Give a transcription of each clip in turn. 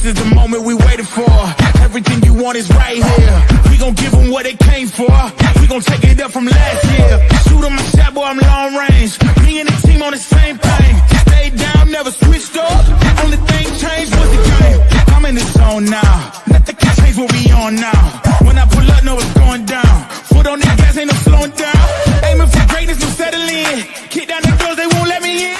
This is the moment we waited for. Everything you want is right here. We gon' give them what they came for. We gon' take it up from last year. Shoot 'em a shot, boy, I'm long range. Me and the team on the same thing. Stayed down, never switched up. Only thing changed was the game. I'm in the zone now. Nothing can change what we on now. When I pull up, know it's going down. Foot on the gas, ain't no slowing down. Aiming for greatness, no settling. Kick down the doors, they won't let me in.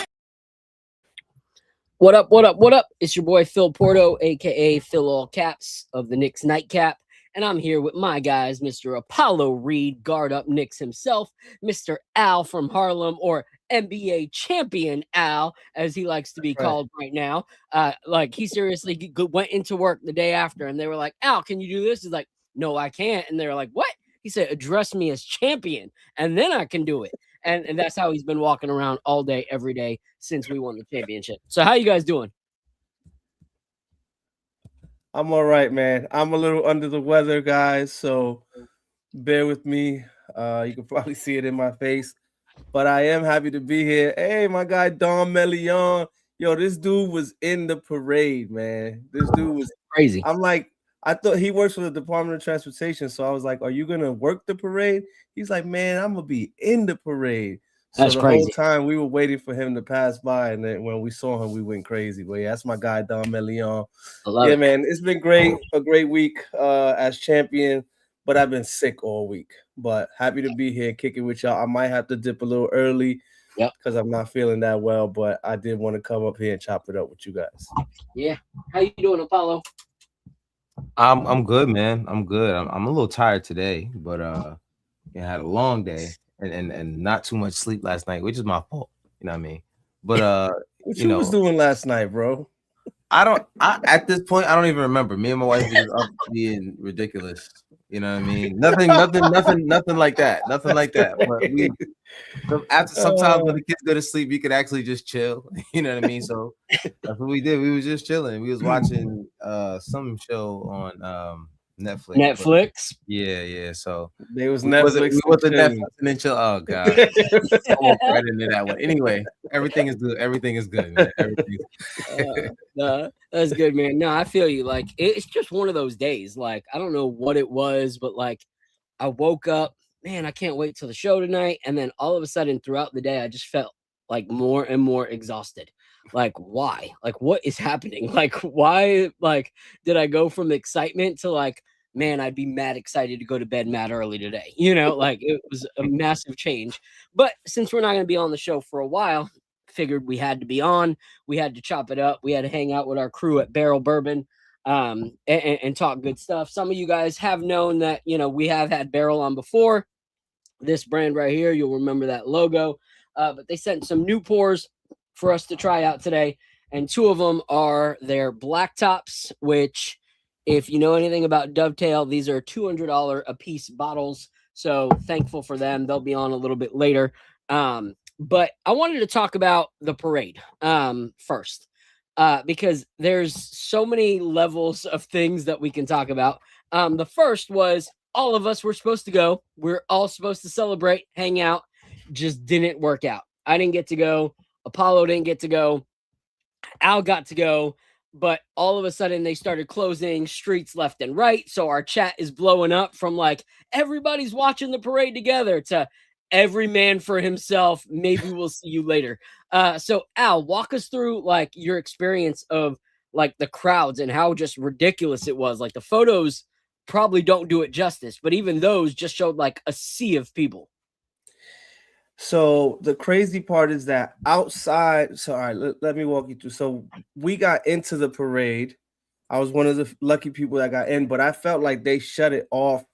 What up, what up, what up? It's your boy Phil Porto, aka Phil All Caps of the Knicks Nightcap. And I'm here with my guys, Mr. Apollo Reed, guard up Knicks himself, Mr. Al from Harlem, or NBA champion Al, as he likes to be called right now. Like he seriously went into work the day after and they were like, Al, can you do this? He's like, no, I can't. And they were like, what? He said, address me as champion and then I can do it. And that's how he's been walking around all day, every day since we won the championship. So how you guys doing? I'm all right, man. I'm a little under the weather, guys, so bear with me. You can probably see it in my face, but I am happy to be here. Hey, my guy Don Melion. Yo, this dude was in the parade, man. This dude was crazy. I'm like, I thought he works for the Department of Transportation, so I was like, are you going to work the parade? He's like, man, I'm going to be in the parade. So that's the crazy. whole time we were waiting for him to pass by, and then when we saw him, we went crazy. But yeah, that's my guy, Don Melion. Yeah, man, it's been great, a great week as champion, but I've been sick all week. But happy to be here kicking with y'all. I might have to dip a little early because I'm not feeling that well, but I did want to come up here and chop it up with you guys. Yeah. How you doing, Apollo? I'm good, man. I'm good. I'm a little tired today, but I had a long day and not too much sleep last night, which is my fault. You know what I mean? But what you was doing last night, bro? At this point I don't even remember. Me and my wife were just up being ridiculous. You know what I mean? Nothing like that. Nothing like that. But after sometimes when the kids go to sleep, you could actually just chill. You know what I mean? So that's what we did. We was just chilling. We was watching some show on Netflix. Netflix? Yeah. So there was Netflix. We wasn't Netflix and then chill. Oh god. I won't right into that one. Anyway, everything is good. Everything is good, man. That's good, man. No, I feel you. Like it's just one of those days. Like I don't know what it was, but like I woke up, man, I can't wait till the show tonight. And then all of a sudden throughout the day, I just felt like more and more exhausted. Like, why? Like, what is happening? Like, why? Like, did I go from excitement to like, man, I'd be mad excited to go to bed mad early today. You know, like it was a massive change. But since we're not going to be on the show for a while, figured we had to be on. We had to chop it up. We had to hang out with our crew at Barrel Bourbon and talk good stuff. Some of you guys have known that, you know, we have had Barrel on before. This brand right here, you'll remember that logo. But they sent some new pours for us to try out today. And two of them are their black tops, which if you know anything about Dovetail, these are $200 a piece bottles. So thankful for them. They'll be on a little bit later. But I wanted to talk about the parade first because there's so many levels of things that we can talk about. The first was all of us were supposed to go. We're all supposed to celebrate, hang out. Just didn't work out. I didn't get to go. Apollo didn't get to go. Al got to go. But all of a sudden they started closing streets left and right. So our chat is blowing up from like, everybody's watching the parade together to every man for himself. Maybe we'll see you later. So Al, walk us through like your experience of like the crowds and how just ridiculous it was. Like the photos probably don't do it justice, but even those just showed like a sea of people. So the crazy part is that outside, so all right, let me walk you through. So we got into the parade. I was one of the lucky people that got in, but I felt like they shut it off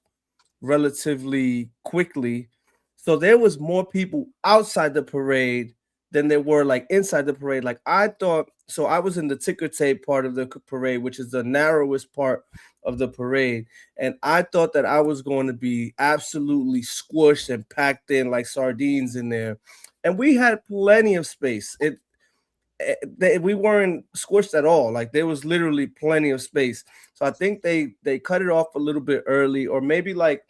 relatively quickly. So there was more people outside the parade than there were like inside the parade. Like I thought, so I was in the ticker tape part of the parade, which is the narrowest part of the parade. And I thought that I was going to be absolutely squished and packed in like sardines in there. And we had plenty of space. We weren't squished at all. Like there was literally plenty of space. So I think they cut it off a little bit early, or maybe like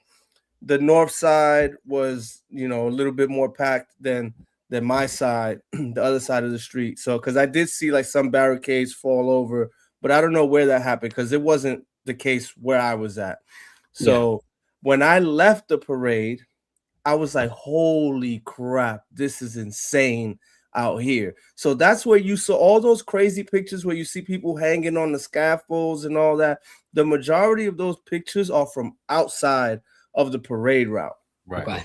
the north side was, you know, a little bit more packed than my side, the other side of the street. So because I did see like some barricades fall over, but I don't know where that happened because it wasn't the case where I was at. So when I left the parade, I was like, holy crap, this is insane out here. So that's where you saw all those crazy pictures where you see people hanging on the scaffolds and all that. The majority of those pictures are from outside of the parade route. Right. Okay.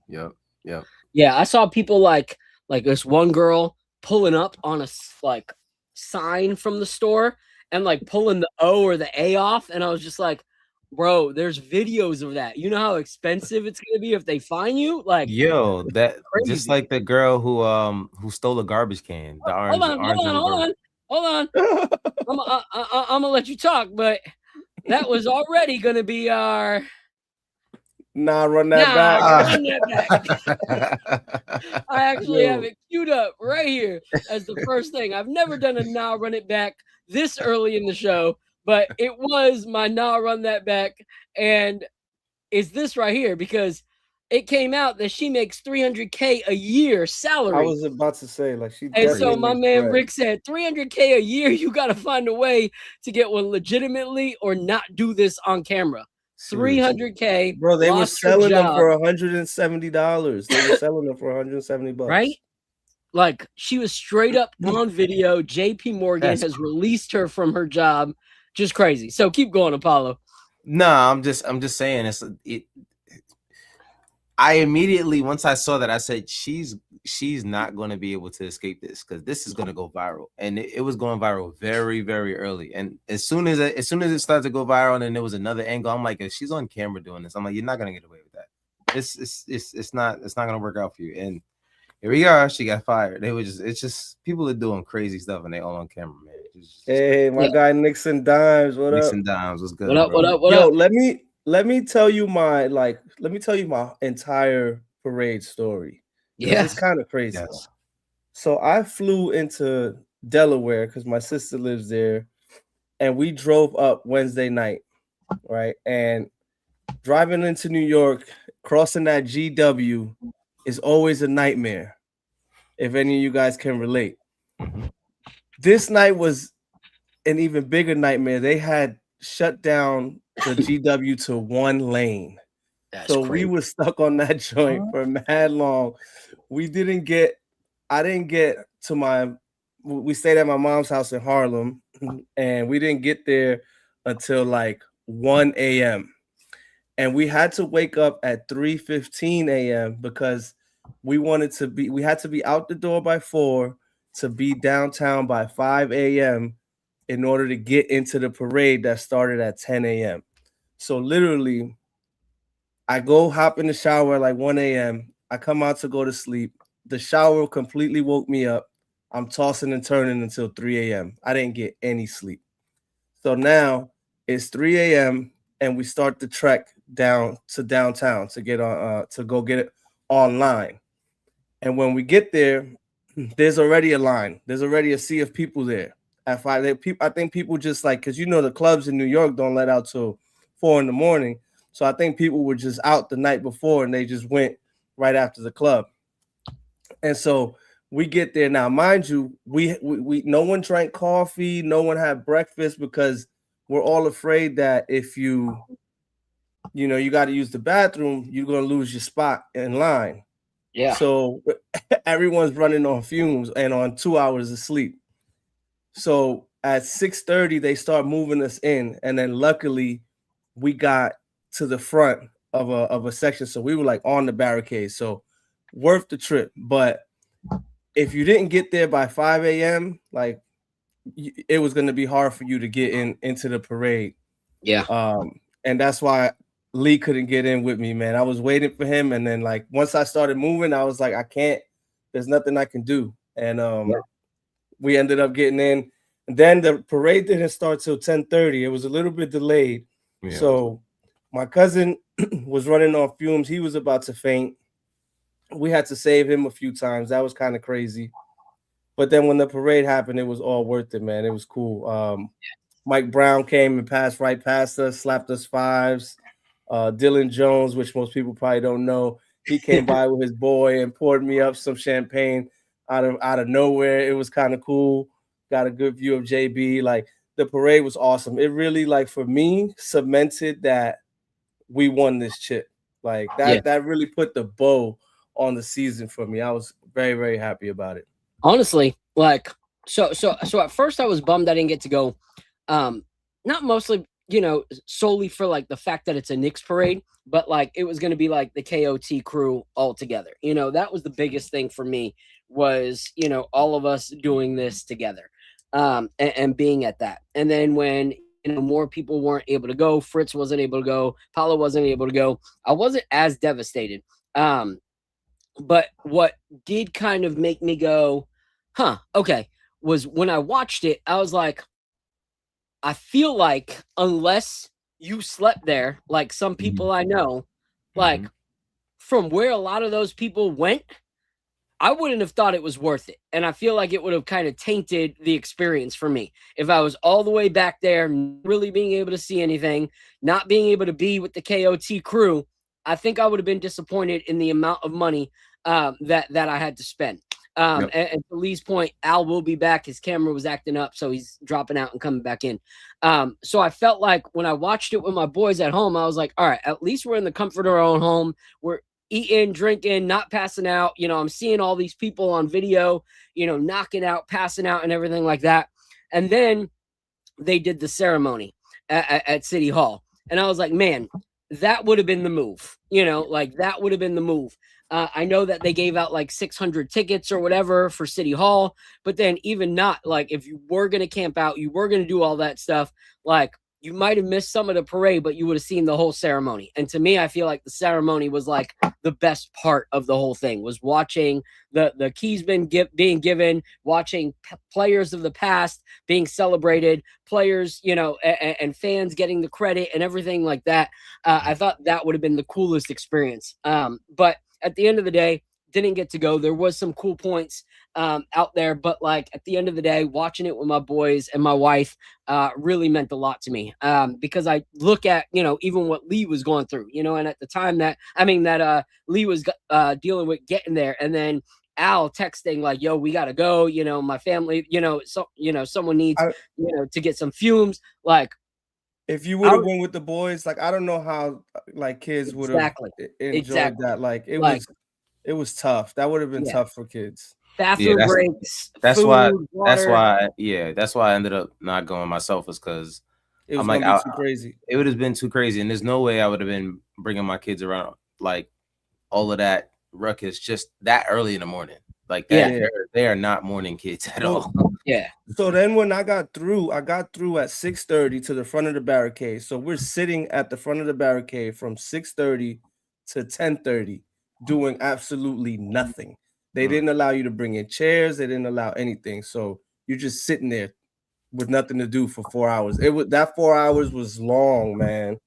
Yeah. Yeah, I saw people like this one girl pulling up on a like sign from the store and like pulling the O or the A off, and I was just like, bro, there's videos of that. You know how expensive it's gonna be if they find you? Like, Yo, that crazy. just like the girl who stole a garbage can. The orange, hold on. I'm gonna let you talk, but that was already gonna be our Run that back. Run that back. I actually have it queued up right here as the first thing. I've never done a run it back this early in the show, but it was my run that back, and is this right here because it came out that she makes $300K a year salary. I was about to say, like, she. And so my man bread. Rick said, $300K a year. You got to find a way to get one legitimately or not do this on camera. $300K, bro. They were selling them for $170. They were selling them for $170, right? Like, she was straight up on video. JP Morgan has released her from her job. Just crazy. So keep going, Apollo. No, I'm just saying I immediately, once I saw that, I said she's not going to be able to escape this because this is going to go viral, and it was going viral very, very early. And as soon as it started to go viral, and then there was another angle, I'm like, if she's on camera doing this, I'm like, you're not going to get away with that. It's not going to work out for you. And here we are. She got fired. It's just people are doing crazy stuff, and they all on camera, man. Hey, my guy Knicks and Dimes, what up? Knicks and Dimes, what's good? What up? Yo, let me tell you my entire parade story. Yeah, it's kind of crazy. Yes. So I flew into Delaware because my sister lives there, and we drove up Wednesday night, right? And driving into New York, crossing that GW is always a nightmare. If any of you guys can relate. This night was an even bigger nightmare. They had shut down the GW to one lane. So we were stuck on that joint for mad long. I didn't get to we stayed at my mom's house in Harlem, and we didn't get there until like 1 a.m. And we had to wake up at 3:15 a.m. because we had to be out the door by 4 to be downtown by 5 a.m. in order to get into the parade that started at 10 a.m. So literally, I go hop in the shower at like 1 a.m. I come out to go to sleep. The shower completely woke me up. I'm tossing and turning until 3 a.m. I didn't get any sleep. So now it's 3 a.m. and we start the trek down to downtown to get on to go get it online. And when we get there, there's already a line. There's already a sea of people there. At 5, I think people just like, because the clubs in New York don't let out till 4 a.m. So I think people were just out the night before and they just went right after the club. And so we get there now. Mind you, we no one drank coffee, no one had breakfast because we're all afraid that if you got to use the bathroom, you're gonna lose your spot in line. Yeah. So everyone's running on fumes and on 2 hours of sleep. So at 6:30, they start moving us in, and then luckily we got to the front of a section, so we were like on the barricade. So worth the trip. But if you didn't get there by 5 a.m., like it was going to be hard for you to get into the parade. Yeah. And that's why Lee couldn't get in with me, man. I was waiting for him, and then like once I started moving, I was like, I can't. There's nothing I can do, and we ended up getting in. And then the parade didn't start till 10:30. It was a little bit delayed. Yeah. So my cousin was running on fumes. He was about to faint. We had to save him a few times. That was kind of crazy. But then when the parade happened, it was all worth it, man. It was cool. Mike Brown came and passed right past us, slapped us fives. Dylan Jones, which most people probably don't know, he came by with his boy and poured me up some champagne out of nowhere. It was kind of cool. Got a good view of JB. Like the parade was awesome. It really, like, for me, cemented that we won this chip. Like that really put the bow on the season for me. I was very, very happy about it. Honestly, like so at first I was bummed I didn't get to go. Not mostly, solely for like the fact that it's a Knicks parade, but like it was going to be like the KOT crew all together. That was the biggest thing for me was, all of us doing this together. And being at that. And then when more people weren't able to go, Fritz wasn't able to go, Paulo wasn't able to go, I wasn't as devastated. But what did kind of make me go, okay, was when I watched it, I was like, I feel like unless you slept there, like some people I know, like from where a lot of those people went, I wouldn't have thought it was worth it. And I feel like it would have kind of tainted the experience for me. If I was all the way back there, really being able to see anything, not being able to be with the KOT crew, I think I would have been disappointed in the amount of money that I had to spend. And to Lee's point, Al will be back. His camera was acting up, so he's dropping out and coming back in. So I felt like when I watched it with my boys at home, I was like, all right, at least we're in the comfort of our own home. We're eating, drinking, not passing out. I'm seeing all these people on video, knocking out, passing out and everything like that. And then they did the ceremony at City Hall. And I was like, man, that would have been the move, like that would have been the move. I know that they gave out like 600 tickets or whatever for City Hall, but then even not, like if you were going to camp out, you were going to do all that stuff, like you might have missed some of the parade, but you would have seen the whole ceremony. And to me, I feel like the ceremony was like the best part of the whole thing, was watching the keys being given, watching players of the past being celebrated, players, and fans getting the credit and everything like that. I thought that would have been the coolest experience. But at the end of the day, didn't get to go. There was some cool points out there, but like at the end of the day, watching it with my boys and my wife really meant a lot to me, because I look at, even what Lee was going through, and at the time that Lee was dealing with getting there, and then Al texting like, yo, we got to go, my family, someone needs, to get some fumes. Like, if you would have went with the boys, like, I don't know how like kids would have enjoyed that. Like, it was tough. That would have been tough for kids. Bathroom breaks. That's food, why. water. That's why I ended up not going myself, is because it was like too crazy. It would have been too crazy, and there's no way I would have been bringing my kids around like all of that ruckus just that early in the morning. Like that, they are not morning kids at all. Yeah. So then when I got through at 6:30 to the front of the barricade. So we're sitting at the front of the barricade from 6:30 to 10:30 doing absolutely nothing. They didn't allow you to bring in chairs. They didn't allow anything. So you're just sitting there with nothing to do for 4 hours. That 4 hours was long, man.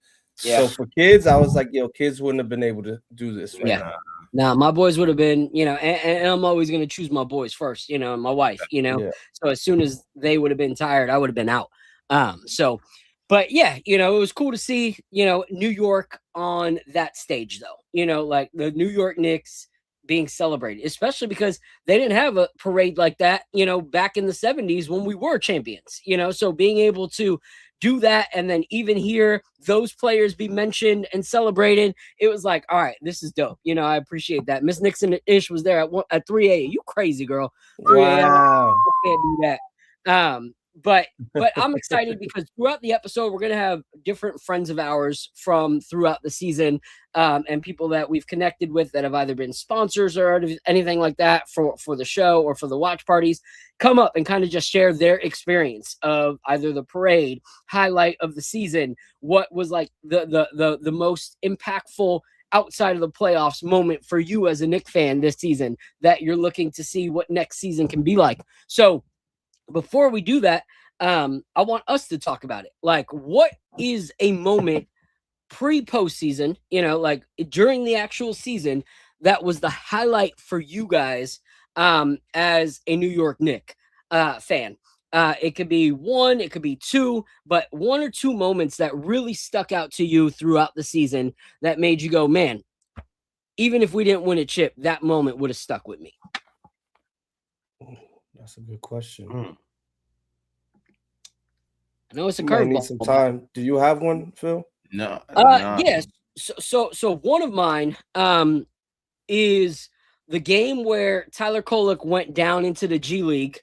Yeah. So for kids, I was like, yo, kids wouldn't have been able to do this right now. Now, my boys would have been, and I'm always going to choose my boys first, and my wife, So as soon as they would have been tired, I would have been out. But yeah, it was cool to see, New York on that stage, though, like the New York Knicks being celebrated, especially because they didn't have a parade like that, back in the 70s when we were champions, so being able to do that and then even hear those players be mentioned and celebrated, it was like, all right, this is dope. I appreciate that. Miss Nixon Ish was there at 3 a.m. You crazy, girl. 3 a.m. Wow. I can't do that. But I'm excited because throughout the episode, we're going to have different friends of ours from throughout the season, and people that we've connected with that have either been sponsors or anything like that for the show or for the watch parties, come up and kind of just share their experience of either the parade, highlight of the season, what was like the most impactful outside of the playoffs moment for you as a Knicks fan this season that you're looking to see what next season can be like. So before we do that, I want us to talk about it. Like, what is a moment pre-postseason, like during the actual season, that was the highlight for you guys as a New York Knicks fan? It could be one, it could be two, but one or two moments that really stuck out to you throughout the season that made you go, man, even if we didn't win a chip, that moment would have stuck with me. That's a good question. I know it's a You might need curveball. some time. Do you have one, Phil? No, no. Yes. So one of mine is the game where Tyler Kolek went down into the G League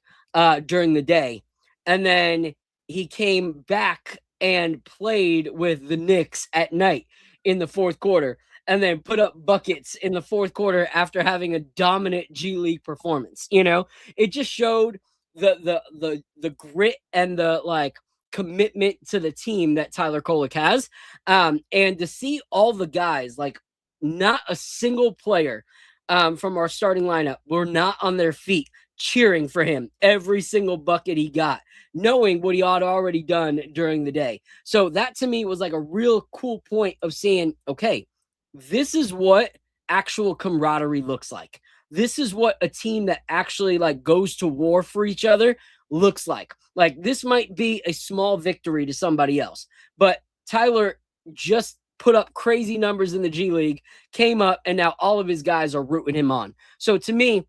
during the day, and then he came back and played with the Knicks at night in the fourth quarter, and then put up buckets in the fourth quarter after having a dominant G League performance. You know, it just showed the grit and the like commitment to the team that Tyler Kolek has. And to see all the guys, like not a single player from our starting lineup were not on their feet cheering for him every single bucket he got, knowing what he had already done during the day. So that to me was like a real cool point of seeing, okay, this is what actual camaraderie looks like. This is what a team that actually like goes to war for each other looks like. Like this might be a small victory to somebody else, but Tyler just put up crazy numbers in the G League, came up, and now all of his guys are rooting him on. So to me,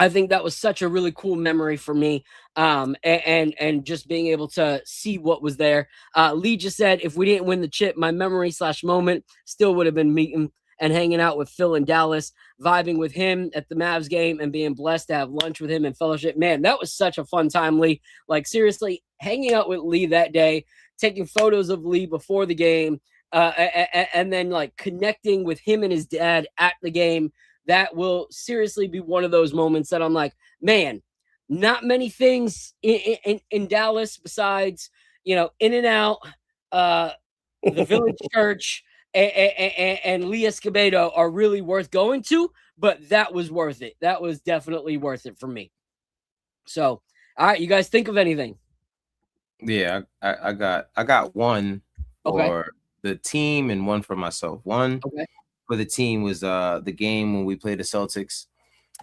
I think that was such a really cool memory for me, and just being able to see what was there. Lee just said, if we didn't win the chip, my memory / moment still would have been meeting and hanging out with Phil in Dallas, vibing with him at the Mavs game, and being blessed to have lunch with him in fellowship. Man, that was such a fun time, Lee. Like seriously, hanging out with Lee that day, taking photos of Lee before the game, and then like connecting with him and his dad at the game. That will seriously be one of those moments that I'm like, man, not many things in Dallas besides, you know, In-N-Out, the Village Church, and Lee Escobedo are really worth going to, but that was worth it. That was definitely worth it for me. So, all right, you guys think of anything? Yeah, I got one Okay. for the team and one for myself. One Okay. for the team was the game when we played the Celtics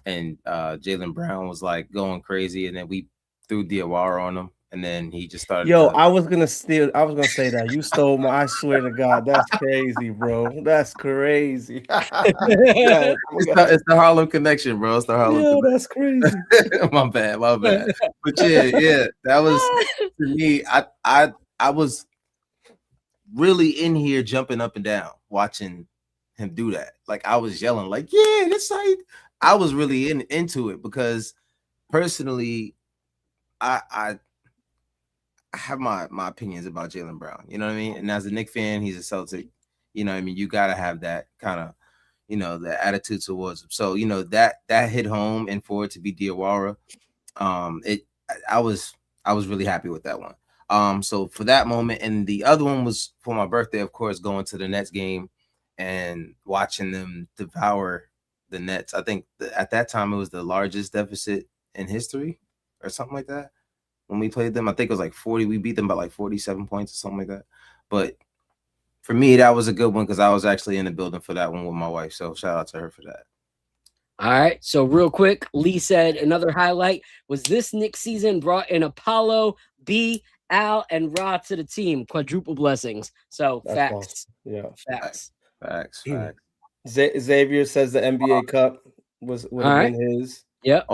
and Jaylen Brown was like going crazy, and then we threw Diawara on him, and then he just started. Yo, I was gonna say that. You stole my. I swear to God, that's crazy, bro. That's crazy. Yeah, it's the Harlem connection, bro. It's the Harlem connection. That's crazy. my bad. But yeah, that was to me. I was really in here jumping up and down watching him do that. Like I was yelling, like, yeah, that's like I was really into it because personally, I have my opinions about Jaylen Brown. You know what I mean? And as a Knicks fan, he's a Celtic. You know what I mean? You gotta have that kind of, you know, the attitude towards him. So, you know, that hit home, and for it to be Diawara, I was really happy with that one. So for that moment, and the other one was for my birthday, of course, going to the Nets game and watching them devour the Nets. I think at that time it was the largest deficit in history or something like that. When we played them, I think it was like 40. We beat them by like 47 points or something like that. But for me, that was a good one because I was actually in the building for that one with my wife. So shout out to her for that. All right. So real quick, Lee said another highlight was this Knicks season brought in Apollo, B, Al, and Ra to the team. Quadruple blessings. So That's facts. awesome. Yeah. Facts. Xavier says the NBA Cup would have been his. Yep.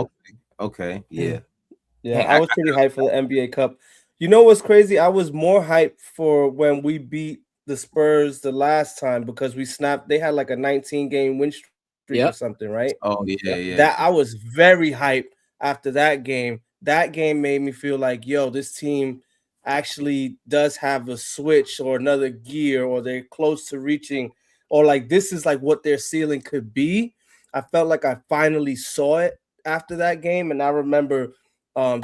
Okay. Yeah. Yeah, I was pretty hyped for the NBA Cup. You know what's crazy? I was more hyped for when we beat the Spurs the last time because we snapped. They had like a 19-game win streak or something, right? Oh yeah. That I was very hyped after that game. That game made me feel like, yo, this team actually does have a switch or another gear, or they're close to reaching, or like this is like what their ceiling could be. I felt like I finally saw it after that game, and I remember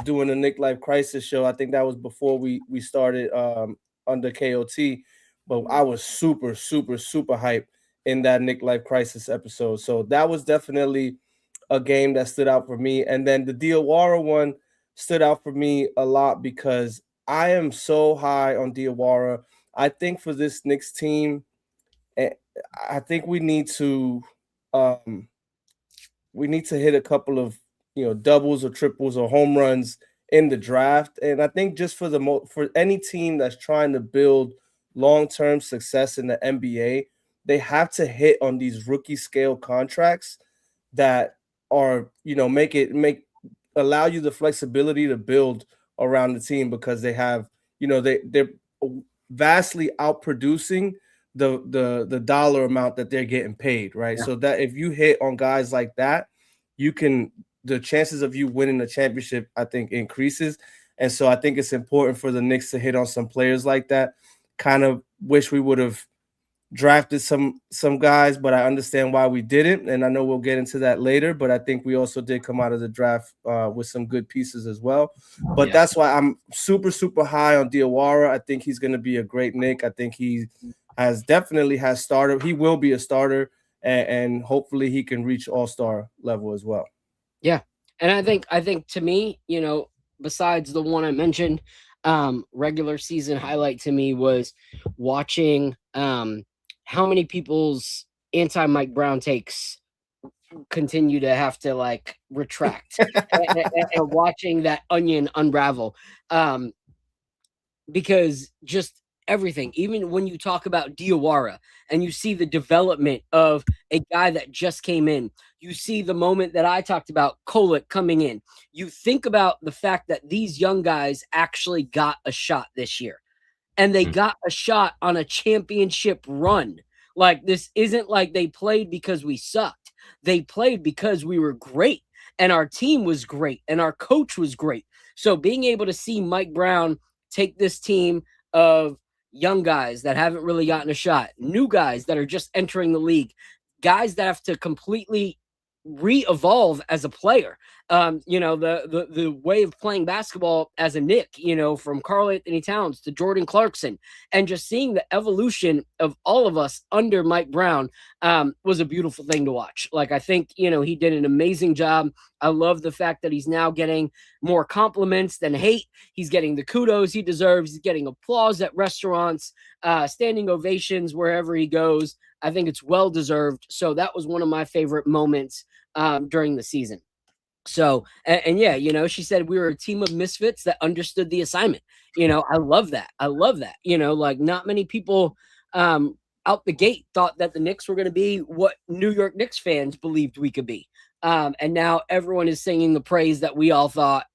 doing the Nick Life Crisis show. I think that was before we started under KOT, but I was super hyped in that Nick Life Crisis episode. So that was definitely a game that stood out for me. And then the Diawara one stood out for me a lot because I am so high on Diawara. I think for this Knicks team, I think we need to hit a couple of doubles or triples or home runs in the draft. And I think just for any team that's trying to build long-term success in the NBA, they have to hit on these rookie scale contracts that are, allow you the flexibility to build around the team because they have they're vastly outproducing the dollar amount that they're getting paid, right? Yeah. So that if you hit on guys like that, the chances of you winning the championship, I think, increases. And so I think it's important for the Knicks to hit on some players like that. Kind of wish we would have drafted some guys, but I understand why we didn't, and I know we'll get into that later. But I think we also did come out of the draft with some good pieces as well. But that's why I'm super, super high on Diawara. I think he's going to be a great Knick. I think he definitely has starter. He will be a starter, and hopefully he can reach all-star level as well. Yeah, and I think to me, besides the one I mentioned, regular season highlight to me was watching how many people's anti-Mike Brown takes continue to have to like retract and watching that onion unravel. Because just everything, even when you talk about Diawara and you see the development of a guy that just came in, you see the moment that I talked about, Kolek coming in. You think about the fact that these young guys actually got a shot this year. And they got a shot on a championship run. Like, this isn't like they played because we sucked. They played because we were great. And our team was great. And our coach was great. So being able to see Mike Brown take this team of young guys that haven't really gotten a shot, new guys that are just entering the league, guys that have to completely re-evolve as a player. The way of playing basketball as a Knick, from Karl Anthony Towns to Jordan Clarkson, and just seeing the evolution of all of us under Mike Brown was a beautiful thing to watch. Like, I think, he did an amazing job. I love the fact that he's now getting more compliments than hate. He's getting the kudos he deserves. He's getting applause at restaurants, standing ovations wherever he goes. I think it's well-deserved. So that was one of my favorite moments during the season. So, and yeah, she said we were a team of misfits that understood the assignment. I love that. Like, not many people out the gate thought that the Knicks were going to be what New York Knicks fans believed we could be. And now everyone is singing the praise that we all thought,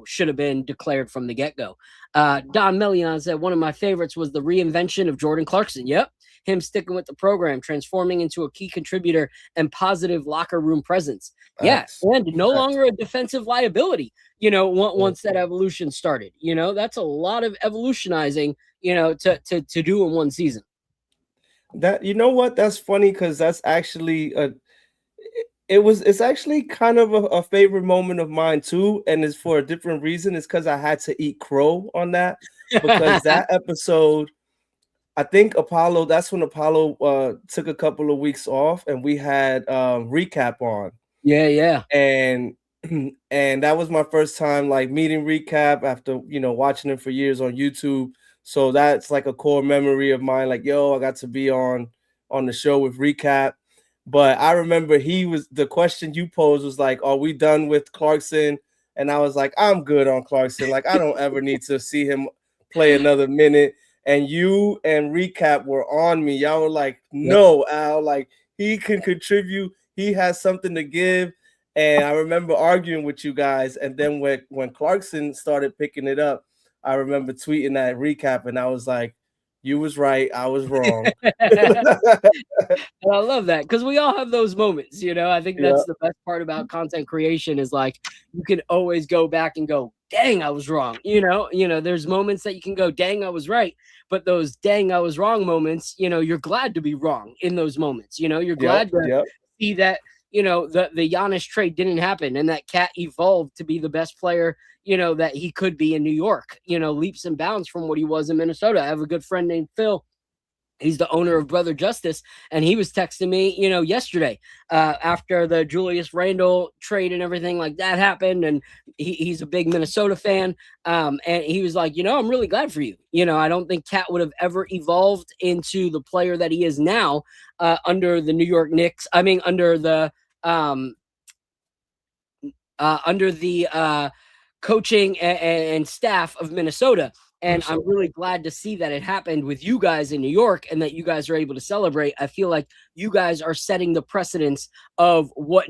should have been declared from the get-go. Don Melion said one of my favorites was the reinvention of Jordan Clarkson. Yep. Him sticking with the program, transforming into a key contributor and positive locker room presence. Yes. Yeah, and no longer a defensive liability, once that evolution started. That's a lot of evolutionizing, to do in one season. What? That's funny, because that's actually it's actually kind of a favorite moment of mine too, and it's for a different reason. It's because I had to eat crow on that, because that episode, I think that's when Apollo took a couple of weeks off, and we had Recap on. Yeah. And that was my first time like meeting Recap after, watching him for years on YouTube. So that's like a core memory of mine. Like, I got to be on the show with Recap. But I remember the question you posed was like, are we done with Clarkson? And I was like, I'm good on Clarkson. Like, I don't ever need to see him play another minute. And you and Recap were on me. Y'all were like, no, Al, like, he can contribute. He has something to give. And I remember arguing with you guys. And then when Clarkson started picking it up, I remember tweeting that Recap, and I was like, you was right, I was wrong. I love that, because we all have those moments. I think that's the best part about content creation, is like, you can always go back and go, dang, I was wrong. There's moments that you can go, dang, I was right. But those dang, I was wrong moments, you're glad to be wrong in those moments. You're glad to see that, the Giannis trade didn't happen, and that Cat evolved to be the best player, that he could be in New York, leaps and bounds from what he was in Minnesota. I have a good friend named Phil. He's the owner of Brother Justice, and he was texting me, yesterday after the Julius Randle trade and everything like that happened, and he's a big Minnesota fan, and he was like, I'm really glad for you. I don't think Cat would have ever evolved into the player that he is now under the New York Knicks. I mean, under the coaching and staff of Minnesota. And I'm really glad to see that it happened with you guys in New York, and that you guys are able to celebrate. I feel like you guys are setting the precedence of what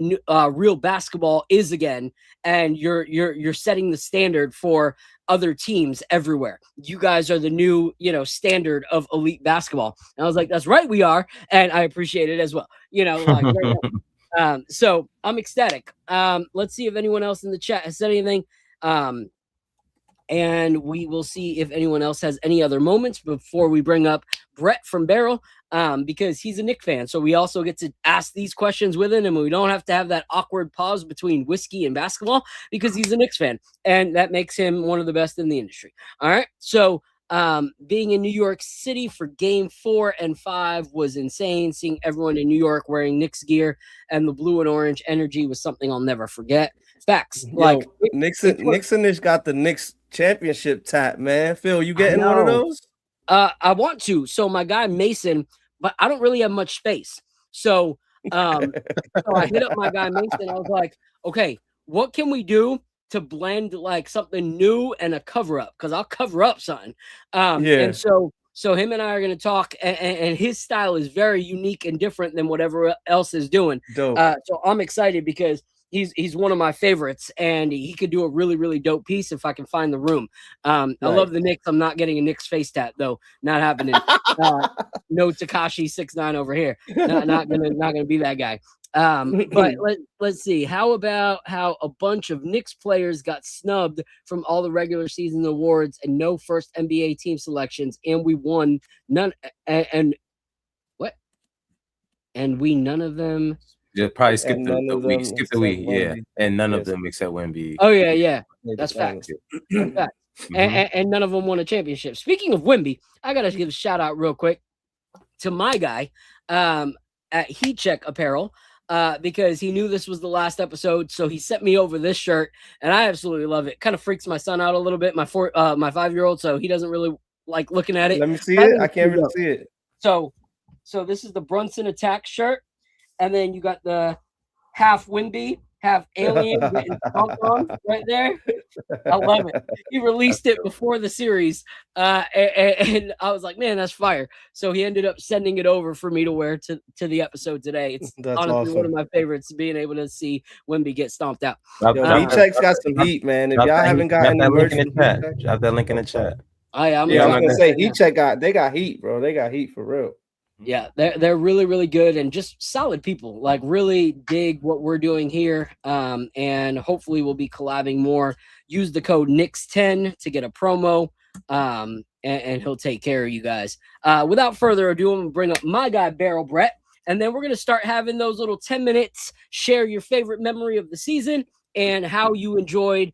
real basketball is again, and you're setting the standard for other teams everywhere. You guys are the new, standard of elite basketball. And I was like, that's right, we are. And I appreciate it as well. So I'm ecstatic. Let's see if anyone else in the chat has said anything. And we will see if anyone else has any other moments before we bring up Brett from Barrel, because he's a Knicks fan. So we also get to ask these questions with him, and we don't have to have that awkward pause between whiskey and basketball because he's a Knicks fan, and that makes him one of the best in the industry. All right. So being in New York City for game 4 and 5 was insane. Seeing everyone in New York wearing Knicks gear and the blue and orange energy was something I'll never forget. Facts. Like Nixon got the Knicks championship tap, man. Phil, you getting one of those? I want to. So my guy Mason, but I don't really have much space. So so I hit up my guy Mason. I was like, okay, what can we do to blend like something new and a cover up? Because I'll cover up something. And so him and I are going to talk, and his style is very unique and different than whatever else is doing. Dope. So I'm excited because he's one of my favorites, and he could do a really, really dope piece if I can find the room. I love the Knicks. I'm not getting a Knicks face tat though. Not happening. No Tekashi 6'9" over here. Not gonna be that guy. But let's see. How about how a bunch of Knicks players got snubbed from all the regular season awards and no first NBA team selections, and we won none. And what? And we none of them. Yeah, probably skip the week. Skip the week, yeah. And none of them except Wemby. Oh yeah. That's facts. That's facts. And none of them won a championship. Speaking of Wemby, I gotta give a shout out real quick to my guy at Heat Check Apparel. Because he knew this was the last episode, so he sent me over this shirt, and I absolutely love it. Kind of freaks my son out a little bit, my 5-year-old, so he doesn't really like looking at it. Let me see it. I can't really see it. So this is the Brunson Attack shirt, and then you got the half Wemby, half Alien getting dunked on right there. I love it. He released it before the series, and I was like, man, that's fire. So he ended up sending it over for me to wear to the episode today. It's honestly awesome. One of my favorites, being able to see Wemby get stomped out. B-Check's got some heat, man. If y'all haven't gotten that link in the chat, drop that link in the chat. I'm gonna say B-Check got heat, bro. They got heat for real. Yeah, they're really, really good and just solid people. Like, really dig what we're doing here, and hopefully we'll be collabing more. Use the code Knicks10 to get a promo, and he'll take care of you guys. Without further ado, I'm gonna bring up my guy Barrel Brett, and then we're gonna start having those little 10 minutes. Share your favorite memory of the season and how you enjoyed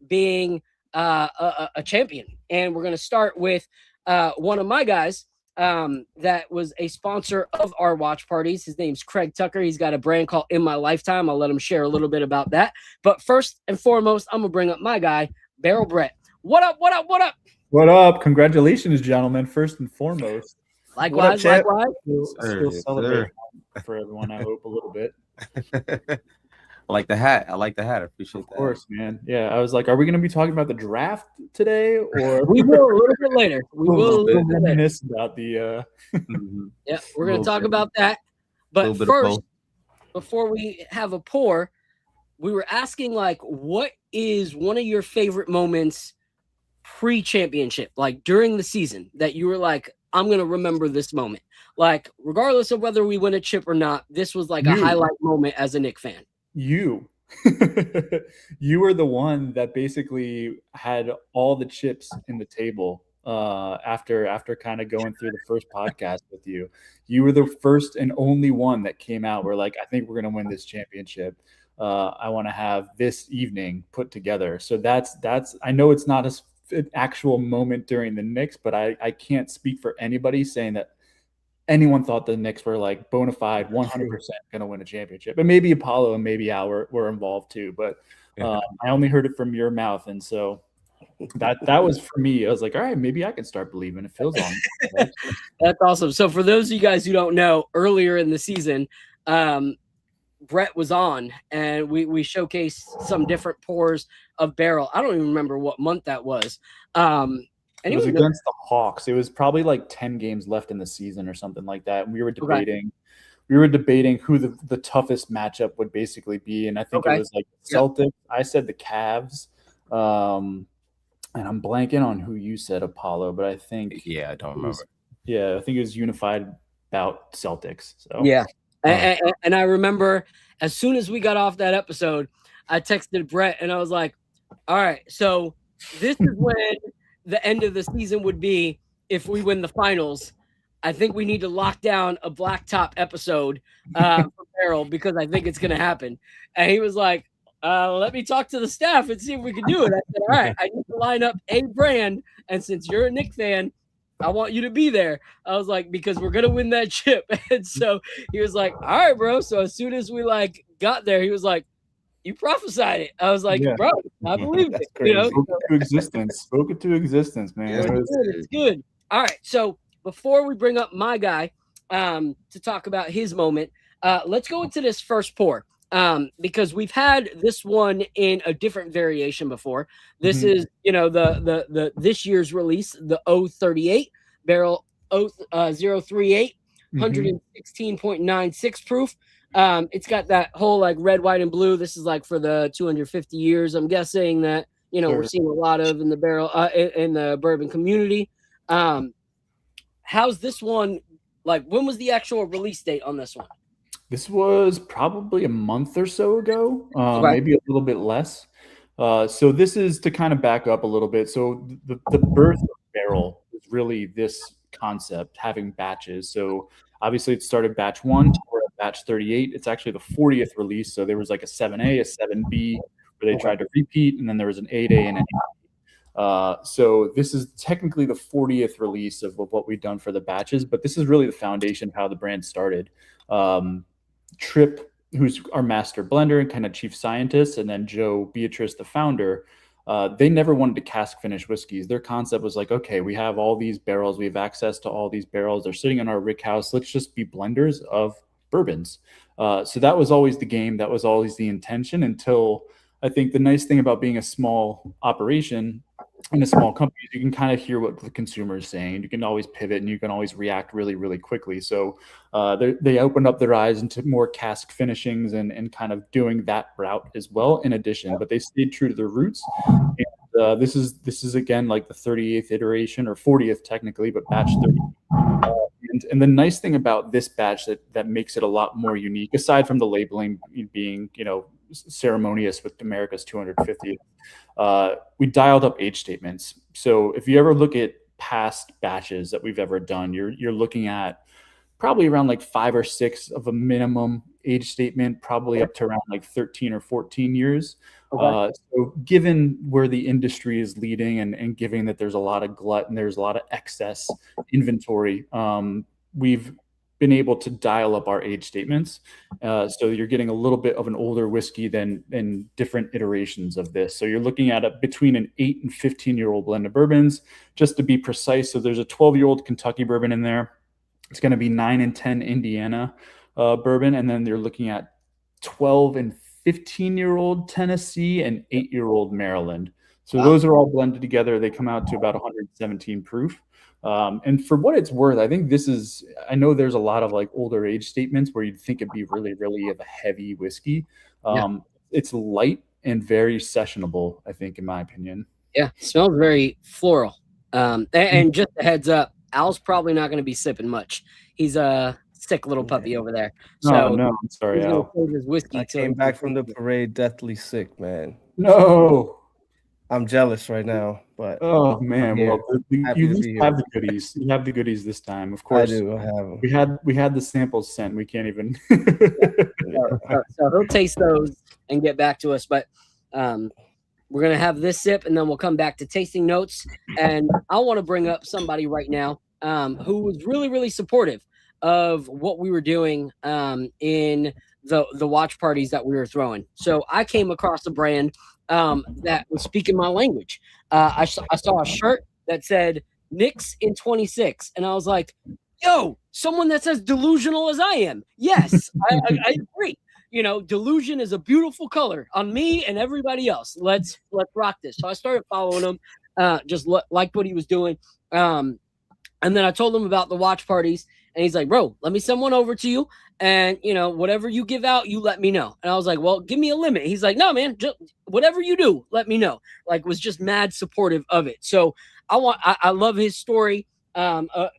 being a champion. And we're gonna start with one of my guys. That was a sponsor of our watch parties. His name's Craig Tucker. He's got a brand called In My Lifetime. I'll let him share a little bit about that. But first and foremost, I'm gonna bring up my guy, Barrel Brett. What up? What up? What up? What up? Congratulations, gentlemen. First and foremost. Likewise. Still celebrating for everyone, I hope, a little bit. I like the hat. I appreciate that. Of course, man. Yeah, I was like, are we going to be talking about the draft today, or we will a little bit later? We will reminisce about the. Yeah, we're going to talk about that. But first, before we have a pour, we were asking, like, what is one of your favorite moments pre-championship, like during the season, that you were like, I'm going to remember this moment, like regardless of whether we win a chip or not. This was like a highlight moment as a Knicks fan. You were the one that basically had all the chips in the table after kind of going through the first podcast with you. You were the first and only one that came out. We're like, I think we're going to win this championship. I want to have this evening put together. So that's I know it's not an actual moment during the Knicks, but I can't speak for anybody saying that anyone thought the Knicks were like bona fide 100% going to win a championship. And maybe Apollo and maybe Al were involved too. But I only heard it from your mouth. And so that was for me. I was like, all right, maybe I can start believing. It feels on. That's awesome. So for those of you guys who don't know, earlier in the season, Brett was on and we showcased some different pours of Barrel. I don't even remember what month that was. It was against the Hawks. It was probably like 10 games left in the season or something like that. And we were debating who the toughest matchup would basically be. And I think it was like Celtics. I said the Cavs. and I'm blanking on who you said Apollo, but I think Yeah, I don't it was, remember. I think it was Unified about Celtics. So Yeah. Huh. And I remember as soon as we got off that episode, I texted Brett and I was like, all right, so this is when the end of the season would be if we win the finals. I think we need to lock down a blacktop episode for Barrel because I think it's going to happen. And he was like, let me talk to the staff and see if we can do it. I said, all right, I need to line up a brand. And since you're a Knicks fan, I want you to be there. I was like, because we're going to win that chip. And so he was like, all right, bro. So as soon as we like got there, he was like, you prophesied it. I was like, Yeah. bro, I believe That's it. crazy. You know, spoke it to existence. Spoke it to existence, man. Yeah. It was- it's good. All right. So before we bring up my guy to talk about his moment, let's go into this first pour because we've had this one in a different variation before. This is, you know, the this year's release, the 038 barrel 038, 116.96 proof. It's got that whole like red, white, and blue. This is like for the 250 years. I'm guessing that, you know, we're seeing a lot of in the barrel in the bourbon community. How's this one? Like, when was the actual release date on this one? This was probably a month or so ago, Okay. maybe a little bit less. So this is to kind of back up a little bit. So the birth of barrel is really this concept, having batches. So obviously it started batch 1, we're at batch 38. It's actually the 40th release. So there was like a 7A, a 7B, where they tried to repeat, and then there was an 8A and an 8B. So this is technically the 40th release of what we've done for the batches, but this is really the foundation of how the brand started. Tripp, who's our master blender and kind of chief scientist, and then Joe Beatrice, the founder, they never wanted to cask finish whiskeys. Their concept was like, okay, we have all these barrels, we have access to all these barrels, they're sitting in our rick house, let's just be blenders of bourbons. So that was always the game, that was always the intention, until I think the nice thing about being a small operation in a small company, you can kind of hear what the consumer is saying. You can always pivot and you can always react really, really quickly. So they opened up their eyes into more cask finishings and kind of doing that route as well in addition, but they stayed true to their roots. And this is again like the 38th iteration, or 40th technically, but batch 30. And the nice thing about this batch that makes it a lot more unique, aside from the labeling being, you know, ceremonious with America's 250th, we dialed up age statements. So if you ever look at past batches that we've ever done, you're looking at probably around like 5 or 6 of a minimum age statement, probably up to around like 13 or 14 years. Okay. So given where the industry is leading and given that there's a lot of glut and there's a lot of excess inventory, we've been able to dial up our age statements. So you're getting a little bit of an older whiskey than in different iterations of this. So you're looking at between an 8 and 15-year-old blend of bourbons, just to be precise. So there's a 12-year-old Kentucky bourbon in there. It's going to be 9 and 10 Indiana bourbon. And then they're looking at 12 and 15-year-old Tennessee and 8-year-old Maryland. So those are all blended together. They come out to about 117 proof. And for what it's worth, I think I know there's a lot of like older age statements where you'd think it'd be really, really of a heavy whiskey. It's light and very sessionable, I think, in my opinion. Yeah, it smells very floral. And just a heads up, Al's probably not going to be sipping much. He's a sick little puppy over there. So no, I'm sorry, he's gonna Al. save his whiskey. I came back from the parade deathly sick, man. No. I'm jealous right now, but Oh man, Yeah, well, you happy at to least be have here. the goodies. You have the goodies this time, of I course. do. I have them. We had the samples sent. We can't even. So he'll taste those and get back to us. But we're gonna have this sip, and then we'll come back to tasting notes. And I want to bring up somebody right now who was really, really supportive of what we were doing in the watch parties that we were throwing. So I came across a brand that was speaking my language. I saw a shirt that said Knicks in 26, and I was like, yo, someone that's as delusional as I am. Yes, I agree. You know, delusion is a beautiful color on me and everybody else. Let's rock this. So I started following him, just liked what he was doing. And then I told him about the watch parties, And he's like, bro, let me send one over to you. And, you know, whatever you give out, you let me know. And I was like, well, give me a limit. He's like, no, man, just whatever you do, let me know. Like, was just mad supportive of it. So I love his story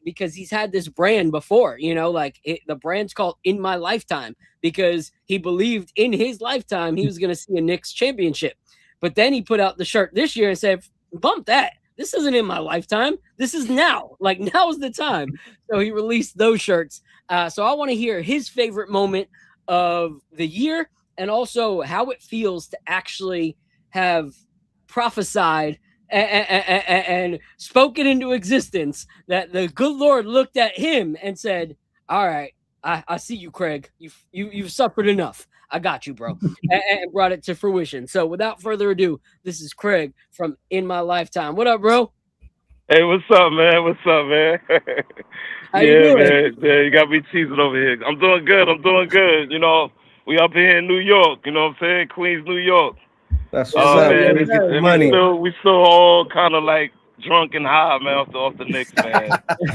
because he's had this brand before, you know, like the brand's called In My Lifetime because he believed in his lifetime he was going to see a Knicks championship. But then he put out the shirt this year and said, bump that. This isn't in my lifetime. This is now. Like, now is the time. So he released those shirts. So I want to hear his favorite moment of the year and also how it feels to actually have prophesied and spoken into existence that the good Lord looked at him and said, all right, I see you, Craig. You've suffered enough. I got you, bro, and brought it to fruition. So without further ado, this is Craig from In My Lifetime. What up, bro? Hey, what's up, man? What's up, man? How you doing? Man. Yeah, you got me cheesing over here. I'm doing good. I'm doing good. You know, we up here in New York. You know what I'm saying? Queens, New York. That's what's up. Man, Let's get the money. we still all kind of like drunk and high, man, off the Knicks, man.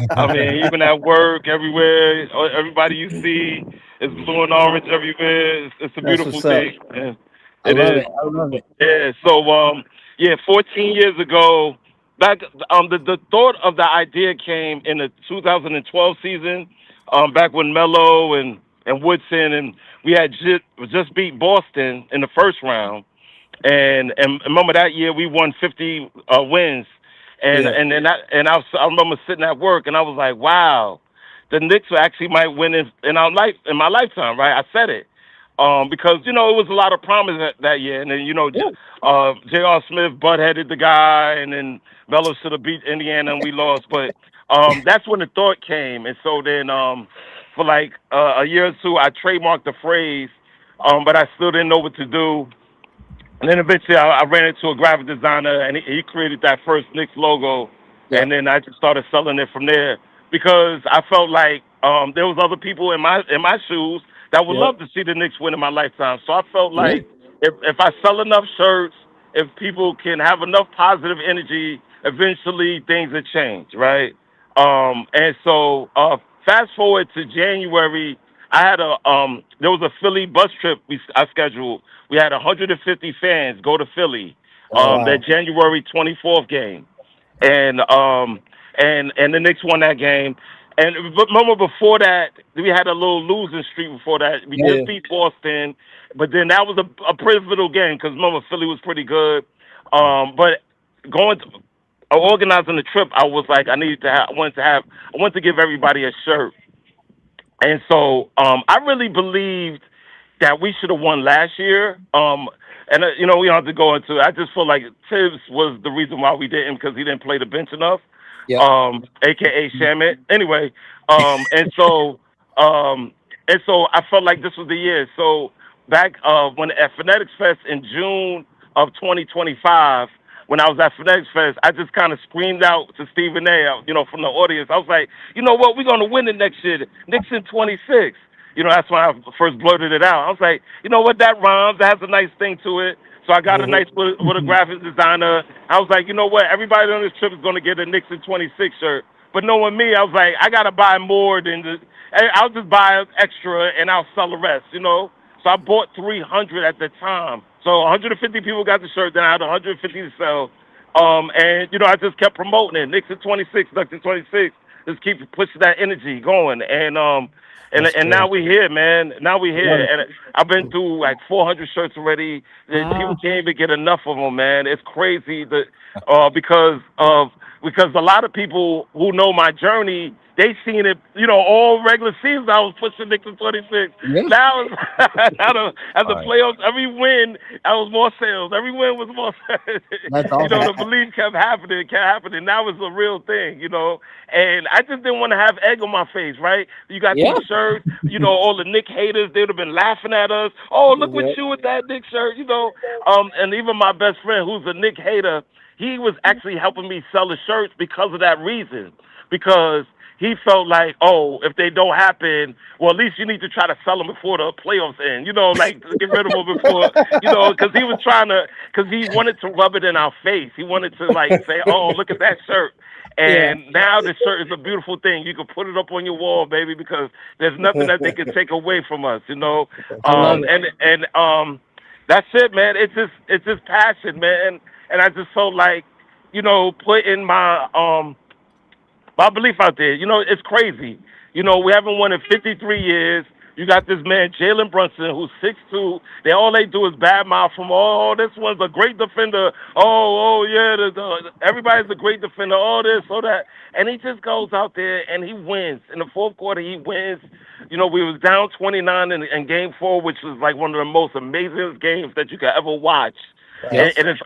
I mean, even at work, everywhere, everybody you see is blue and orange everywhere. It's a beautiful thing. Man. I love it. Yeah. So, 14 years ago, back, the thought of the idea came in the 2012 season, back when Melo and Woodson and we had just beat Boston in the first round. And remember that year we won 50 wins, and I remember sitting at work and I was like, wow, the Knicks actually might win in my lifetime, right? I said it, because you know it was a lot of promise that year, and then you know, J.R. Smith butt-headed the guy, and then Melo should have beat Indiana and we lost, but that's when the thought came, and so then for like a year or two I trademarked the phrase, but I still didn't know what to do. And then eventually I ran into a graphic designer, and he created that first Knicks logo. Yeah. And then I just started selling it from there because I felt like there was other people in my shoes that would love to see the Knicks win in my lifetime. So I felt like if I sell enough shirts, if people can have enough positive energy, eventually things will change, right? And so fast forward to January, I had there was a Philly bus trip I scheduled. We had 150 fans go to Philly, that January 24th game, and the Knicks won that game. And remember before that, we had a little losing streak before that. We just beat Boston, but then that was a pivotal game because remember Philly was pretty good. But organizing the trip, I was like, I wanted to give everybody a shirt. And so I really believed that we should have won last year. You know, we don't have to go into it. I just feel like Tibbs was the reason why we didn't, because he didn't play the bench enough, a.k.a. Shamit. Anyway, and so I felt like this was the year. So back when at Phonetics Fest in June of 2025, when I was at Phonetics Fest, I just kind of screamed out to Stephen A., you know, from the audience. I was like, you know what, we're going to win it next year. Knicks in 26. You know, that's when I first blurted it out. I was like, you know what, that rhymes. That has a nice thing to it. So I got a nice with a graphic designer. I was like, you know what, everybody on this trip is going to get a Knicks in 26 shirt. But knowing me, I was like, I got to buy more than I'll just buy extra and I'll sell the rest, you know. So I bought 300 at the time. So 150 people got the shirt, then I had 150 to sell. And, you know, I just kept promoting it. Knicks in 26, Knicks in 26. Just keep pushing that energy going. And now we're here, man. Now we're here. Yeah. And I've been through like 400 shirts already. People can't even get enough of them, man. It's crazy because a lot of people who know my journey, they seen it, you know, all regular seasons I was pushing Knicks in 26. Yeah. Now, as the playoffs, every win, I was more sales. Every win was more sales. That's awesome. You know, the belief kept happening. Now it's a real thing, you know. And I just didn't want to have egg on my face, right? You got these shirts, you know, all the Knick haters, they would have been laughing at us. Oh, look what you with that Knick shirt, you know. And even my best friend, who's a Knick hater, he was actually helping me sell the shirts because of that reason. Because he felt like, oh, if they don't happen, well, at least you need to try to sell them before the playoffs end. You know, like to get rid of them before, you know, because he was because he wanted to rub it in our face. He wanted to like say, oh, look at that shirt. And now the shirt is a beautiful thing. You can put it up on your wall, baby, because there's nothing that they can take away from us, you know. And that's it, man. It's just passion, man. And I just felt like, you know, putting my belief out there. You know, it's crazy. You know, we haven't won in 53 years. You got this man, Jalen Brunson, who's 6'2". All they do is badmouth from, oh, this one's a great defender. Everybody's a great defender. All this, all that. And he just goes out there and he wins. In the fourth quarter, he wins. You know, we was down 29 in game 4, which was like one of the most amazing games that you could ever watch. Yes. And it's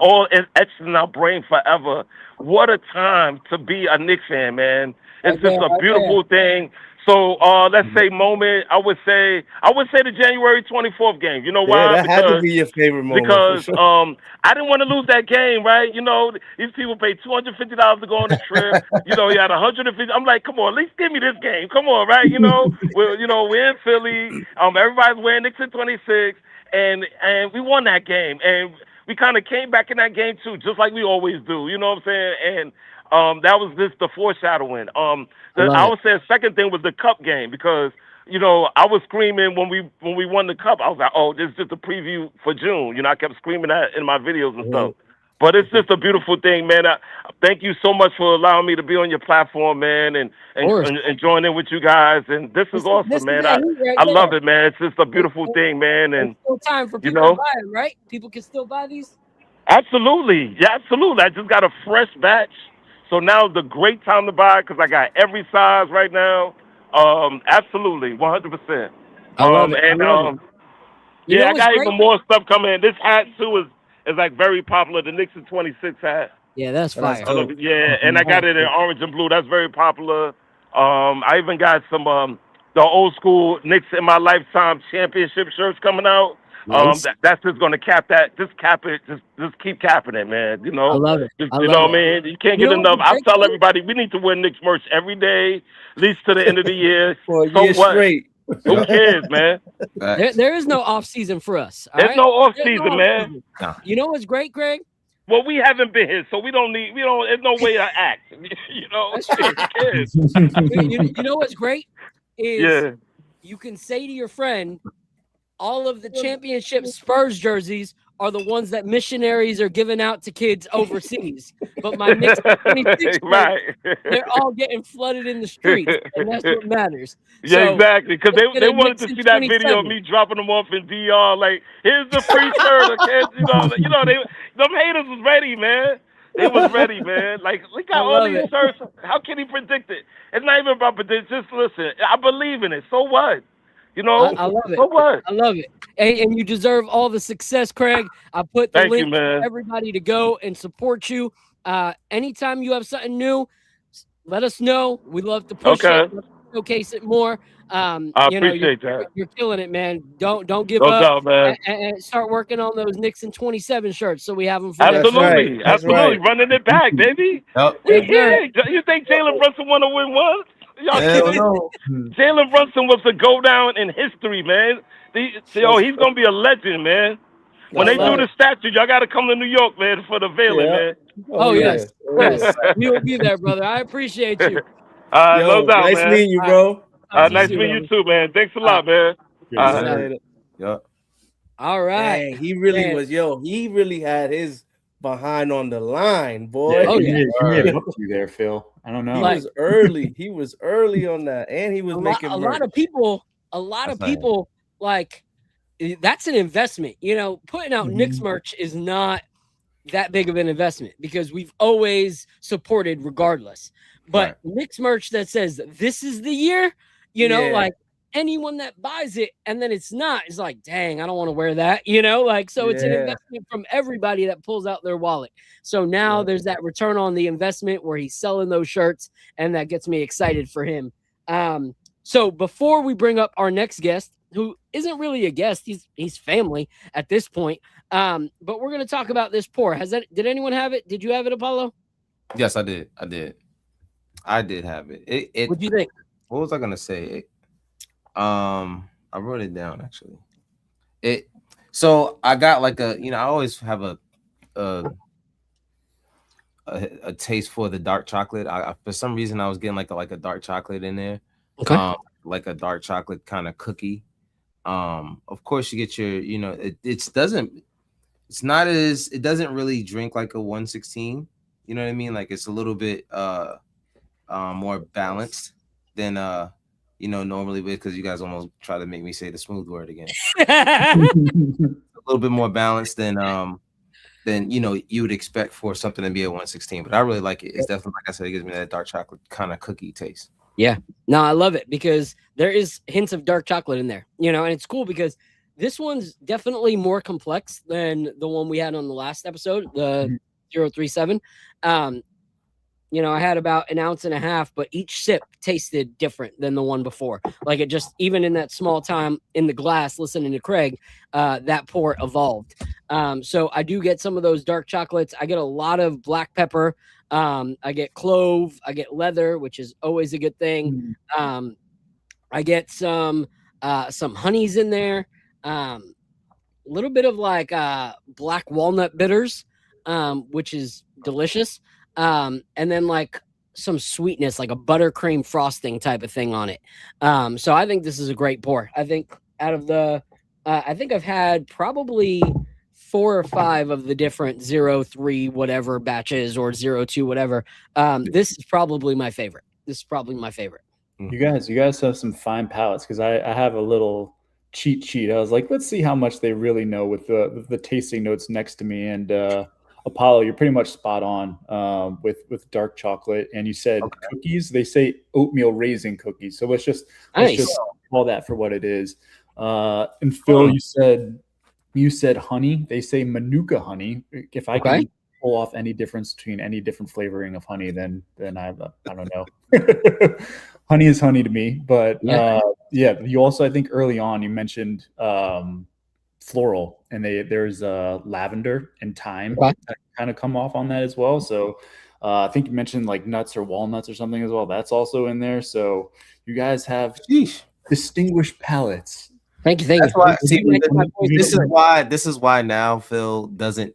etched in our brain forever. What a time to be a Knicks fan, man. It's just a beautiful thing. So let's say moment. I would say the January 24th game. You know why? Yeah, that had to be your favorite moment. Because sure. I didn't want to lose that game, right? You know, these people paid $250 to go on the trip. You know, you had 150. I'm like, come on, at least give me this game. Come on, right? You know, we're in Philly. Everybody's wearing Knicks in 26, and we won that game, and we kind of came back in that game too, just like we always do. You know what I'm saying? And that was just the foreshadowing. I would say the second thing was the cup game, because you know I was screaming when we won the cup. I was like, oh, this is just a preview for June. You know, I kept screaming that in my videos and stuff. But it's just a beautiful thing, man. Thank you so much for allowing me to be on your platform, man, and join in with you guys. And this is awesome, man. I love it, man. It's just a beautiful thing, man. And still time for people to buy it, right? People can still buy these? Absolutely. Yeah, absolutely. I just got a fresh batch. So now's the great time to buy, because I got every size right now. Absolutely, 100%. I love it. And I got even more stuff coming in. This hat too is like very popular. The Knicks in 26 hat. Yeah, that's fire. And I got it in orange and blue. That's very popular. I even got some the old school Knicks in my lifetime championship shirts coming out. Nice. That's just going to cap that. Just cap it. Just keep capping it, man. You know. I love it. You know what I mean? You can't get enough. I tell everybody we need to wear Knicks merch every day, at least to the end of the year. For a year straight. Who cares, man? There is no off season for us. There's no off season, man. No. You know what's great, Greg? Well, we haven't been here, so we don't. There's no way to act. You know. That's true. You know what's great is you can say to your friend, all of the championship Spurs jerseys are the ones that missionaries are giving out to kids overseas. But my Knicks 26, right. They're all getting flooded in the streets, and that's what matters. Yeah, so, exactly. Because they wanted to see that video of me dropping them off in DR. Like, here's the free shirt, okay? Them haters was ready, man. They was ready, man. Like, look at all these shirts. How can he predict it? It's not even about predict. Just listen. I believe in it. So what? You know, I love it. So what? I love it. And you deserve all the success, Craig. I put the link for everybody to go and support you. Anytime you have something new, let us know. We love to push it, showcase it more. I appreciate that. You're killing it, man. Don't give up. Doubt, man. And start working on those Knicks in 27 shirts so we have them for Absolutely. Absolutely. Running it back, baby. You think Jalen Brunson want to win one? Y'all kidding? Jalen Brunson was to go down in history, man. He's gonna be a legend, man. When they do the statue, y'all gotta come to New York, man, for the veiling, man. Oh yes. We will be there, brother. I appreciate you. No doubt, nice man. meeting you, bro. Nice meeting you too, man. Thanks a lot, man. All right. Dang, he really was. He really had his behind on the line, boy. He made it up to you there, Phil. I don't know. He was early. He was early on that, and he was making a lot of people. Like, that's an investment. You know, putting out Knicks merch is not that big of an investment because we've always supported regardless. But Knicks merch that says this is the year, like anyone that buys it and then it's not, is like, dang, I don't want to wear that, so it's an investment from everybody that pulls out their wallet. So now there's that return on the investment where he's selling those shirts, and that gets me excited for him. So before we bring up our next guest, who isn't really a guest, he's family at this point, But we're gonna talk about this pour. Did anyone have it? Did you have it, Apollo? Yes, I did. I did have it. What'd you think? What was I gonna say? I wrote it down actually. So I got like I always have a taste for the dark chocolate. For some reason I was getting like a dark chocolate in there. Okay. Like a dark chocolate kind of cookie. Of course you get your, it doesn't really drink like a 116. You know what I mean? Like it's a little bit more balanced than normally, because you guys almost try to make me say the smooth word again. A little bit more balanced than you would expect for something to be a 116. But I really like it. It's definitely, like I said, it gives me that dark chocolate kind of cookie taste. Yeah, no, I love it because there is hints of dark chocolate in there, and it's cool because this one's definitely more complex than the one we had on the last episode, the 037. I had about an ounce and a half, but each sip tasted different than the one before. Like it just, even in that small time in the glass, listening to Craig, that pour evolved. So I do get some of those dark chocolates. I get a lot of black pepper. I get clove. I get leather, which is always a good thing. I get some honeys in there. A little bit of like black walnut bitters, which is delicious. And then like some sweetness, like a buttercream frosting type of thing on it. So I think this is a great pour. I think out of I think I've had probably 4 or 5 of the different 03 whatever batches or 02 whatever. This is probably my favorite. You guys have some fine palates, because I have a little cheat sheet. I was like, let's see how much they really know with the tasting notes next to me. And Apollo, you're pretty much spot on with dark chocolate. And you said cookies. They say oatmeal raisin cookies. So let's just call that for what it is. And Phil, you said honey. They say Manuka honey. If I can pull off any difference between any different flavoring of honey, then I don't know. Honey is honey to me. But you also, I think early on you mentioned floral, and there's lavender and thyme that kind of come off on that as well. So I think you mentioned like nuts or walnuts or something as well. That's also in there. So you guys have distinguished palates. Thank you. That's why, this is why now Phil doesn't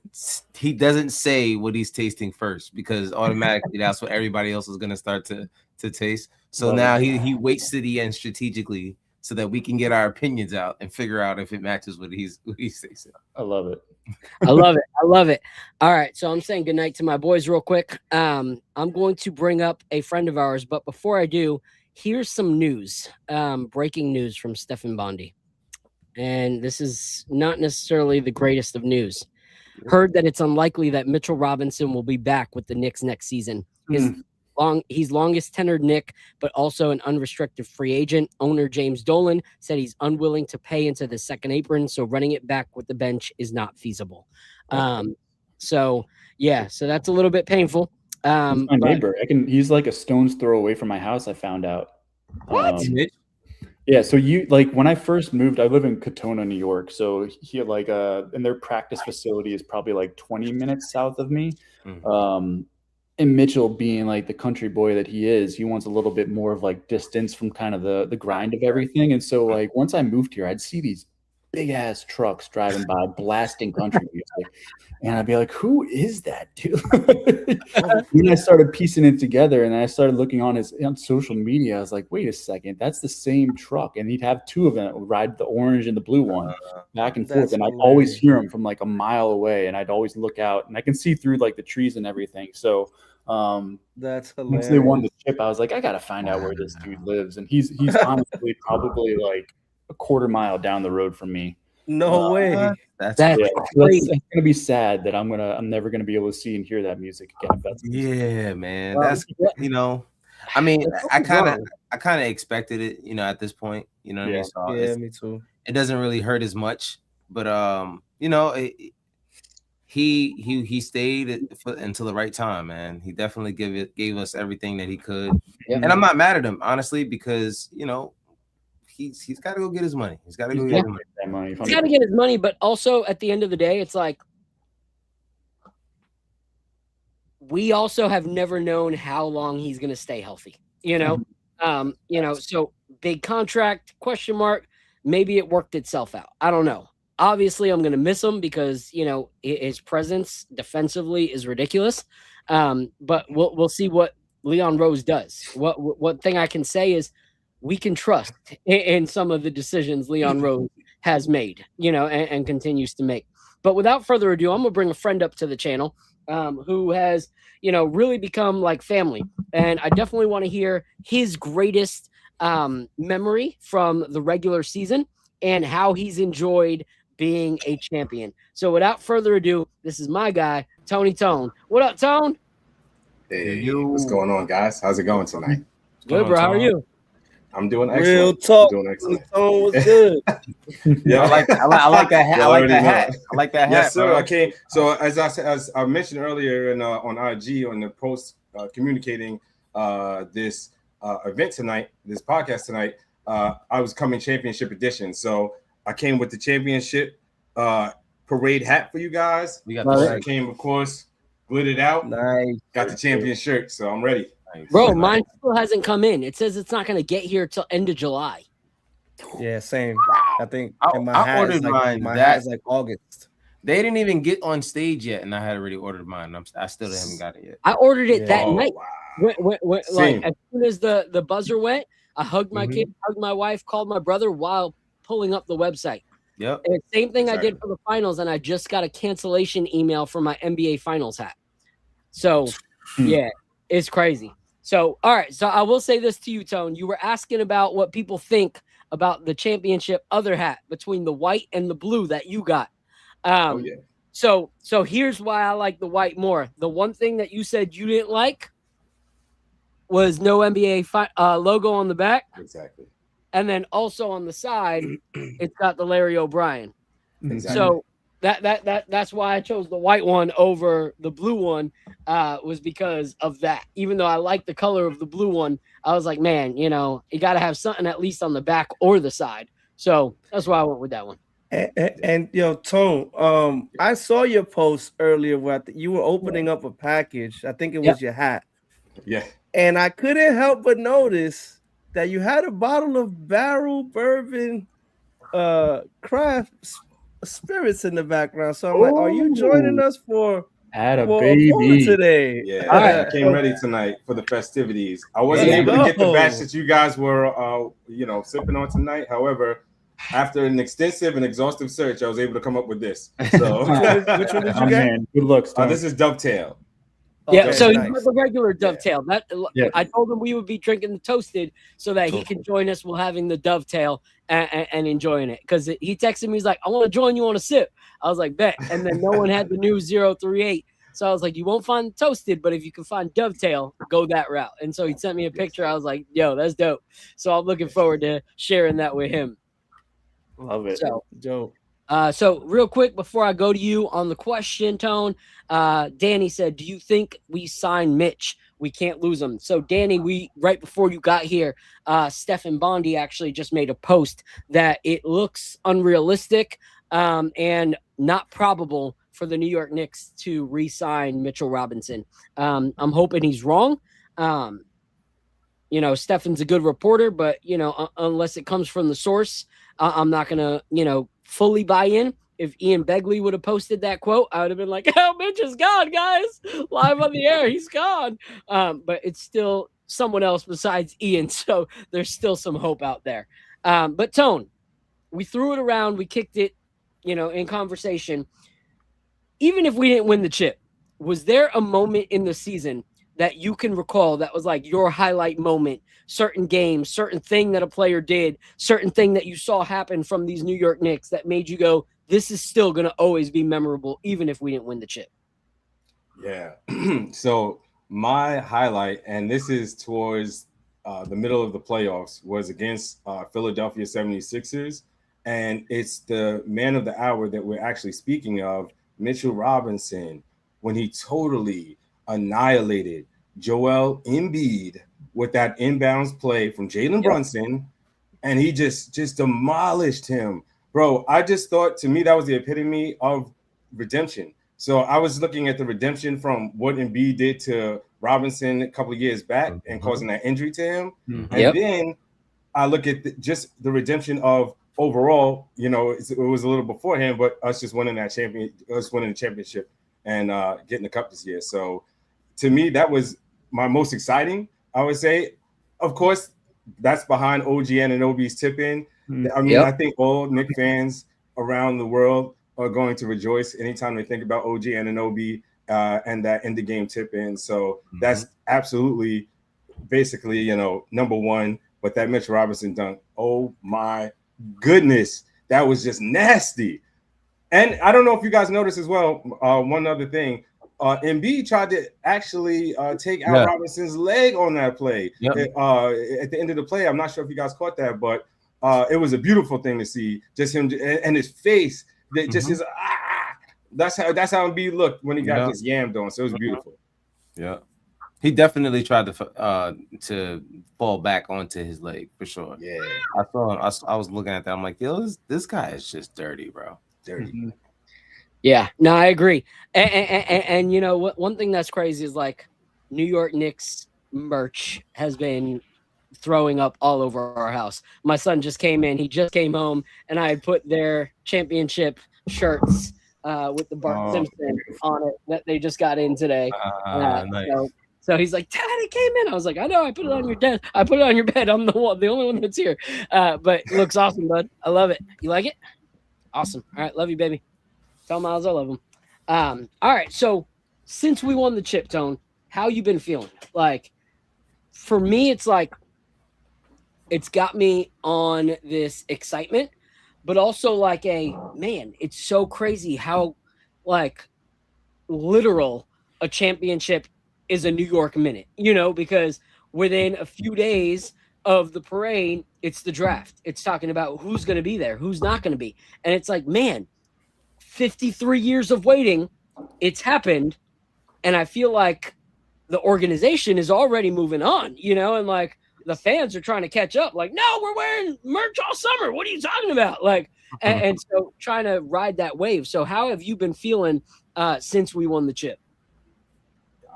say what he's tasting first, because automatically that's what everybody else is going to start to taste. So now he waits to the end strategically so that we can get our opinions out and figure out if it matches what he's tasting. I love it. I love it. All right, so I'm saying goodnight to my boys real quick. I'm going to bring up a friend of ours, but before I do, here's some news. Breaking news from Stefan Bondi. And this is not necessarily the greatest of news. Heard that it's unlikely that Mitchell Robinson will be back with the Knicks next season. He's longest tenured Knick, but also an unrestricted free agent. Owner James Dolan said he's unwilling to pay into the second apron, so running it back with the bench is not feasible. So that's a little bit painful. He's my neighbor. He's like a stone's throw away from my house, I found out. What? Yeah, so when I first moved, I live in Katona, New York. So here, and their practice facility is probably like 20 minutes south of me. And Mitchell, being like the country boy that he is, he wants a little bit more of like distance from kind of the grind of everything. And so like once I moved here, I'd see these big ass trucks driving by blasting country music, and I'd be like, who is that dude? Then I started piecing it together, and I started looking on social media. I was like, wait a second, that's the same truck. And he'd have 2 of them ride the orange and the blue one back and forth, and I'd always hear him from like a mile away, and I'd always look out, and I can see through like the trees and everything. So that's hilarious. Once they won the chip, I was like, I gotta find out where this dude lives. And he's honestly probably like a quarter mile down the road from me. No way. That's gonna be sad that I'm never gonna be able to see and hear that music again. Man. That's I mean, I kind of expected it, at this point. You know what I mean? So me too. It doesn't really hurt as much, but he stayed until the right time, man. He definitely gave us everything that he could, and I'm not mad at him, honestly, because he's got to go get his money. He's got to go He's get gotta his money. get that money. He's got to get his money, but also at the end of the day, it's like we also have never known how long he's going to stay healthy. So big contract, question mark. Maybe it worked itself out. I don't know. Obviously, I'm going to miss him because, his presence defensively is ridiculous. But we'll see what Leon Rose does. What thing I can say is we can trust in some of the decisions Leon Rose has made, and continues to make. But without further ado, I'm going to bring a friend up to the channel who has, really become like family. And I definitely want to hear his greatest memory from the regular season and how he's enjoyed being a champion. So without further ado, this is my guy, Tony Tone. What up, Tone? Hey, what's going on, guys? How's it going tonight? Good, bro. How are you? I'm doing excellent. Real talk. I'm doing excellent. Tone was good. Yeah, I like that hat. I like that hat. Yes, sir. Bro. I came. So as I mentioned earlier on IG on the post communicating this event tonight, this podcast tonight, I was coming championship edition. So I came with the championship parade hat for you guys. We got I came, of course, glittered out. Nice. Got the champion shirt, so I'm ready. Bro, mine still hasn't come in. It says it's not going to get here till end of July. Yeah, same. I think I hat ordered is like, mine My that- hat is like August. They didn't even get on stage yet, and I had already ordered mine. I still haven't got it yet. I ordered it that Yeah. night. Wow. When, Same. as soon as the buzzer went, I hugged my kid, hugged my wife, called my brother while pulling up the website. Yep. And same thing I did Exactly. for the finals, and I just got a cancellation email for my NBA finals hat. So, yeah, it's crazy. So, all right. So I will say this to you, Tone. You were asking about what people think about the championship other hat between the white and the blue that you got. Oh yeah. So here's why I like the white more. The one thing that you said you didn't like was no NBA logo on the back. Exactly. And then also on the side, it's got the Larry O'Brien. Exactly. So that's why I chose the white one over the blue one, was because of that. Even though I like the color of the blue one, I was like, man, you got to have something at least on the back or the side. So that's why I went with that one. And Tone, I saw your post earlier where you were opening up a package. I think it was your hat. Yeah. And I couldn't help but notice that you had a bottle of Barrel Bourbon craft spirits in the background. So I'm like, are you joining us for baby today? Yeah. All right. I came ready tonight for the festivities. I wasn't able to get the batch that you guys were sipping on tonight. However, after an extensive and exhaustive search, I was able to come up with this. So which one did you get? Man, good looks. Tone. this is Dovetail. Yeah, Okay, so nice. he got the regular Dovetail. Yeah. I told him we would be drinking the toasted so that he can join us while having the Dovetail and enjoying it. Because he texted me, he's like, I want to join you on a sip. I was like, bet. And then no one had the new 038. So I was like, you won't find toasted, but if you can find Dovetail, go that route. And so he sent me a picture. I was like, yo, that's dope. So I'm looking forward to sharing that with him. Love it. So, Joe. so real quick before I go to you on the question, Tone, Danny said, do you think we sign Mitch? We can't lose him. So Danny, right before you got here, Stephen Bondi actually just made a post that it looks unrealistic and not probable for the New York Knicks to re-sign Mitchell Robinson. I'm hoping he's wrong. Stefan's a good reporter, but unless it comes from the source, I'm not gonna fully buy in. If Ian Begley would have posted that quote, I would have been like, oh, Mitch is gone, guys. Live on the air, he's gone. But it's still someone else besides Ian, so there's still some hope out there. But Tone, we threw it around, we kicked it, in conversation. Even if we didn't win the chip, was there a moment in the season that you can recall that was like your highlight moment, certain game, certain thing that a player did, certain thing that you saw happen from these New York Knicks that made you go, this is still going to always be memorable, even if we didn't win the chip? Yeah. So my highlight, and this is towards the middle of the playoffs, was against Philadelphia 76ers. And it's the man of the hour that we're actually speaking of, Mitchell Robinson, when he totally annihilated Joel Embiid with that inbounds play from Jalen Brunson. and he just demolished him, bro. I just thought, to me, that was the epitome of redemption. So I was looking at the redemption from what Embiid did to Robinson a couple of years back and causing that injury to him, and then I look at just the redemption of overall. You know, it was a little beforehand, but us just winning the championship and getting the cup this year. So to me, that was my most exciting, I would say. Of course, that's behind OG Anunoby's tip-in. I mean, I think all Knicks fans around the world are going to rejoice anytime they think about OG Anunoby and that end of game tip-in. So that's absolutely, basically, you know, number one. But that Mitch Robinson dunk, oh my goodness, that was just nasty. And I don't know if you guys noticed as well, one other thing, Embiid tried to actually take out Robinson's leg on that play. At the end of the play. I'm not sure if you guys caught that, but it was a beautiful thing to see. Just him and his face, that just his that's how Embiid looked when he got this yammed on. So it was beautiful. Yeah, he definitely tried to fall back onto his leg for sure. Yeah, I saw him. I was looking at that. I'm like, yo, this guy is just dirty, bro. Dirty. Yeah, no, I agree. And you know what? One thing that's crazy is like New York Knicks merch has been throwing up all over our house. My son just came in. He just came home, and I put their championship shirts with the Bart Simpson on it that they just got in today. Nice. So he's like, Dad, it came in. I was like, I know. I put it on your desk. I put it on your bed. I'm the only one that's here. But it looks awesome, bud. I love it. You like it? Awesome. All right. Love you, baby. Tell Miles I love him. All right. So since we won the chip, Tone, how you been feeling? Like, for me, it's like, it's got me on this excitement, but also like man, it's so crazy how like literal a championship is a New York minute, you know, because within a few days of the parade, it's the draft. It's talking about who's going to be there, who's not going to be. And it's like, man, 53 years of waiting, it's happened. And I feel like the organization is already moving on, you know, and like the fans are trying to catch up. Like, no, we're wearing merch all summer. What are you talking about? Like, and so trying to ride that wave. So how have you been feeling since we won the chip?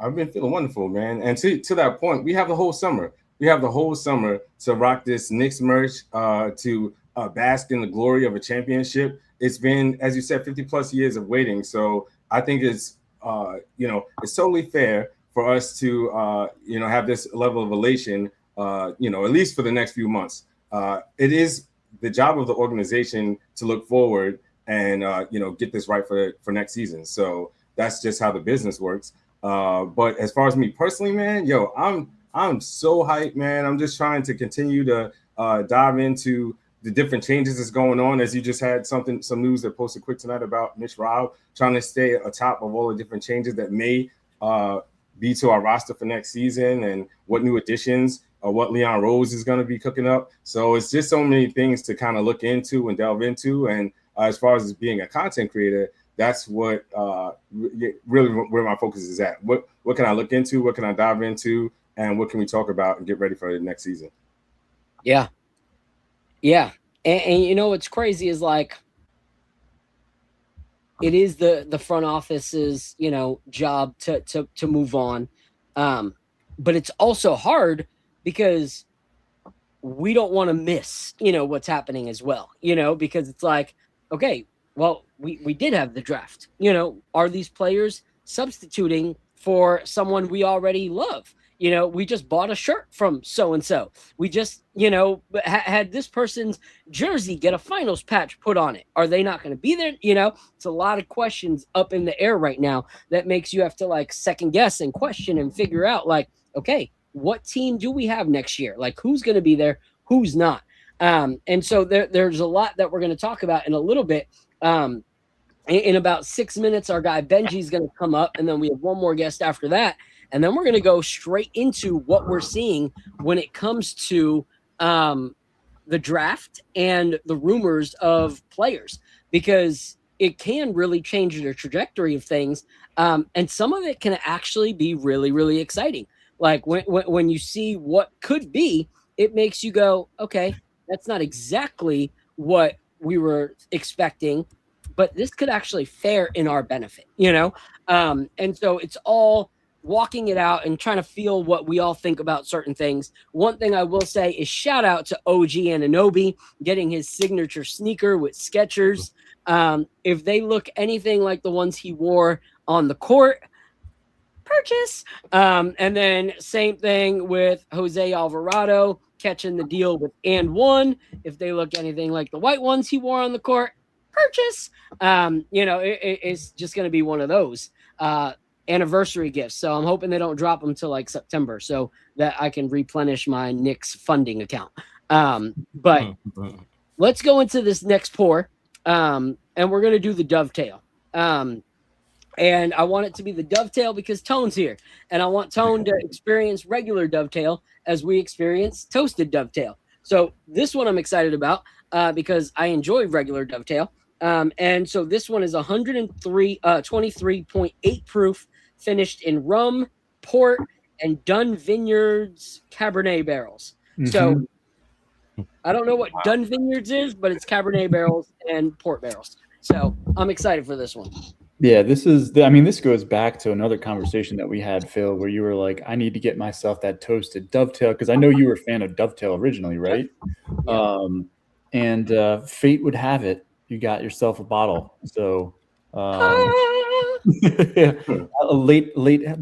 I've been feeling wonderful, man. And to that point, we have the whole summer. We have the whole summer to rock this Knicks merch, to bask in the glory of a championship. It's been, as you said, 50 plus years of waiting. So I think it's, it's totally fair for us to, have this level of elation, at least for the next few months. It is the job of the organization to look forward and, get this right for next season. So that's just how the business works. But as far as me personally, man, I'm so hyped, man. I'm just trying to continue to dive into the different changes that's going on. As you just had some news that posted quick tonight about Mitch Rob trying to stay atop of all the different changes that may be to our roster for next season, and what new additions or what Leon Rose is going to be cooking up. So it's just so many things to kind of look into and delve into. And as far as being a content creator, that's what really where my focus is at. What can I look into? What can I dive into? And what can we talk about and get ready for the next season? Yeah. Yeah. And you know, what's crazy is like, it is the front office's, job to move on. But it's also hard because we don't want to miss, what's happening as well, because it's like, okay, well, we did have the draft, are these players substituting for someone we already love? We just bought a shirt from so-and-so. We just, had this person's jersey get a finals patch put on it. Are they not going to be there? It's a lot of questions up in the air right now that makes you have to like second guess and question and figure out like, okay, what team do we have next year? Like, who's going to be there? Who's not? And so there's a lot that we're going to talk about in a little bit. In about 6 minutes, our guy Benji's going to come up, and then we have one more guest after that. And then we're going to go straight into what we're seeing when it comes to the draft and the rumors of players, because it can really change the trajectory of things. And some of it can actually be really, really exciting. Like when you see what could be, it makes you go, okay, that's not exactly what we were expecting, but this could actually fare in our benefit, you know? And so it's all walking it out and trying to feel what we all think about certain things. One thing I will say is shout out to OG Anunoby getting his signature sneaker with Skechers. If they look anything like the ones he wore on the court, purchase. And then same thing with Jose Alvarado catching the deal with And One. If they look anything like the white ones he wore on the court, purchase. It's just going to be one of those anniversary gifts. So I'm hoping they don't drop them till like September so that I can replenish my Knicks funding account. But let's go into this next pour. And we're going to do the dovetail. And I want it to be the dovetail because Tone's here. And I want Tone to experience regular dovetail as we experience toasted dovetail. So this one I'm excited about because I enjoy regular dovetail. And so this one is 23.8 proof, finished in rum, port, and Dun Vineyards Cabernet barrels. So I don't know what Dun Vineyards is, but it's Cabernet barrels and port barrels. So I'm excited for this one. Yeah, this goes back to another conversation that we had, Phil, where you were like, I need to get myself that toasted dovetail because I know you were a fan of dovetail originally, right? Yeah. And fate would have it, you got yourself a bottle. So a late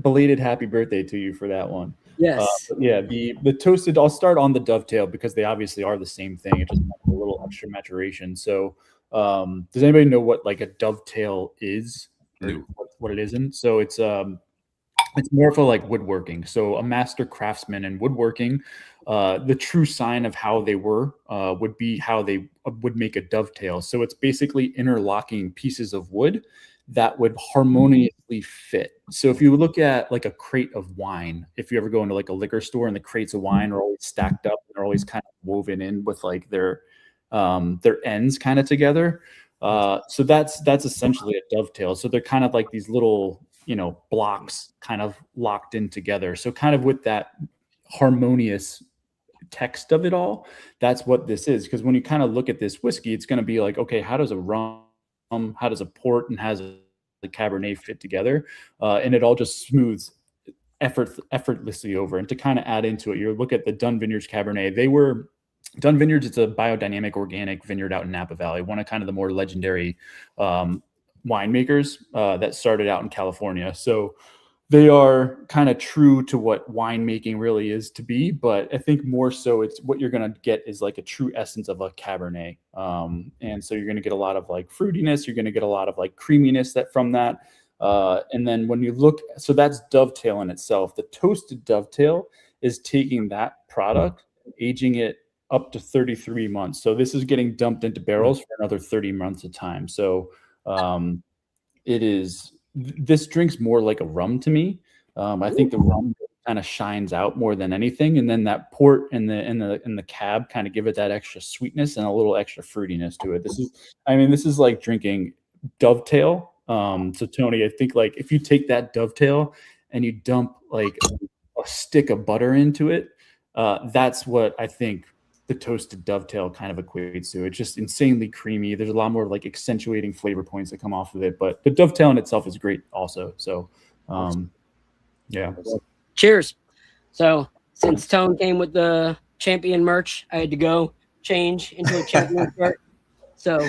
belated happy birthday to you for that one. Yes. The toasted, I'll start on the dovetail because they obviously are the same thing. It just has a little extra maturation. So does anybody know what like a dovetail is? What it isn't? So it's more for like woodworking. So a master craftsman in woodworking, the true sign of how they were would be how they would make a dovetail. So it's basically interlocking pieces of wood that would harmoniously fit. So if you look at like a crate of wine, if you ever go into like a liquor store and the crates of wine are always stacked up and they're always kind of woven in with like their ends kind of together. So that's essentially a dovetail. So they're kind of like these little, blocks kind of locked in together. So kind of with that harmonious text of it all, that's what this is. Because when you kind of look at this whiskey, it's going to be like, okay, how does a rum, how does a port, and how does the Cabernet fit together? And it all just smooths effortlessly over. And to kind of add into it, you look at the Dun Vineyards Cabernet. Dun Vineyards, it's a biodynamic organic vineyard out in Napa Valley, one of kind of the more legendary winemakers that started out in California. So they are kind of true to what winemaking really is to be, but I think more so it's what you're going to get is like a true essence of a Cabernet. And so you're going to get a lot of like fruitiness, you're going to get a lot of like creaminess from that. And then when you look, so that's dovetail in itself. The toasted dovetail is taking that product, aging it up to 33 months. So this is getting dumped into barrels for another 30 months of time. So this drinks more like a rum to me. I think the rum kind of shines out more than anything. And then that port and the cab kind of give it that extra sweetness and a little extra fruitiness to it. This is like drinking dovetail. So Tony, I think like if you take that dovetail and you dump like a stick of butter into it, that's what I think the toasted dovetail kind of equates to. It's just insanely creamy. There's a lot more like accentuating flavor points that come off of it, but the dovetail in itself is great also. So, yeah. Cheers. So since Tone came with the champion merch, I had to go change into a champion shirt. So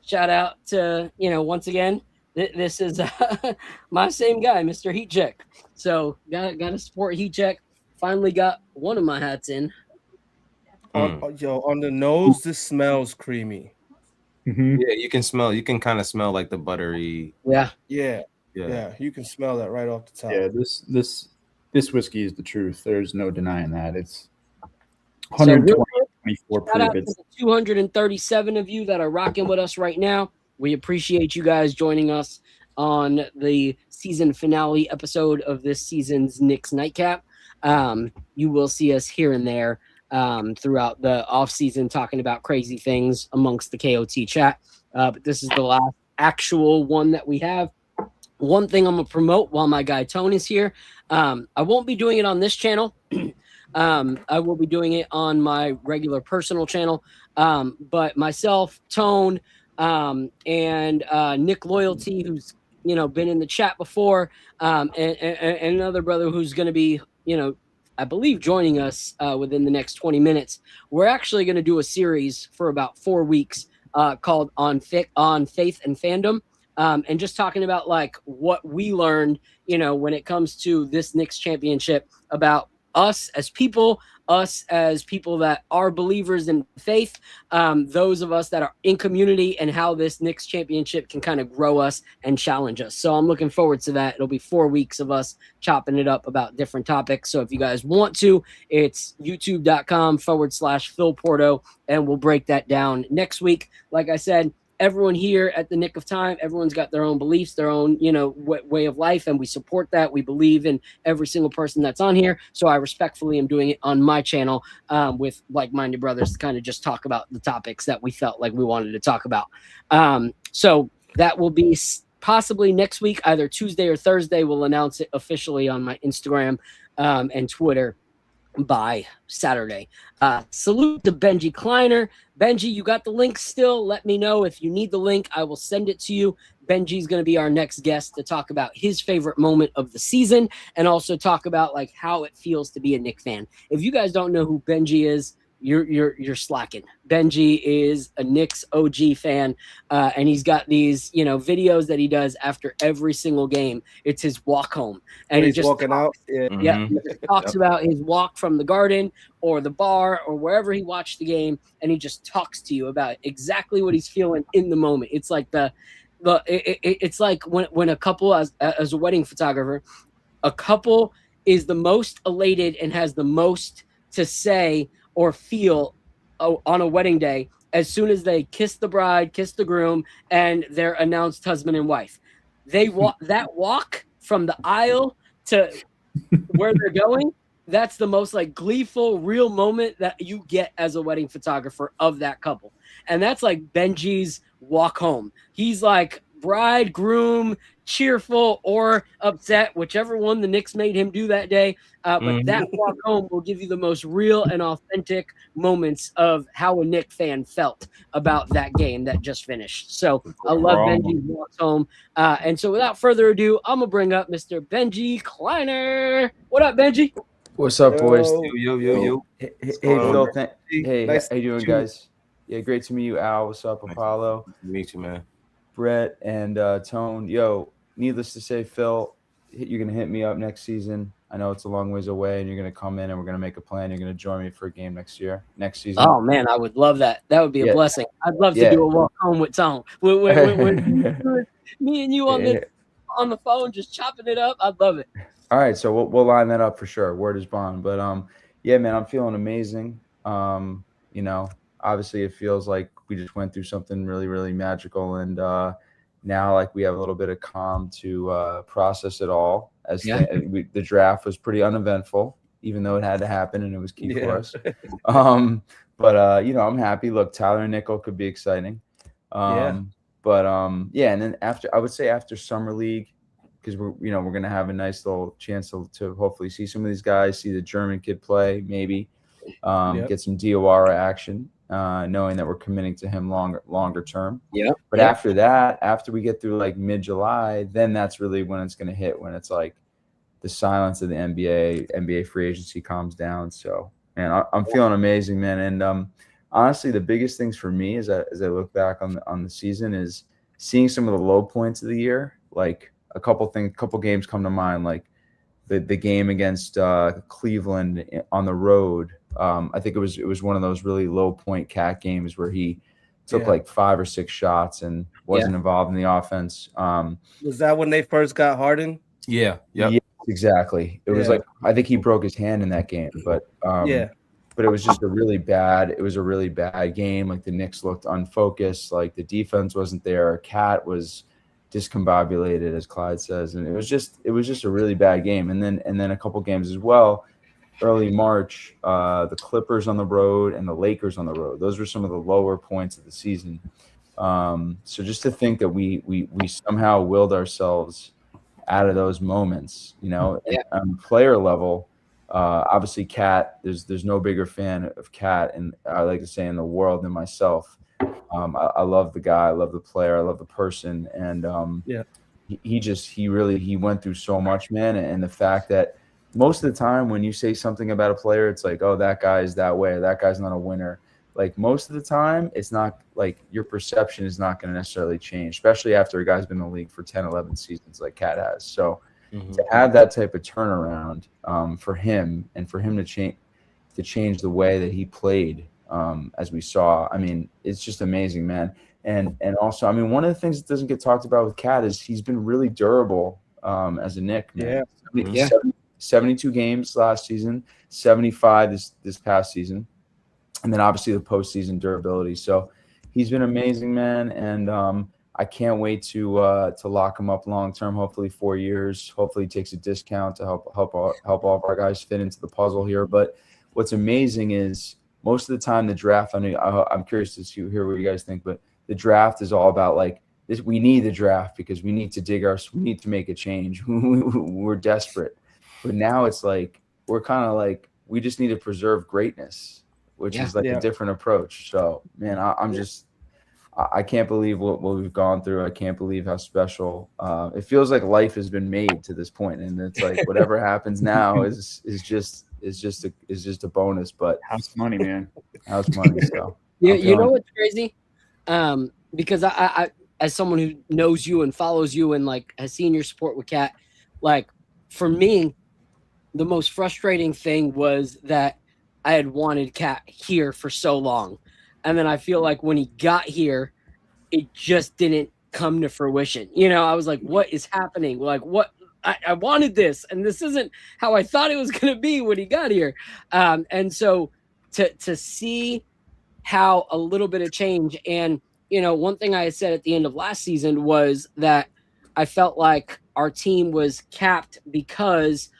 shout out to, once again, this is my same guy, Mr. Heat Check. So got to support Heat Check. Finally got one of my hats in. On the nose, this smells creamy. Mm-hmm. Yeah, you can kind of smell like the buttery. Yeah. You can smell that right off the top. Yeah, this whiskey is the truth. There's no denying that. It's 124 proof. Shout out to the 237 of you that are rocking with us right now. We appreciate you guys joining us on the season finale episode of this season's Knicks Nightcap. You will see us here and there throughout the off season talking about crazy things amongst the KOT chat. But this is the last actual one that we have. One thing I'm gonna promote while my guy Tone is here. I won't be doing it on this channel. I will be doing it on my regular personal channel. But myself, Tone, and Nick Loyalty, who's been in the chat before, and another brother who's going to be I believe joining us within the next 20 minutes. We're actually going to do a series for about 4 weeks called on Faith and Fandom. And just talking about like what we learned, when it comes to this Knicks championship, about us as people that are believers in faith, those of us that are in community, and how this Knicks championship can kind of grow us and challenge us. So I'm looking forward to that. It'll be 4 weeks of us chopping it up about different topics. So if you guys want to, it's youtube.com/Phil Porto, and we'll break that down next week. Like I said, everyone here at the Nick of Time, everyone's got their own beliefs, their own, way of life, and we support that. We believe in every single person that's on here. So I respectfully am doing it on my channel with like-minded brothers to kind of just talk about the topics that we felt like we wanted to talk about. So that will be possibly next week, either Tuesday or Thursday. We'll announce it officially on my Instagram and Twitter by Saturday. Salute to Benji Kleiner. Benji, you got the link still? Let me know if you need the link. I will send it to you. Benji's going to be our next guest to talk about his favorite moment of the season, and also talk about like how it feels to be a Knicks fan. If you guys don't know who Benji is, you're slacking. Benji is a Knicks OG fan, and he's got these videos that he does after every single game. It's his walk home, and he's just walking out. Yeah, he just talks about his walk from the Garden or the bar or wherever he watched the game, and he just talks to you about exactly what he's feeling in the moment. It's like it's like when a couple, as a wedding photographer, a couple is the most elated and has the most to say or feel on a wedding day as soon as they kiss the bride, kiss the groom, and they're announced husband and wife. They walk from the aisle to where they're going. That's the most like gleeful, real moment that you get as a wedding photographer of that couple. And that's like Benji's walk home. He's like bride, groom, cheerful or upset, whichever one the Knicks made him do that day. But that walk home will give you the most real and authentic moments of how a Knicks fan felt about that game that just finished. So I love Benji's walk home. And so without further ado, I'm going to bring up Mr. Benji Kleiner. What up, Benji? What's up, boys? Yo. Hey, Phil. Hey, Nice how you doing, guys? Yeah, great to meet you, Al. What's up, Apollo? Nice to meet you, man. Brett and Tone. Yo, needless to say, Phil, you're going to hit me up next season. I know it's a long ways away, and you're going to come in, and we're going to make a plan. You're going to join me for a game next season. Oh, man, I would love that. That would be a blessing. I'd love to do a walk home with Tone. Me and you on the phone just chopping it up. I'd love it. All right, so we'll line that up for sure. Word is bond. But yeah, man, I'm feeling amazing. Obviously it feels like we just went through something really, really magical, and now like we have a little bit of calm to process it all. The draft was pretty uneventful, even though it had to happen and it was key for us. But I'm happy. Look, Tyler and Nickel could be exciting. And then after summer league, because we're gonna have a nice little chance to hopefully see some of these guys, see the German kid play, maybe get some DOR action, knowing that we're committing to him longer term. But after that, after we get through like mid-July, then that's really when it's gonna hit, when it's like the silence of the NBA free agency calms down. So man, I'm feeling amazing, man. And honestly, the biggest things for me as I look back on the season is seeing some of the low points of the year. Like a couple games come to mind, like the game against Cleveland on the road. I think it was one of those really low point Cat games where he took like 5 or 6 shots and wasn't involved in the offense. Was that when they first got Harden? Yeah. Yeah, exactly. It was like, I think he broke his hand in that game, but but it was just a really bad game. Like the Knicks looked unfocused, like the defense wasn't there. Cat was discombobulated, as Clyde says, and it was just a really bad game. And then a couple games as well, early March, the Clippers on the road and the Lakers on the road. Those were some of the lower points of the season. So just to think that we somehow willed ourselves out of those moments, on the player level, Obviously, Cat. There's no bigger fan of Cat, and I like to say in the world than myself. I love the guy. I love the player. I love the person, and he went through so much, man. And the fact that most of the time when you say something about a player, it's like, oh, that guy is that way, or that guy's not a winner. Like most of the time, it's not like your perception is not going to necessarily change, especially after a guy's been in the league for 10, 11 seasons like Cat has. So to have that type of turnaround for him and for him to change the way that he played, as we saw, I mean, it's just amazing, man. And also, I mean, one of the things that doesn't get talked about with Cat is he's been really durable as a Knick, man. 72 games last season, 75 this past season, and then obviously the postseason durability. So he's been amazing, man, and I can't wait to lock him up long term. Hopefully 4 years. Hopefully he takes a discount to help all of our guys fit into the puzzle here. But what's amazing is most of the time the draft. I'm curious to hear what you guys think, but the draft is all about like this. We need the draft because we need to we need to make a change. We're desperate. But now it's like we're kind of like we just need to preserve greatness, which is like a different approach. So, man, I can't believe what we've gone through. I can't believe how special. It feels like life has been made to this point, and it's like whatever happens now is just a bonus. But house money, man. House money. So you know what's crazy? Because I as someone who knows you and follows you and like has seen your support with Cat, like for me, the most frustrating thing was that I had wanted Cat here for so long. And then I feel like when he got here, it just didn't come to fruition. You know, I was like, what is happening? Like, what? I wanted this, and this isn't how I thought it was going to be when he got here. And so to see how a little bit of change, and, you know, one thing I had said at the end of last season was that I felt like our team was capped because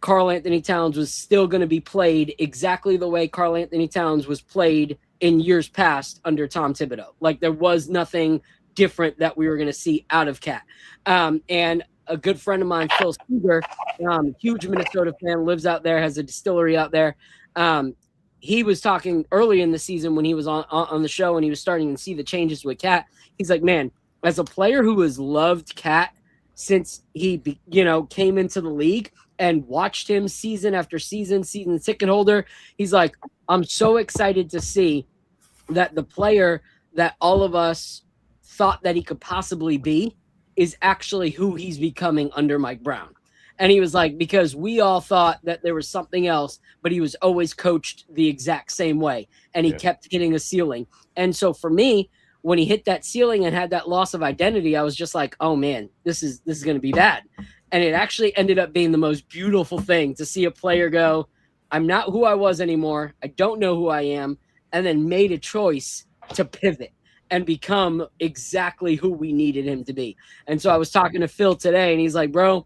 Karl Anthony Towns was still going to be played exactly the way Karl Anthony Towns was played in years past under Tom Thibodeau. Like there was nothing different that we were going to see out of Cat. And a good friend of mine, Phil Seeger, huge Minnesota fan, lives out there, has a distillery out there. He was talking early in the season when he was on the show and he was starting to see the changes with Cat. He's like, man, as a player who has loved Cat since he, came into the league and watched him season after season ticket holder, he's like, I'm so excited to see that the player that all of us thought that he could possibly be is actually who he's becoming under Mike Brown. And he was like, because we all thought that there was something else, but he was always coached the exact same way. And he kept hitting a ceiling. And so for me, when he hit that ceiling and had that loss of identity, I was just like, oh man, this is going to be bad. And it actually ended up being the most beautiful thing to see a player go, I'm not who I was anymore. I don't know who I am. And then made a choice to pivot and become exactly who we needed him to be. And so I was talking to Phil today and he's like, bro,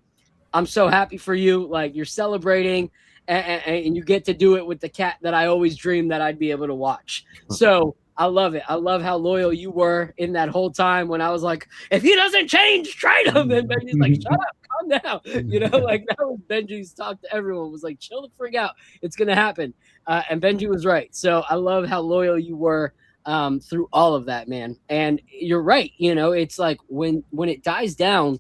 I'm so happy for you. Like you're celebrating and you get to do it with the Cat that I always dreamed that I'd be able to watch. So I love it. I love how loyal you were in that whole time when I was like, if he doesn't change, trade him. And Benji's like, shut up, calm down. You know, like that was Benji's talk to everyone, was like, chill the frig out. It's going to happen. And Benji was right. So I love how loyal you were through all of that, man. And you're right. You know, it's like when it dies down,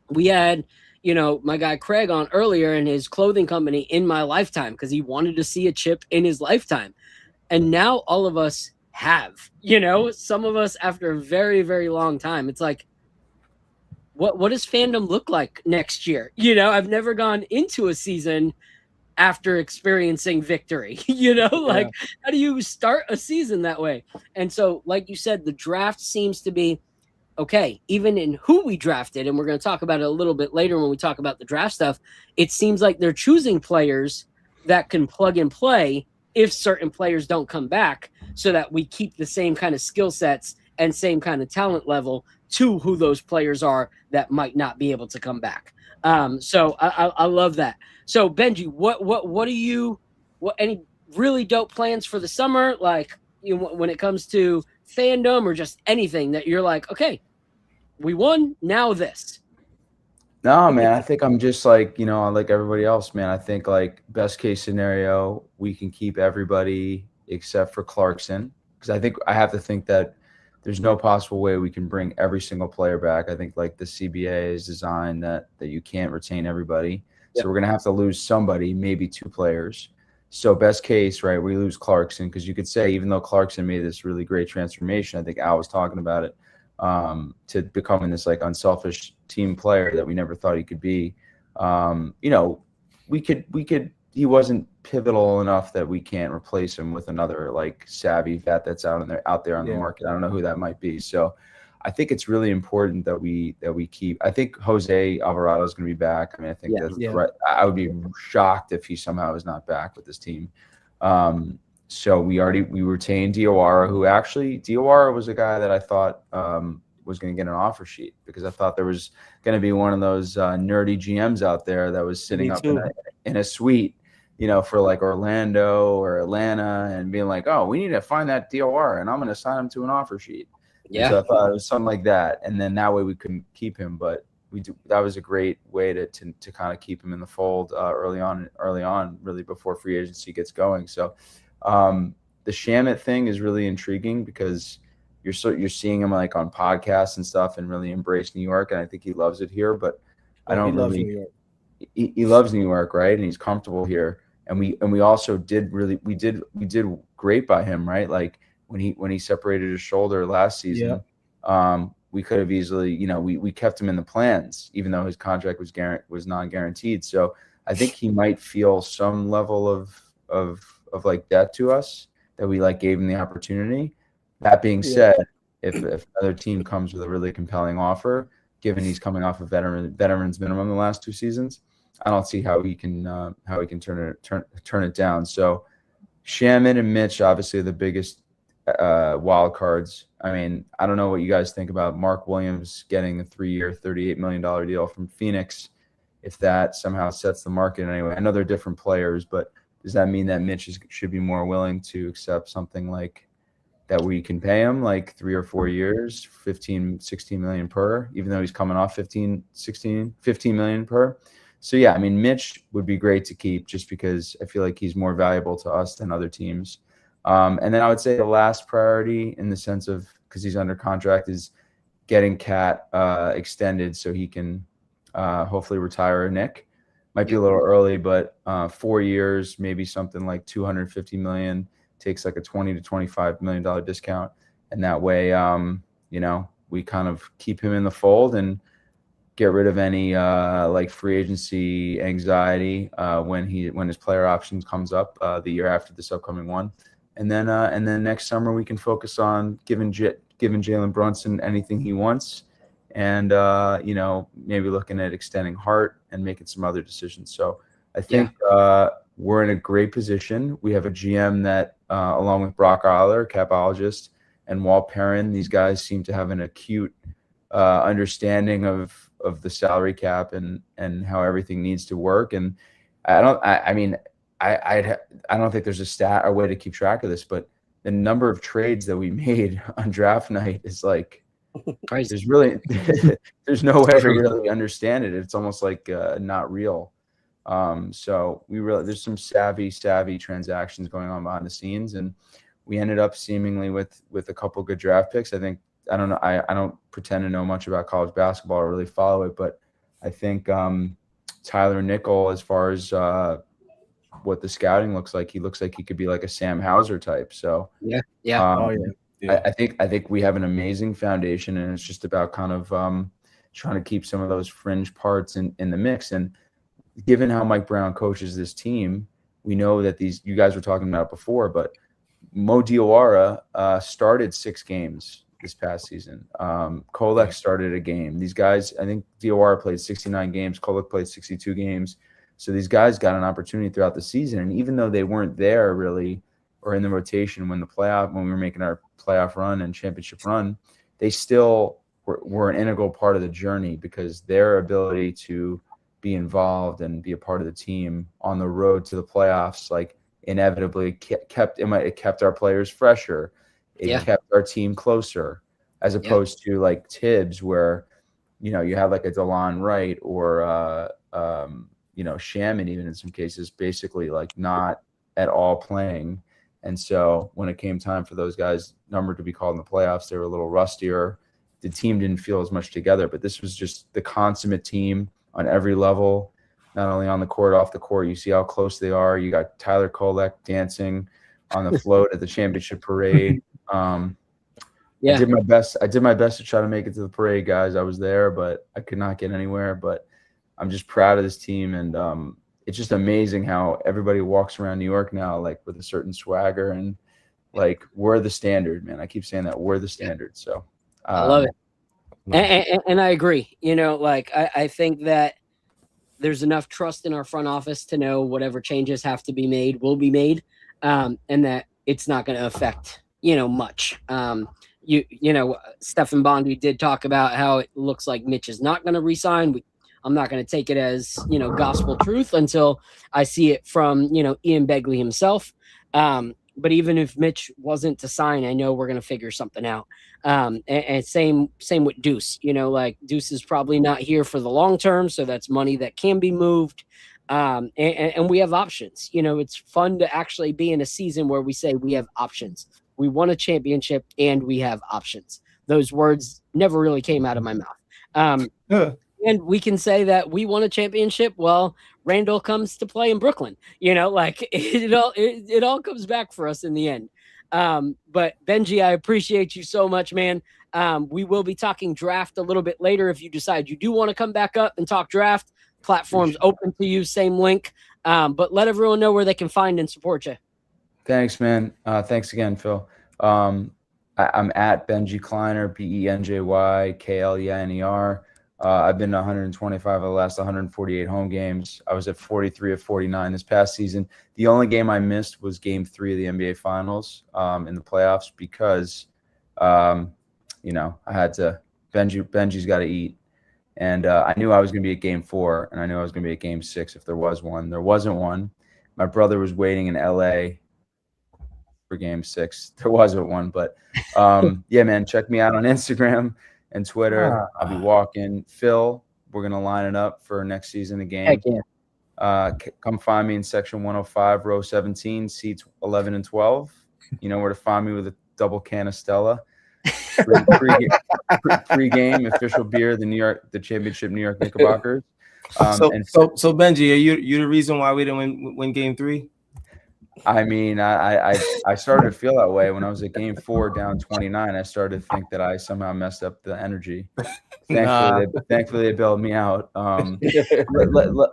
we had, my guy Craig on earlier in his clothing company in my lifetime because he wanted to see a chip in his lifetime. And now all of us have, some of us after a very, very long time. It's like, what does fandom look like next year? I've never gone into a season after experiencing victory, how do you start a season that way? And so, like you said, the draft seems to be okay, even in who we drafted, and we're going to talk about it a little bit later when we talk about the draft stuff, it seems like they're choosing players that can plug and play if certain players don't come back, so that we keep the same kind of skill sets and same kind of talent level to who those players are that might not be able to come back. So I love that. So Benji, what any really dope plans for the summer? Like, when it comes to fandom or just anything that you're like, okay, we won, now this. No, man, I think I'm just like, like everybody else, man. I think like best case scenario, we can keep everybody except for Clarkson. Because I have to think that there's no possible way we can bring every single player back. I think like the CBA is designed that you can't retain everybody. Yep. So we're gonna have to lose somebody, maybe 2 players. So best case, right, we lose Clarkson, because you could say even though Clarkson made this really great transformation, I think Al was talking about it, to becoming this like unselfish team player that we never thought he could be. We could he wasn't pivotal enough that we can't replace him with another like savvy vet that's out there on the market. I don't know who that might be. So I think it's really important that we keep. I think Jose Alvarado is going to be back. I mean, I think that's right. I would be shocked if he somehow is not back with this team. So we retained Diawara, who actually Diawara was a guy that I thought was going to get an offer sheet, because I thought there was going to be one of those nerdy GMs out there that was sitting up in a suite, for like Orlando or Atlanta, and being like, oh, we need to find that Diawara, and I'm going to sign him to an offer sheet. Yeah. So I thought it was something like that, and then that way we couldn't keep him, but that was a great way to kind of keep him in the fold early on, really before free agency gets going. So the Shamet thing is really intriguing, because you're seeing him like on podcasts and stuff and really embrace New York, and I think he loves it here. But I don't really. New York. He loves New York, right? And he's comfortable here. And we also did great by him, right? Like when he separated his shoulder last season, we could have easily, we kept him in the plans, even though his contract was non-guaranteed. So I think he might feel some level of like debt to us, that we like gave him the opportunity. That being said, if another team comes with a really compelling offer, given he's coming off a veteran's minimum the last 2 seasons, I don't see how he can turn it down. So Shaman and Mitch obviously are the biggest wild cards. I mean, I don't know what you guys think about Mark Williams getting a 3-year, $38 million deal from Phoenix, if that somehow sets the market in any way. I know they're different players, but does that mean that Mitch should be more willing to accept something like that, we can pay him like 3 or 4 years, 15, 16 million per, even though he's coming off 15 million per? So yeah, I mean, Mitch would be great to keep, just because I feel like he's more valuable to us than other teams. And then I would say the last priority, in the sense of, because he's under contract, is getting Cat extended so he can hopefully retire Nick. Might be a little early, but 4 years, maybe something like 250 million, takes like a $20 to $25 million discount. And that way, we kind of keep him in the fold and get rid of any like free agency anxiety when his player option comes up the year after this upcoming one. And then next summer we can focus on giving Jalen Brunson anything he wants, and maybe looking at extending Hart and making some other decisions. So I think we're in a great position. We have a GM that, along with Brock Eiler, capologist, and Walt Perrin, these guys seem to have an acute understanding of the salary cap and how everything needs to work. And I don't think there's a stat or way to keep track of this, but the number of trades that we made on draft night is like crazy. There's no way to really understand it. It's almost like not real. So there's some savvy transactions going on behind the scenes, and we ended up seemingly with a couple good draft picks. I think, I don't know, I don't pretend to know much about college basketball or really follow it, but I think Tyler Nickel, as far as what the scouting looks like, he looks like he could be like a Sam Hauser type. So I think we have an amazing foundation, and it's just about kind of trying to keep some of those fringe parts in the mix. And given how Mike Brown coaches this team, we know that you guys were talking about before, but Mo Diawara started 6 games this past season. Kolek started a game. These guys, I think Diawara played 69 games. Kolek played 62 games. So these guys got an opportunity throughout the season. And even though they weren't there really, or in the rotation when we were making our playoff run and championship run, they still were an integral part of the journey, because their ability to be involved and be a part of the team on the road to the playoffs, like, inevitably it kept our players fresher. It kept our team closer, as opposed to like Tibbs, where you know, you have like a DeLon Wright or you know, Shaman even in some cases, basically like not at all playing. And so when it came time for those guys' number to be called in the playoffs, they were a little rustier. The team didn't feel as much together, but this was just the consummate team on every level, not only on the court, off the court. You see how close they are. You got Tyler Kolek dancing on the float at the championship parade. Yeah. I did my best. I did my best to try to make it to the parade, guys. I was there, but I could not get anywhere. But I'm just proud of this team, and it's just amazing how everybody walks around New York now, like with a certain swagger, and like we're the standard, man. I keep saying that we're the standard. So I love it, and I agree. You know, like I think that there's enough trust in our front office to know whatever changes have to be made will be made, and that it's not going to affect, you know, much. You know, Stephen Bondi did talk about how it looks like Mitch is not going to resign. I'm not going to take it as, you know, gospel truth until I see it from, you know, Ian Begley himself. But even if Mitch wasn't to sign, I know we're going to figure something out. And same with Deuce. You know, like Deuce is probably not here for the long term, so that's money that can be moved. And we have options. You know, it's fun to actually be in a season where we say we have options. We won a championship and we have options. Those words never really came out of my mouth. And we can say that we won a championship. Well, Randall comes to play in Brooklyn. You know, like it all comes back for us in the end. But Benji, I appreciate you so much, man. We will be talking draft a little bit later. If you decide you do want to come back up and talk draft, platforms open to you, same link. But let everyone know where they can find and support you. Thanks, man. Thanks again, Phil. I'm at Benji Kleiner, BenJyKleiner. I've been to 125 of the last 148 home games. I was at 43 of 49 this past season. The only game I missed was Game 3 of the NBA Finals in the playoffs because, you know, I had to. Benji's got to eat, and I knew I was going to be at Game 4, and I knew I was going to be at Game 6 if there was one. There wasn't one. My brother was waiting in LA for Game 6. There wasn't one, but yeah, man, check me out on Instagram and Twitter. I'll be walking. Phil, we're going to line it up for next season again. Heck yeah. Come find me in section 105, row 17, seats 11 and 12. You know where to find me with a double can of Stella. Pre-game official beer, the championship New York Knickerbockers. So Benji, are you the reason why we didn't win Game 3? I mean, I started to feel that way when I was at Game 4 down 29. I started to think that I somehow messed up the energy. Thankfully, they bailed me out.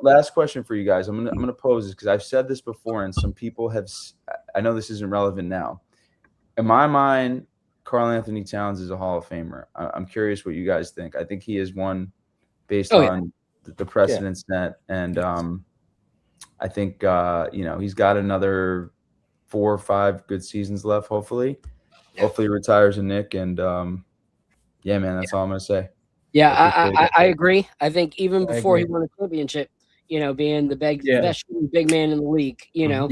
Last question for you guys. I'm gonna pose this because I've said this before, and some people have. I know this isn't relevant now. In my mind, Karl Anthony Towns is a Hall of Famer. I'm curious what you guys think. I think he is one based on the precedent set, and I think you know, he's got another 4 or 5 good seasons left. Hopefully he retires a Knick, and yeah, man, that's all I'm gonna say. Yeah, I agree. I think even before he won a championship, you know, being the best big man in the league, you know,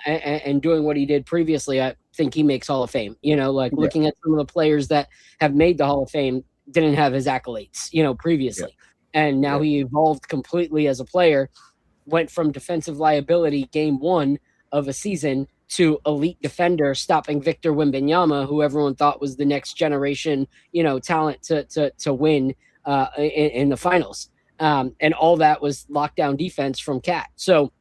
and doing what he did previously, I think he makes Hall of Fame. You know, like looking at some of the players that have made the Hall of Fame didn't have his accolades, you know, previously, and now he evolved completely as a player. Went from defensive liability Game 1 of a season to elite defender, stopping Victor Wembanyama, who everyone thought was the next generation, you know, talent to win in the finals. And all that was lockdown defense from Cat. So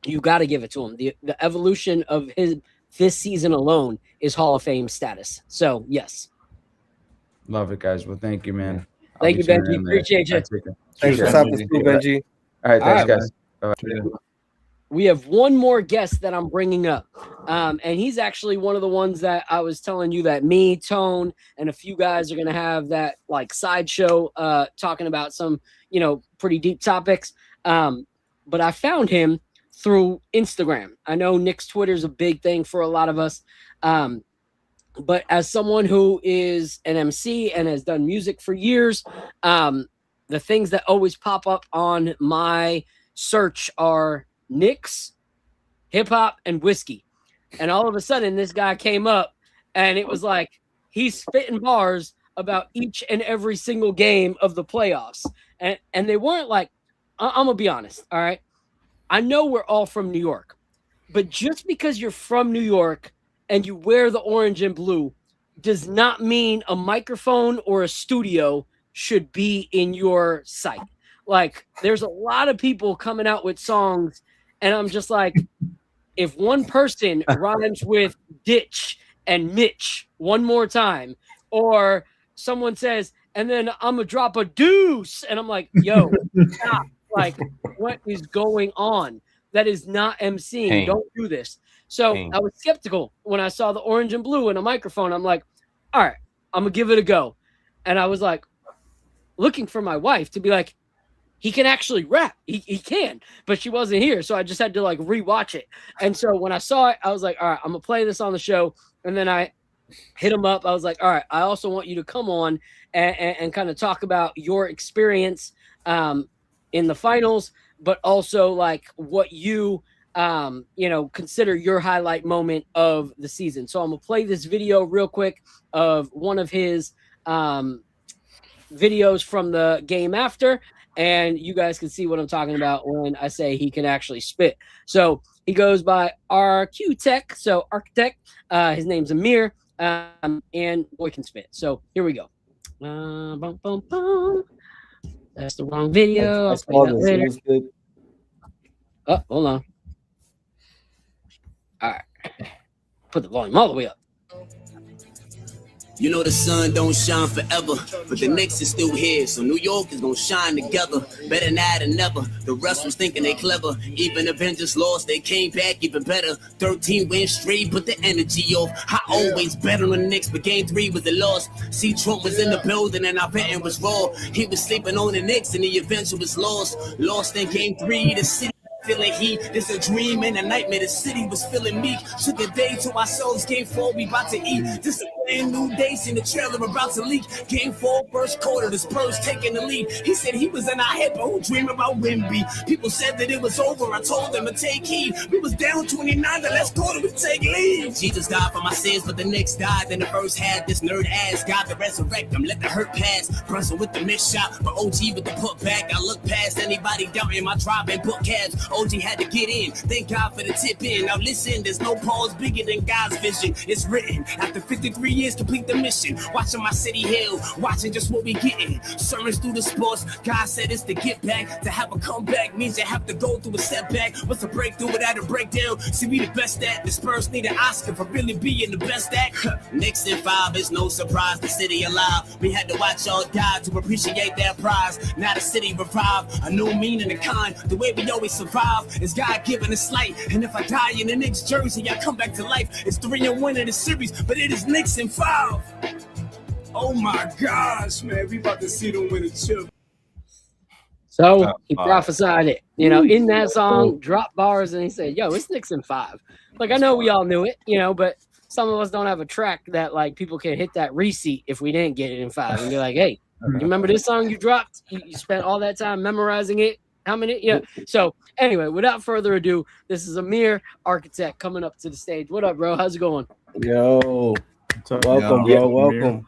you got to give it to him. The evolution of this season alone is Hall of Fame status. So yes. Love it, guys. Well, thank you, man. Thank you, Benji. Appreciate you. Thanks for stopping through, Benji. All right, thanks, guys. We have one more guest that I'm bringing up, and he's actually one of the ones that I was telling you that me, Tone, and a few guys are going to have that like sideshow talking about some, you know, pretty deep topics. But I found him through Instagram. I know Knicks Twitter is a big thing for a lot of us, but as someone who is an MC and has done music for years, the things that always pop up on my search are Knicks, hip hop, and whiskey. And all of a sudden, this guy came up, and it was like he's spitting bars about each and every single game of the playoffs. And they weren't like, I'm going to be honest. All right. I know we're all from New York, but just because you're from New York and you wear the orange and blue does not mean a microphone or a studio should be in your sight. Like, there's a lot of people coming out with songs, and I'm just like, if one person rhymes with ditch and Mitch one more time, or someone says, and then I'm going to drop a deuce, and I'm like, yo, stop. Like, what is going on? That is not emceeing. Pain. Don't do this. So Pain. I was skeptical when I saw the orange and blue and a microphone. I'm like, all right, I'm going to give it a go. And I was like, looking for my wife to be like, he can actually rap. He can, but she wasn't here. So I just had to like rewatch it. And so when I saw it, I was like, all right, I'm going to play this on the show. And then I hit him up. I was like, all right, I also want you to come on and kind of talk about your experience in the finals, but also like what you, consider your highlight moment of the season. So I'm going to play this video real quick of one of his videos from the game after, and you guys can see what I'm talking about when I say he can actually spit. So he goes by Architect. So Architect, his name's Amir, and boy can spit. So here we go. Boom, boom, boom. That's the wrong video. I'll play that later. Oh, hold on. All right. Put the volume all the way up. You know the sun don't shine forever, but the Knicks is still here, so New York is gonna shine together. Better now than never. The rest was thinking they clever. Even Avengers lost, they came back even better. 13 wins straight, but the energy off. I always bet on the Knicks, but game 3 was a loss. See, Trump was in the building and our betting was raw. He was sleeping on the Knicks and the Avengers was lost. Lost in game 3, the city feeling heat. This a dream and a nightmare. The city was feeling meek. Took a day to ourselves. Game 4, we about to eat. This a brand new day. Seen the trailer about to leak. Game 4, first quarter. The Spurs taking the lead. He said he was in our head, but who dream about Wemby? People said that it was over. I told them to take heed. We was down 29. The last quarter, we take lead. Jesus died for my sins, but the Knicks died in the first half. This nerd ass got to resurrect them. Let the hurt pass. Brunson with the missed shot, but OG with the putback. I look past anybody doubting my drive and book cabs. OG had to get in. Thank God for the tip in. Now listen, there's no pause bigger than God's vision. It's written. After 53 years, complete the mission. Watching my city heal. Watching just what we getting. Sermons through the sports. God said it's to get back. To have a comeback means you have to go through a setback. What's a breakthrough without a breakdown? See, we the best at. The Spurs need an Oscar for really being the best at. Knicks in 5 is no surprise. The city alive. We had to watch y'all die to appreciate that prize. Now the city revived. A new meaning and kind. The way we always survive. Is God giving us light, and if I die in the Knicks jersey, I come back to life. It's 3-1 in the series, but it is Knicks in 5. Oh my gosh, man, we about to see them win a chip. So he prophesied it, in that song, drop bars, and he said, "Yo, it's Knicks in 5." Like I know we all knew it, but some of us don't have a track that like people can hit that receipt if we didn't get it in 5 and be like, "Hey, you remember this song you dropped? You spent all that time memorizing it." How many? Yeah. So anyway, without further ado, this is Amir, Architect, coming up to the stage. What up, bro? How's it going? Yo, welcome, bro. Welcome.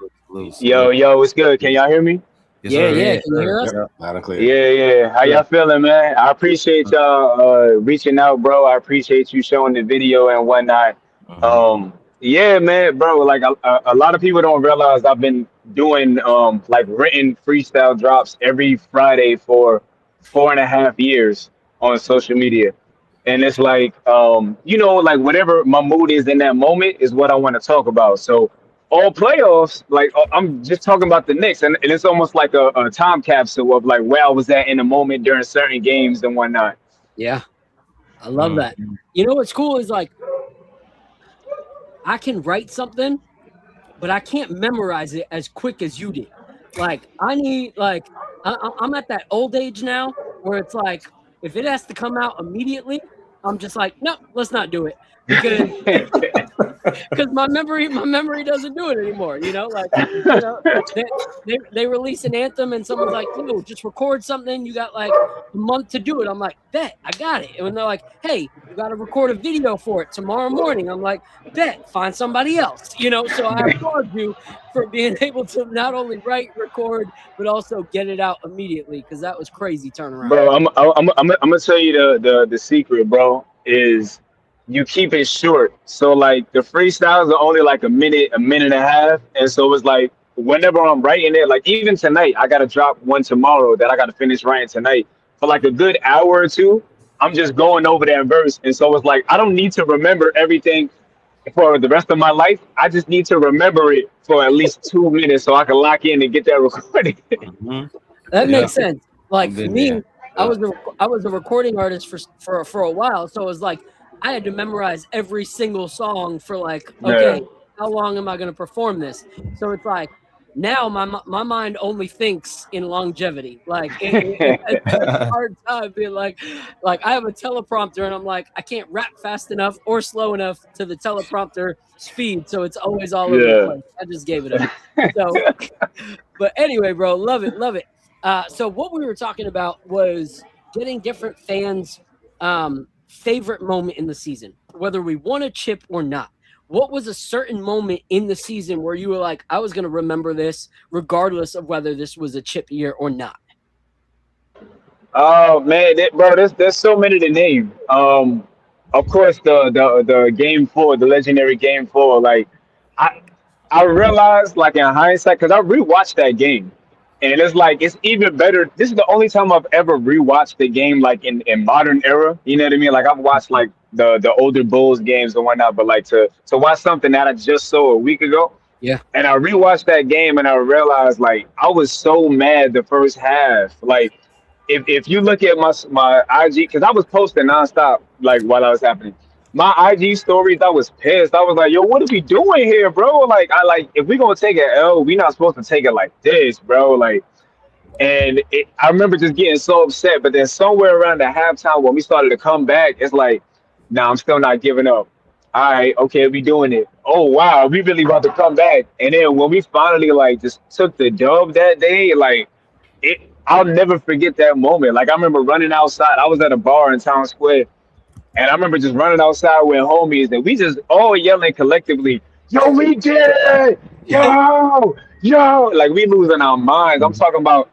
Yo, what's good? Can y'all hear me? Yes, yeah. Can you hear us? Loud and clear. Yeah. How y'all feeling, man? I appreciate y'all reaching out, bro. I appreciate you showing the video and whatnot. Yeah, man, bro. Like a lot of people don't realize I've been doing like written freestyle drops every Friday for 4.5 years on social media. And it's like, like whatever my mood is in that moment is what I want to talk about. So all playoffs, like I'm just talking about the Knicks, and it's almost like a time capsule of like where I was at in the moment during certain games and whatnot. Yeah, I love that. You know what's cool is like I can write something, but I can't memorize it as quick as you did. Like I need like I'm at that old age now where it's like if it has to come out immediately, I'm just like, no, let's not do it. Because because my memory doesn't do it anymore. They release an anthem and someone's like, "Yo, just record something. You got like a month to do it." I'm like, "Bet, I got it." And when they're like, "Hey, you got to record a video for it tomorrow morning," I'm like, "Bet, find somebody else." So I applaud you for being able to not only write, record, but also get it out immediately, because that was crazy turnaround. Bro, I'm gonna tell you the secret, bro, is you keep it short. So like the freestyles are only like a minute and a half, and so it's like whenever I'm writing it, like even tonight, I gotta drop one tomorrow that I gotta finish writing tonight for like a good hour or two. I'm just going over that verse, and so it's like I don't need to remember everything for the rest of my life. I just need to remember it for at least 2 minutes so I can lock in and get that recorded. That makes sense. Like I've for been me, there. I was a recording artist for a while, so it was like I had to memorize every single song for like, okay, Yeah. how long am I going to perform this? So it's like now my mind only thinks in longevity. Like it's a hard time being like I have a teleprompter and I'm like I can't rap fast enough or slow enough to the teleprompter speed, so it's always all over the Yeah. place. I just gave it up. So, but anyway, bro, love it, love it. So what we were talking about was getting different fans' favorite moment in the season, whether we won a chip or not. What was a certain moment in the season where you were like, I was going to remember this regardless of whether this was a chip year or not? Oh man, bro, there's so many to name. Of course, the game four, the legendary game four. Like, I I realized, like in hindsight, because I rewatched that game, and it's like it's even better. This is the only time I've ever rewatched the game, like in modern era. You know what I mean? Like I've watched like the older Bulls games and whatnot, but like to watch something that I just saw a week ago. Yeah. And I rewatched that game and I realized like I was so mad the first half. Like if you look at my IG, because I was posting nonstop like while I was happening. My IG stories, I was pissed. I was like, "Yo, what are we doing here, bro? Like, if we gonna take an L, we not supposed to take it like this, bro. Like, I remember just getting so upset. But then somewhere around the halftime when we started to come back, it's like, nah, I'm still not giving up. All right, okay, we doing it. Oh wow, we really about to come back. And then when we finally like just took the dub that day, like I'll never forget that moment. Like I remember running outside. I was at a bar in Town Square, and I remember just running outside with homies, and we just all yelling collectively, "Yo, we did it! Yo, yo!" Like we losing our minds. I'm talking about.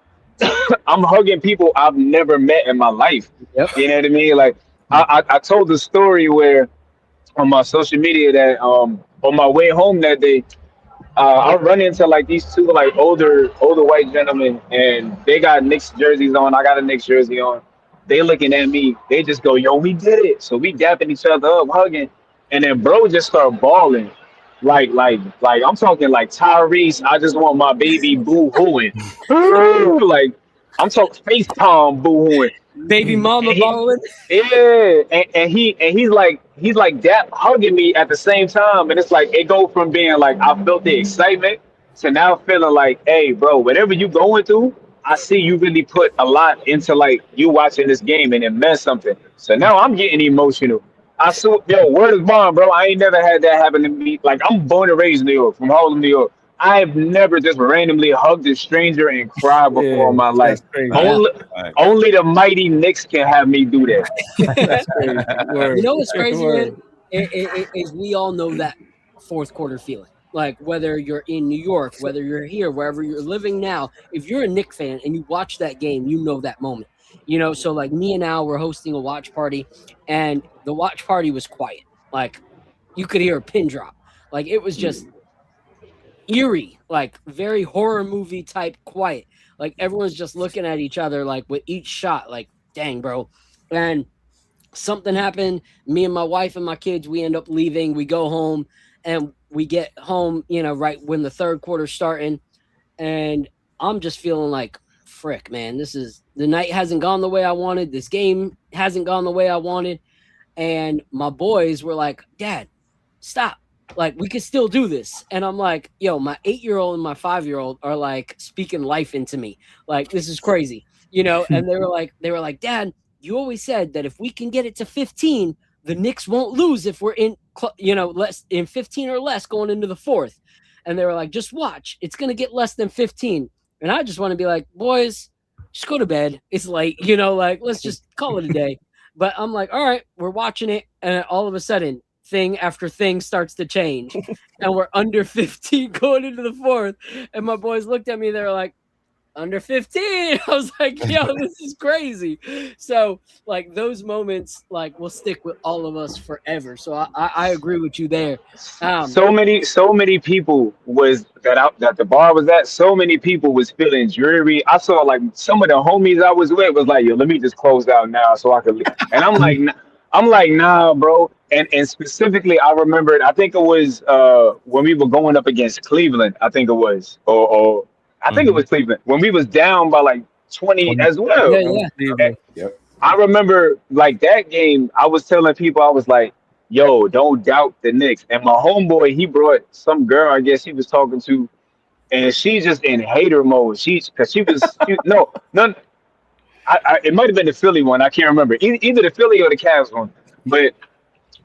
I'm hugging people I've never met in my life. Yep. You know what I mean? Like I told the story where on my social media that on my way home that day, I run into like these two like older white gentlemen, and they got Knicks jerseys on. I got a Knicks jersey on. They looking at me. They just go, "Yo, we did it!" So we dapping each other up, hugging, and then bro just start bawling, like I'm talking like Tyrese. I just want my baby boo hooing, like I'm talking FaceTime boo hooing. Baby mama balling. Yeah, and he's like that hugging me at the same time, and it's like it go from being like I felt the excitement to now feeling like, hey, bro, whatever you going through, I see you really put a lot into like you watching this game, and it meant something. So now I'm getting emotional. I saw, yo, word is bond, bro. I ain't never had that happen to me. Like I'm born and raised in New York, from Harlem, New York. I've never just randomly hugged a stranger and cried before in my life. That's crazy. Only, Right. only the mighty Knicks can have me do that. That's crazy. Word. You know what's crazy, Word. man? Is we all know that fourth quarter feeling. Like whether you're in New York, whether you're here, wherever you're living now, if you're a Knicks fan and you watch that game, you know that moment. So like me and Al were hosting a watch party, and the watch party was quiet. Like you could hear a pin drop. Like it was just eerie, like very horror movie type quiet. Like everyone's just looking at each other, like with each shot, like, dang, bro. And something happened. Me and my wife and my kids, we end up leaving. We go home, and we get home, right when the third quarter's starting. And I'm just feeling like, frick, man, the night hasn't gone the way I wanted. This game hasn't gone the way I wanted. And my boys were like, Dad, stop. Like, we could still do this. And I'm like, yo, my 8-year-old and my 5-year-old are like speaking life into me. Like, this is crazy, and they were like, Dad, you always said that if we can get it to 15, the Knicks won't lose if we're in, less in 15 or less going into the fourth. And they were like, just watch, it's going to get less than 15. And I just want to be like, boys, just go to bed. It's late, like, let's just call it a day. But I'm like, all right, we're watching it. And all of a sudden, thing after thing starts to change. And we're under 15 going into the fourth. And my boys looked at me. They were like, under 15. I was like, yo, this is crazy. So like those moments like will stick with all of us forever. So I agree with you there. So many people was that the bar was at. So many people was feeling dreary. I saw like some of the homies I was with was like, yo, let me just close out now so I could leave. And I'm like, nah, bro. And specifically, I remembered. I think it was when we were going up against Cleveland. I think it was, or I think it was Cleveland when we was down by like 20 as well. Yeah. Yep. I remember like that game. I was telling people, I was like, "Yo, don't doubt the Knicks." And my homeboy, he brought some girl, I guess he was talking to, and she's just in hater mode. Because she was no, none. It might have been the Philly one. I can't remember. Either the Philly or the Cavs one. But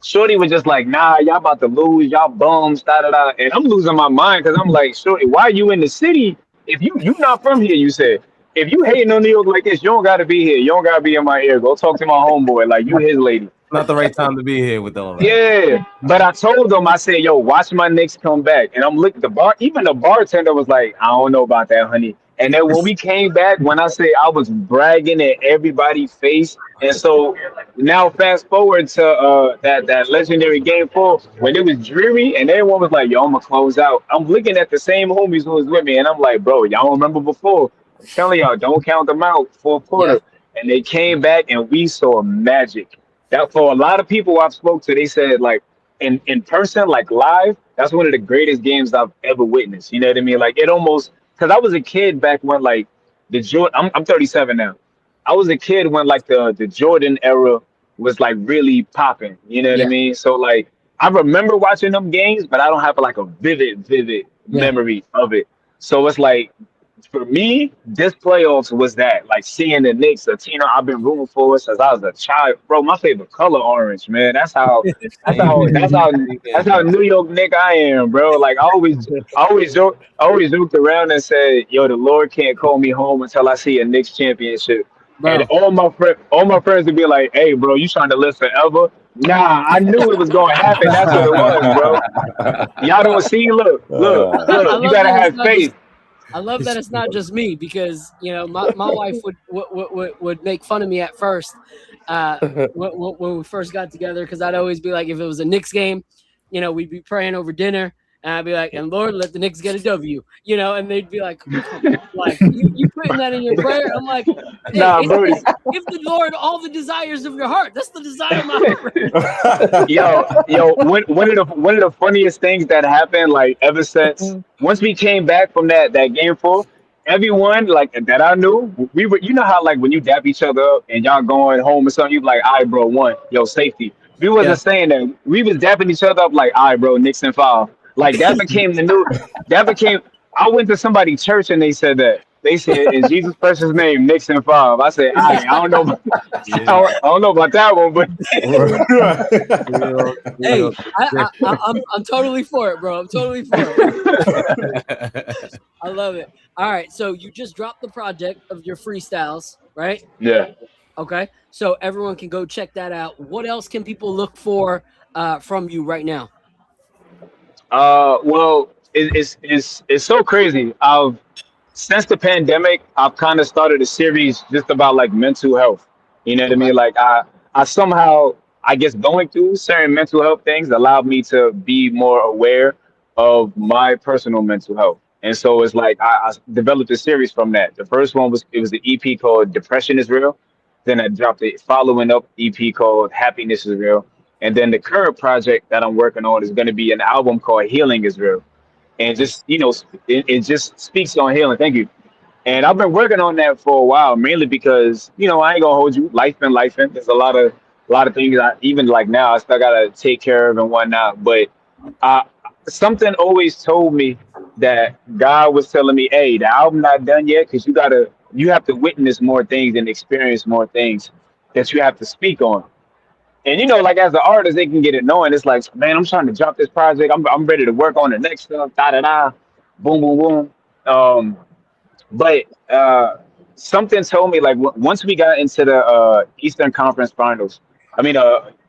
Shorty was just like, nah, y'all about to lose, y'all bums, da da da. And I'm losing my mind because I'm like, Shorty, why are you in the city? If you not from here, you said. If you hating on New York like this, you don't gotta be here. You don't gotta be in my ear. Go talk to my homeboy, like you his lady. Not the right time to be here with all that. Yeah. But I told them, I said, yo, watch my Knicks come back. And I'm looking even the bartender was like, I don't know about that, honey. And then when we came back, when I say I was bragging at everybody's face, and so now fast forward to that legendary game 4 when it was dreary and everyone was like, "Yo, I'm gonna close out." I'm looking at the same homies who was with me, and I'm like, "Bro, y'all remember before? I'm telling y'all, don't count them out for a quarter." And they came back, and we saw magic. That for a lot of people I've spoke to, they said like in person, like live, that's one of the greatest games I've ever witnessed. You know what I mean? Like it almost because I was a kid back when like the Jordan. I'm 37 now. I was a kid when like the Jordan era was like really popping. You know what I mean? So like I remember watching them games, but I don't have like a vivid memory of it. So it's like for me, this playoffs was that like seeing the Knicks, a team I've been rooting for since I was a child. Bro, my favorite color orange, man. That's how New York Knick I am, bro. Like I always joked around and said, yo, the Lord can't call me home until I see a Knicks championship. Bro. And all my friends would be like, hey, bro, you trying to live forever? Nah, I knew it was going to happen. That's what it was, bro. Y'all don't see. Look. You gotta have faith. I love that it's not just me because my wife would make fun of me at first when we first got together because I'd always be like, if it was a Knicks game, we'd be praying over dinner and I'd be like, and Lord, let the Knicks get a W, and they'd be like, you putting that in your prayer? I'm like, hey, nah, bro. Give the Lord all the desires of your heart. That's the desire of my heart. yo, one of the funniest things that happened, like ever since once we came back from that game 4, everyone like that I knew, we were, how like when you dap each other up and y'all going home or something, you be like, all right, bro, 1, yo, safety. We wasn't saying that. We was dapping each other up like, all right, bro, Knicks and foul. Like that became I went to somebody's church and they said that. They said in Jesus' precious name, Knicks and 5. I said, I don't know. I don't know about that one, but hey, I'm totally for it, bro. I'm totally for it. I love it. All right, so you just dropped the project of your freestyles, right? Yeah. Okay, so everyone can go check that out. What else can people look for from you right now? Well, it's so crazy. Since the pandemic, I've kind of started a series just about like mental health. You know what I mean? Like I somehow, I guess going through certain mental health things allowed me to be more aware of my personal mental health. And so it's like I developed a series from that. The first one was the EP called Depression is Real. Then I dropped a following up EP called Happiness is Real. And then the current project that I'm working on is going to be an album called Healing is Real. And just, it just speaks on healing. Thank you. And I've been working on that for a while, mainly because, I ain't gonna hold you. Life been life. There's a lot of things even like now I still gotta take care of and whatnot. But something always told me that God was telling me, hey, the album not done yet because you have to witness more things and experience more things that you have to speak on. And you know, like as an artist, they can get annoying. It's like, man, I'm trying to drop this project. I'm ready to work on the next stuff. Da da da, boom boom boom. Um, but something told me like once we got into the Eastern Conference Finals,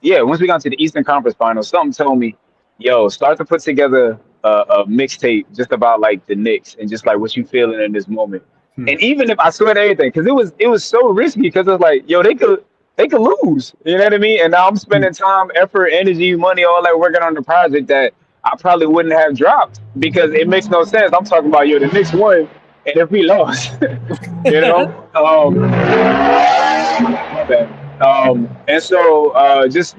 yeah, once we got to the Eastern Conference Finals, something told me, yo, start to put together a mixtape just about like the Knicks and just like what you feeling in this moment. And even if I swear to everything, because it was so risky, because it's like, yo, they could lose. You know what I mean? And now I'm spending time, effort, energy, money, all that working on the project that I probably wouldn't have dropped because it makes no sense. I'm talking about, yo, the Knicks won, and if we lost, you know. My bad. And so just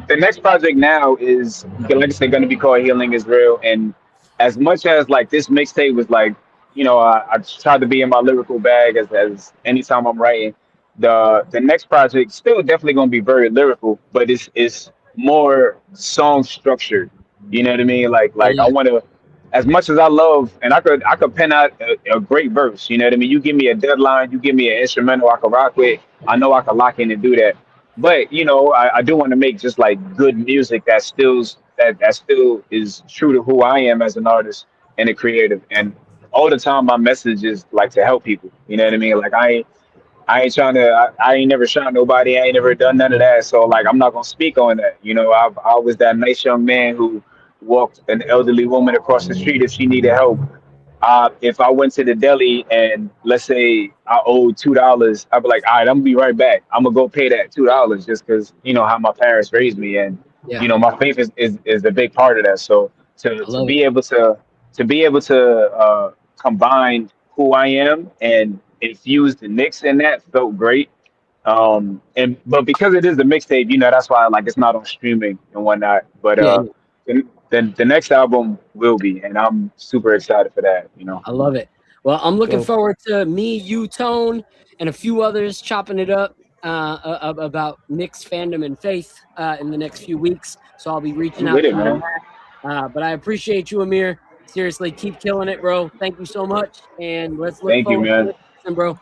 the next project now is, like I said, going to be called Healing is Real. And as much as like this mixtape was like, I tried to be in my lyrical bag as anytime I'm writing. The next project still definitely going to be very lyrical, but it's more song structured. You know what I mean? Like I want to, as much as I love, and I could pen out a great verse. You know what I mean? You give me a deadline, you give me an instrumental I can rock with. I know I can lock in and do that. But I do want to make just like good music that still is true to who I am as an artist and a creative. And all the time, my message is like to help people. You know what I mean? Like I ain't trying to. I ain't never shot nobody. I ain't never done none of that. So like, I'm not gonna speak on that. I was that nice young man who walked an elderly woman across the street if she needed help. If I went to the deli and let's say I owed $2, I'd be like, all right, I'm gonna be right back. I'm gonna go pay that $2 just because how my parents raised me, and Yeah. my faith is a big part of that. So to love be able to combine who I am and infuse the Knicks in that felt great. But because it is a mixtape, that's why like it's not on streaming and whatnot. But Yeah. the next album will be, and I'm super excited for that. I love it. Well, I'm looking Dope. forward to me, you, Tone, and a few others chopping it up about Knicks fandom and faith in the next few weeks. So I'll be reaching I'm out with to it, man. you. But I appreciate you, Amir. Seriously, keep killing it, bro. Thank you so much. And let's look Thank you, forward to man. it, bro.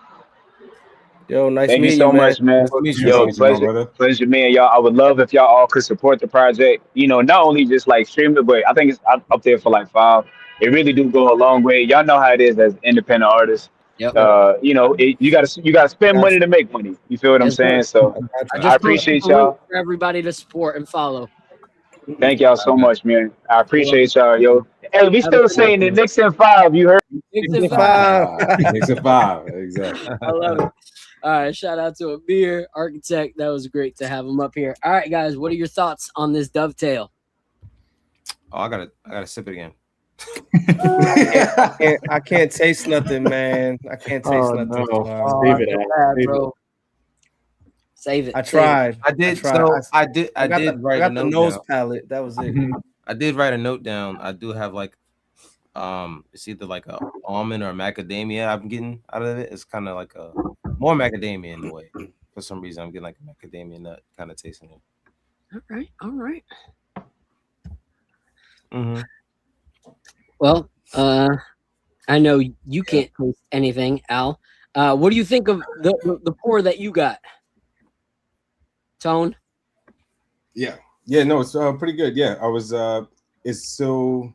Yo, nice Thank you meeting you, so man. much, man. Nice to Yo, meet you, my pleasure, brother. pleasure, man. Y'all, I would love if y'all all could support the project. Not only just like stream it, but I think it's up there for like 5. It really do go a long way. Y'all know how it is as independent artists. Yep. You gotta spend money to make money. You feel what I'm Yes, sir. saying? So I I just appreciate posted the link y'all. for everybody to support and follow. Thank y'all so much, man. I You're welcome. appreciate y'all, yo. Hey, we Have a still good night. saying the Knicks in 5. You heard? Knicks and Five. Knicks at 5. Exactly. I love it. All right, shout out to Amir, architect. That was great to have him up here. All right, guys, what are your thoughts on this dovetail? Oh, I gotta sip it again. I can't taste nothing, man. I can't taste Oh, nothing. no. Wow. Save it, Al. Bad, Save bro. Save it. I save it. tried. I did. tried. So I I got did the, write I a got the note nose down. palate. That was it. I did write a note down. I do have like it's either like a almond or macadamia I'm getting out of it. It's kind of like a more macadamia in a way. For some reason I'm getting like a macadamia nut kind of tasting it. All right. Mm-hmm. Well, I know you can't taste anything, Al. What do you think of the pour that you got? Tone? Yeah, no, it's pretty good. Yeah, I was. It's so.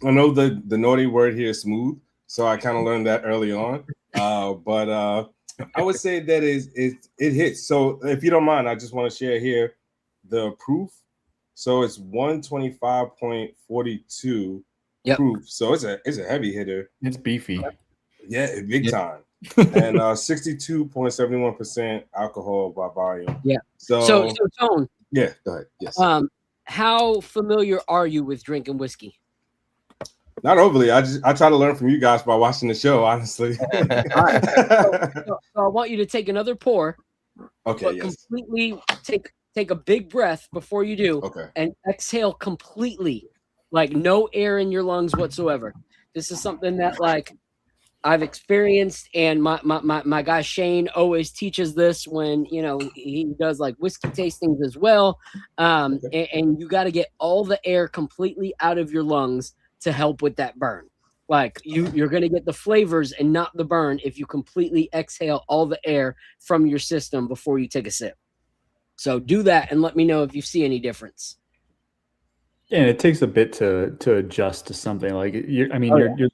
I know the naughty word here is smooth, so I kind of learned that early on. But I would say that it hits. So if you don't mind, I just want to share here the proof. So it's 125.42 proof. So it's a heavy hitter. It's beefy. Yeah, big time. And 62.71% alcohol by volume. Yeah. So Tone. Yeah, go ahead. Yes. How familiar are you with drinking whiskey? Not overly. I try to learn from you guys by watching the show, honestly. All right. So I want you to take another pour. Okay. But Yes. completely take a big breath before you do. Okay. And exhale completely, like no air in your lungs whatsoever. This is something that like I've experienced, and my guy Shane always teaches this when he does like whiskey tastings as well. And you got to get all the air completely out of your lungs to help with that burn. Like you're going to get the flavors and not the burn if you completely exhale all the air from your system before you take a sip. So do that and let me know if you see any difference. Yeah, and it takes a bit to adjust to something like you're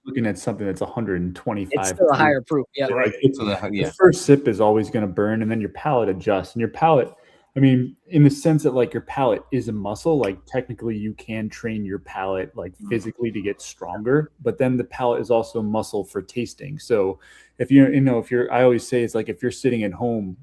looking at something that's 125. It's still a higher proof. Yeah. Like So the first sip is always going to burn, and then your palate adjusts. And your palate, I mean, in the sense that like your palate is a muscle, like technically you can train your palate like physically to get stronger, but then the palate is also a muscle for tasting. So if I always say it's like if you're sitting at home,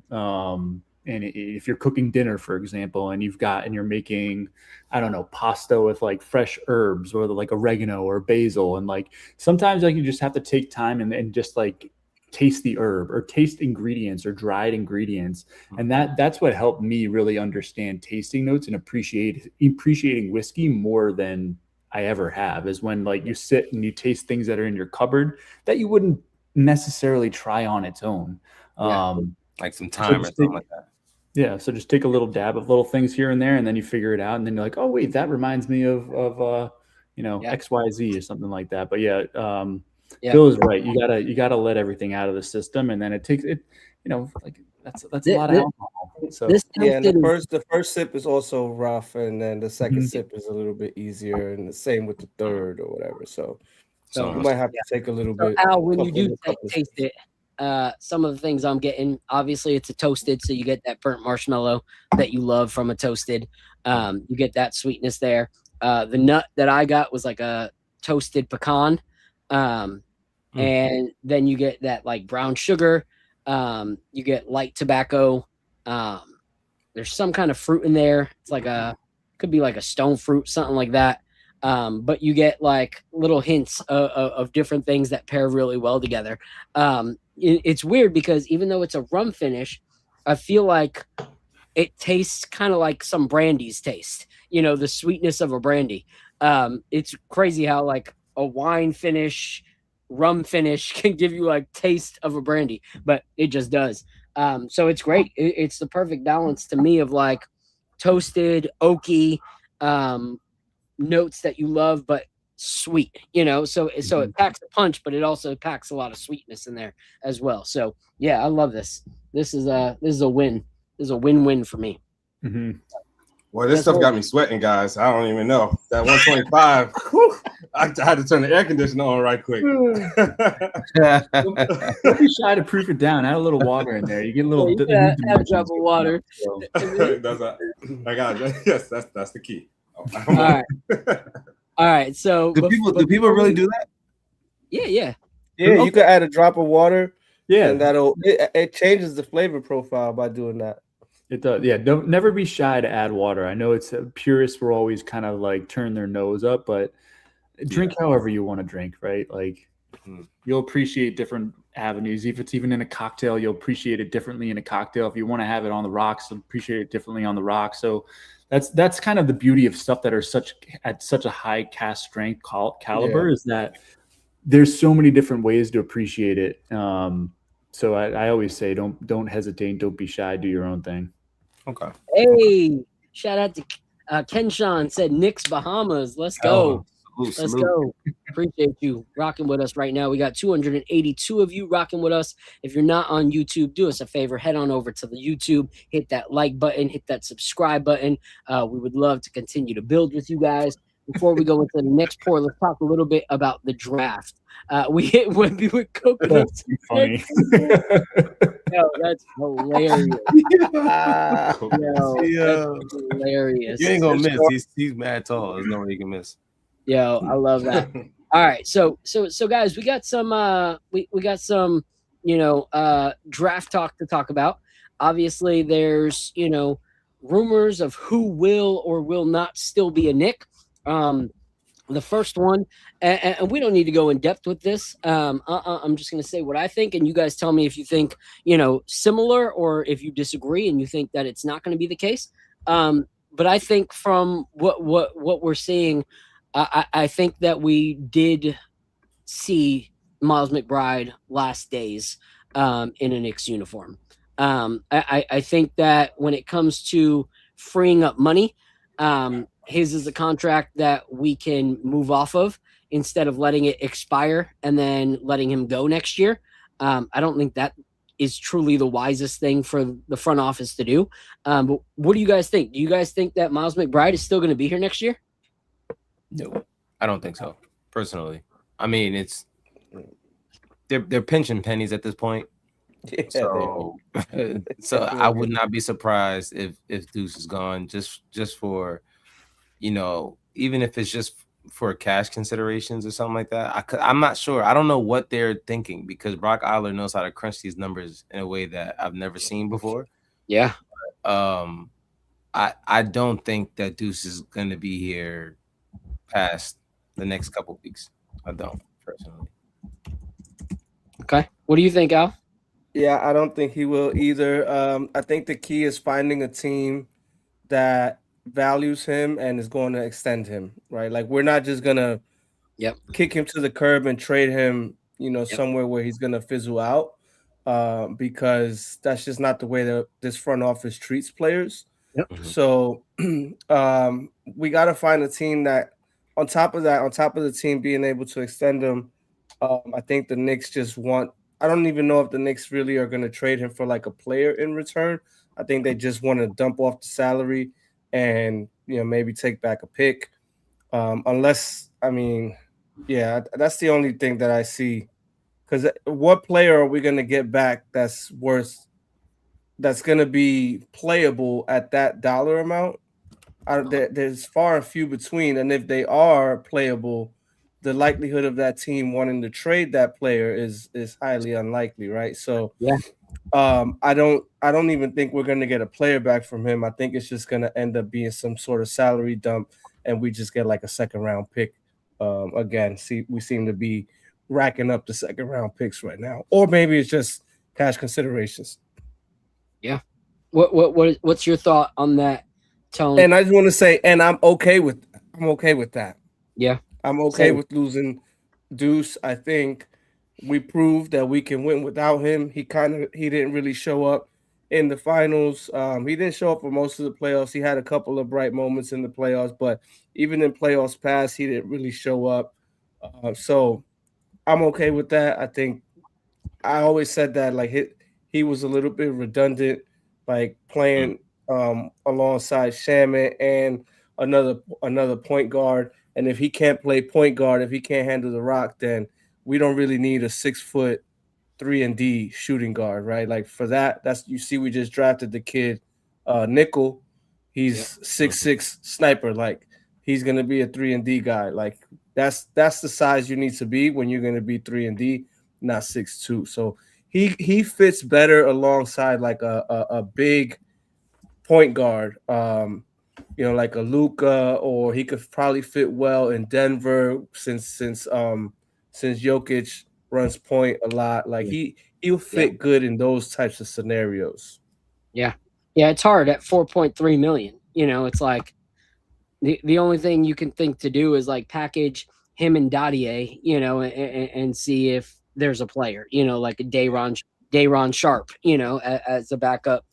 and if you're cooking dinner, for example, and you're making, I don't know, pasta with like fresh herbs or like oregano or basil, and like sometimes like you just have to take time and just like taste the herb or taste ingredients or dried ingredients, and that's what helped me really understand tasting notes and appreciating whiskey more than I ever have, is when like you sit and you taste things that are in your cupboard that you wouldn't necessarily try on its own. Like some time or something like that. Yeah, so just take a little dab of little things here and there, and then you figure it out, and then you're like, oh wait, that reminds me of XYZ or something like that. But Bill is right. You gotta let everything out of the system, and then it takes it. Like that's a lot of alcohol. So and the first sip is also rough, and then the second sip is a little bit easier, and the same with the third or whatever. So you might have to take a little bit. Al, when you do taste it. Some of the things I'm getting, obviously it's a toasted, so you get that burnt marshmallow that you love from a toasted. You get that sweetness there. The nut that I got was like a toasted pecan. And then you get that like brown sugar. You get light tobacco. There's some kind of fruit in there. It's like could be like a stone fruit, something like that. But you get like little hints of different things that pair really well together. It's weird because even though it's a rum finish, I feel like it tastes kind of like some brandies taste, the sweetness of a brandy. It's crazy how like a wine finish, rum finish can give you like taste of a brandy, but it just does. So it's great. It's the perfect balance to me of like toasted, oaky, notes that you love, but sweet, so it packs a punch, but it also packs a lot of sweetness in there as well. So yeah, I love this. This is a win. This is a win-win for me. Well, this stuff got me sweating, guys. I don't even know that 125. I had to turn the air conditioner on right quick. Don't be shy to proof it down. Add a little water in there. You get a little add a drop of water. Yes, that's the key. All right. So do people really do that? Yeah. You could add a drop of water. Yeah, and it changes the flavor profile by doing that. It does. Yeah, never be shy to add water. I know it's purists will always kind of like turn their nose up, but drink however you want to drink, right? Like you'll appreciate different avenues. If it's even in a cocktail, you'll appreciate it differently in a cocktail. If you want to have it on the rocks, you'll appreciate it differently on the rocks. So that's kind of the beauty of stuff that are at such a high cast strength caliber is that there's so many different ways to appreciate it. So I always say don't hesitate, don't be shy, do your own thing. Okay. Hey, shout out to Ken Sean said Knicks Bahamas. Let's go. Let's go. Appreciate you rocking with us right now. We got 282 of you rocking with us. If you're not on YouTube, do us a favor. Head on over to the YouTube. Hit that like button. Hit that subscribe button. We would love to continue to build with you guys. Before we go into the next pour, let's talk a little bit about the draft. We hit Wemby with coconuts. That's funny. Yo, that's hilarious. That's hilarious. You ain't gonna miss. He's mad tall. There's no way you can miss. Yo, I love that. All right, so guys, we got some we got some draft talk to talk about. Obviously, there's rumors of who will or will not still be a Knick. The first one, and we don't need to go in depth with this. I'm just going to say what I think, and you guys tell me if you think similar or if you disagree and you think that it's not going to be the case. But I think from what we're seeing, I think that we did see Miles McBride last days in a Knicks uniform. I think that when it comes to freeing up money, his is a contract that we can move off of instead of letting it expire and then letting him go next year. I don't think that is truly the wisest thing for the front office to do. But what do you guys think? Do you guys think that Miles McBride is still going to be here next year? No, I don't think so. Personally, I mean, they're pinching pennies at this point. Yeah, So, so I would not be surprised if Deuce is gone just for, even if it's just for cash considerations or something like that. I'm not sure. I don't know what they're thinking because Brock Eiler knows how to crunch these numbers in a way that I've never seen before. Yeah. I don't think that Deuce is going to be here past the next couple weeks. I don't personally. Okay. What do you think, Al? Yeah, I don't think he will either. I think the key is finding a team that values him and is going to extend him, right? Like we're not just gonna kick him to the curb and trade him, somewhere where he's gonna fizzle out, because that's just not the way that this front office treats players. So we got to find a team that, on top of the team being able to extend him, I think the Knicks just want. I don't even know if the Knicks really are going to trade him for like a player in return. I think they just want to dump off the salary and maybe take back a pick. Unless, that's the only thing that I see. Because what player are we going to get back that's going to be playable at that dollar amount? There's far and few between, and if they are playable, the likelihood of that team wanting to trade that player is highly unlikely, right? So I don't even think we're going to get a player back from him. I think it's just going to end up being some sort of salary dump, and we just get like a second round pick. Again, we seem to be racking up the second round picks right now, or maybe it's just cash considerations. Yeah. What's your thought on that, Tone? And I just want to say, and I'm okay with that. Yeah. I'm okay with losing Deuce. I think we proved that we can win without him. He didn't really show up in the finals. He didn't show up for most of the playoffs. He had a couple of bright moments in the playoffs, but even in playoffs past, he didn't really show up. So I'm okay with that. I think I always said that like he was a little bit redundant, like playing alongside Shaman and another point guard. And if he can't play point guard, if he can't handle the rock, then we don't really need a 6-foot 3-and-D shooting guard, right? Like for that, we just drafted the kid Nickel. He's 6'6" sniper. Like he's gonna be a 3-and-D guy. Like that's the size you need to be when you're gonna be 3-and-D, not 6'2". So he fits better alongside like a big point guard. Like a Luka, or he could probably fit well in Denver since Jokic runs point a lot. Like he'll fit good in those types of scenarios. Yeah, it's hard at $4.3 million. It's like the only thing you can think to do is like package him and Dadier, and see if there's a player, like a Day'Ron Sharp, as a backup.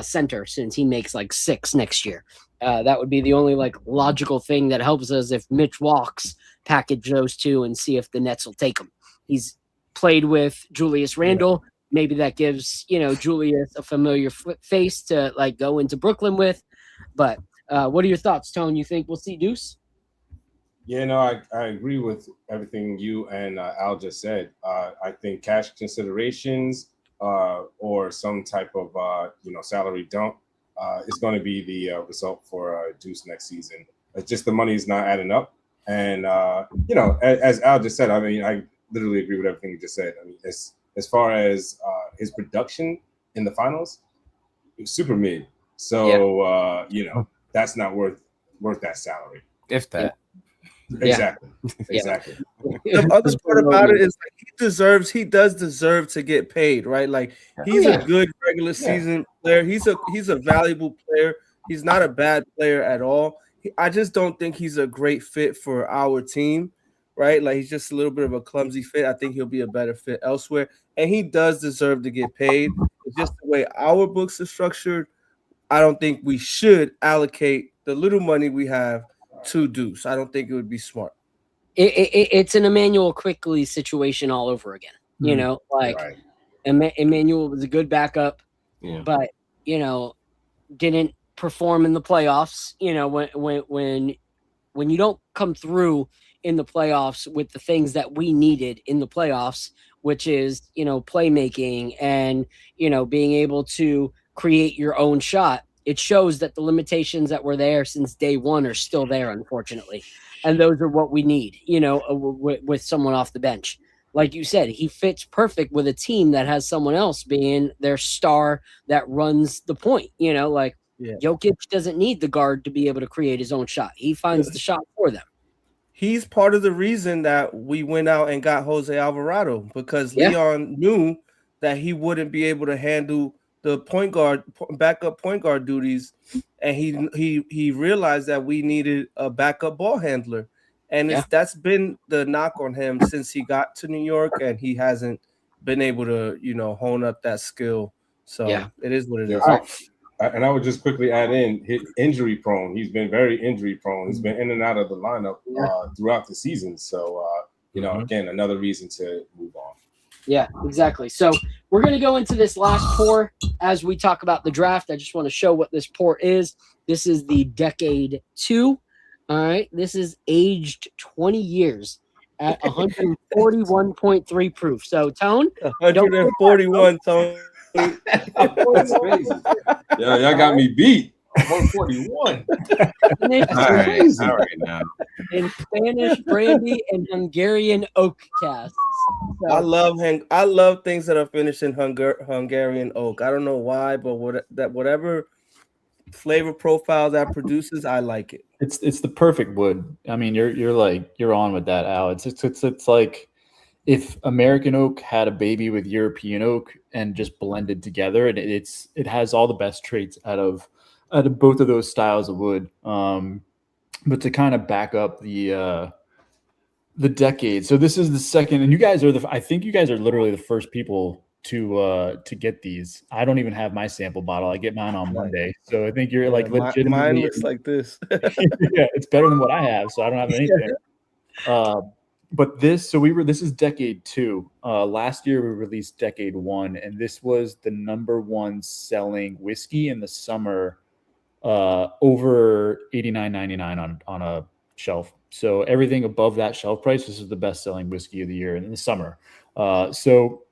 Center, since he makes like 6 next year. That would be the only like logical thing that helps us if Mitch walks, package those two and see if the Nets will take him. He's played with Julius Randle. Maybe that gives, Julius a familiar face to like go into Brooklyn with. But what are your thoughts, Tone? You think we'll see Deuce? Yeah, no, I agree with everything you and Al just said. I think cash considerations or some type of salary dump is going to be the result for Deuce next season. It's just the money is not adding up, and as Al just said, I mean, I literally agree with everything you just said. I mean, as far as his production in the finals, it was super mid. So that's not worth that salary, if that. Exactly. The other part about it is like he does deserve to get paid, right? Like he's a good regular season player. He's a valuable player. He's not a bad player at all. I just don't think he's a great fit for our team, right? Like he's just a little bit of a clumsy fit. I think he'll be a better fit elsewhere, and he does deserve to get paid. It's just the way our books are structured. I don't think we should allocate the little money we have to Deuce. I don't think it would be smart. It's an Emmanuel Quickly situation all over again. Emmanuel was a good backup, but didn't perform in the playoffs. When you don't come through in the playoffs with the things that we needed in the playoffs, which is playmaking and being able to create your own shot, it shows that the limitations that were there since day one are still there, unfortunately. And those are what we need, with someone off the bench. Like you said, he fits perfect with a team that has someone else being their star that runs the point. Jokic doesn't need the guard to be able to create his own shot. He finds the shot for them. He's part of the reason that we went out and got Jose Alvarado, because Leon knew that he wouldn't be able to handle the backup point guard duties, and he realized that we needed a backup ball handler, and that's been the knock on him since he got to New York, and he hasn't been able to hone up that skill. So it is what it is. And I would just quickly add in, he's injury prone. He's been very injury prone. He's been in and out of the lineup throughout the season. So, again, another reason to move on. Yeah, exactly. So we're going to go into this last pour as we talk about the draft. I just want to show what this pour is. This is the Decade 2. All right. This is aged 20 years at 141.3 proof. So, Tone. 141, Tone. That's crazy. Yeah, y'all got me beat. 141. All right now. In Spanish brandy and Hungarian oak casks. So, I love things that are finished in Hungarian oak. I don't know why, but whatever flavor profile that produces, I like it. It's the perfect wood. I mean, you're on with that, Al. It's like if American oak had a baby with European oak and just blended together, and it has all the best traits out of both of those styles of wood. But to kind of back up the decade, so this is the second, and you guys are I think you guys are literally the first people to get these. I don't even have my sample bottle. I get mine on Monday, so I think you're like legitimately. Mine looks like this. Yeah, it's better than what I have, so I don't have anything. But this is Decade 2. Last year we released Decade 1, and this was the #1 selling whiskey in the summer, over $89.99 on a shelf. So everything above that shelf price, this is the best selling whiskey of the year in the summer. So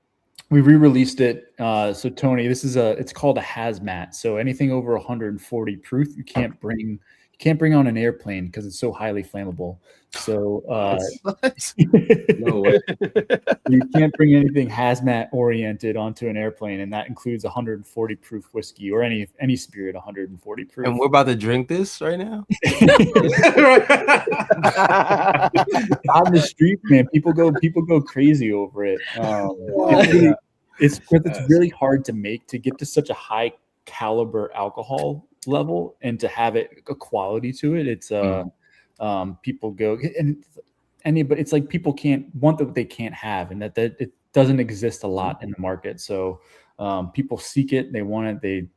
we re-released it. So Tony, it's called a hazmat. So anything over 140 proof, you can't bring on an airplane because it's so highly flammable. So no way. You can't bring anything hazmat oriented onto an airplane, and that includes 140 proof whiskey or any spirit 140 proof. And we're about to drink this right now. On the street, man, people go crazy over it. It's really hard to make, to get to such a high caliber alcohol level and to have it a quality to it. It's people go but it's like people can't want what they can't have, and that it doesn't exist a lot in the market. So people seek it, they want it,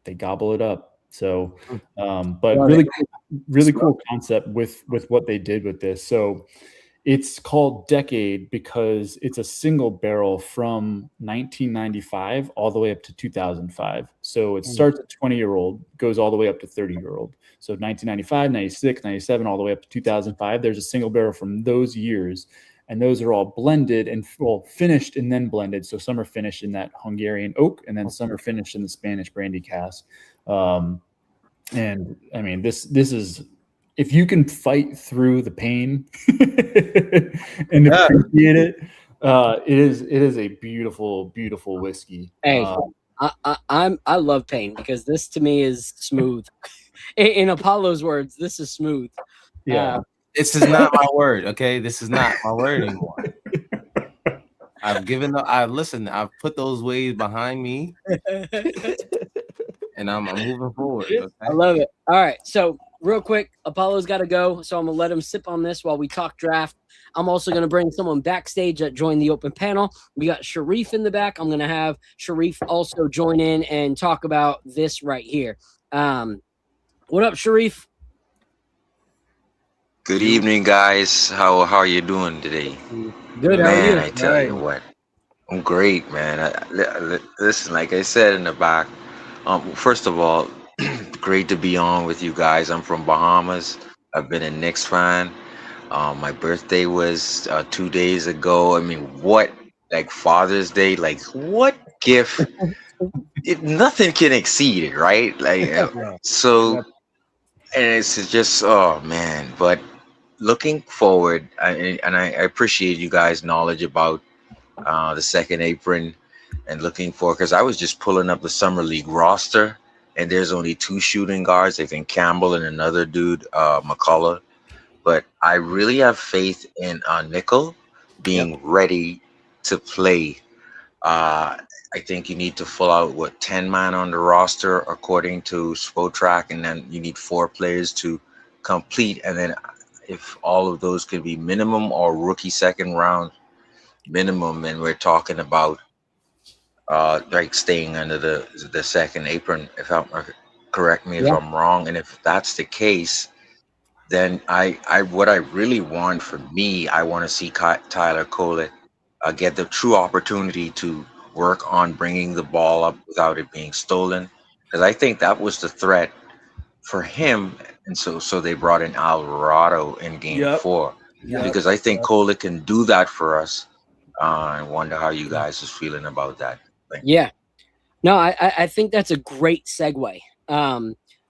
they gobble it up. So but really cool concept with what they did with this. So it's called Decade because it's a single barrel from 1995 all the way up to 2005. So it starts at 20-year-old, goes all the way up to 30-year-old. So 1995, 96, 97, all the way up to 2005. There's a single barrel from those years, and those are all blended and finished and then blended. So some are finished in that Hungarian oak, and then some are finished in the Spanish brandy cask. And I mean, this is, if you can fight through the pain and appreciate it, it is a beautiful, beautiful whiskey. Hey, I love pain because this to me is smooth. In Apollo's words, this is smooth. Yeah, this is not my word. Okay, this is not my word anymore. I've put those ways behind me, and I'm moving forward. Okay? I love it. All right, so real quick, Apollo's got to go, so I'm going to let him sip on this while we talk draft. I'm also going to bring someone backstage that joined the open panel. We got Sharif in the back. I'm going to have Sharif also join in and talk about this right here. What up, Sharif? Good evening, guys. How are you doing today? Good. Man, I tell you what. I'm great, man. Listen, like I said in the back, first of all, great to be on with you guys. I'm from Bahamas. I've been a Knicks fan. My birthday was 2 days ago. I mean, what, like Father's Day, like what gift? Nothing can exceed it, right? Like, Yeah. so, Yep. and it's just, oh man. But looking forward, and I appreciate you guys' knowledge about the second apron and looking for, because I was just pulling up the summer league roster, and there's only two shooting guards. I think Campbell and another dude, McCullough. But I really have faith in Nickel Yep. being ready to play. Uh, I think you need to fill out what 10 man on the roster according to Spotrac, and then you need 4 players to complete. And then if all of those could be minimum or rookie second round minimum, and we're talking about like staying under the second apron. If I'm correct me if Yeah. I'm wrong, and if that's the case, then I what I really want for me, I want to see Tyler Kolek get the true opportunity to work on bringing the ball up without it being stolen, because I think that was the threat for him, and so they brought in Alvarado in Game Yep. Four, Yep. because I think Yep. Kolek can do that for us. I wonder how you guys is feeling about that. Thank you. Yeah. No, I think that's a great segue.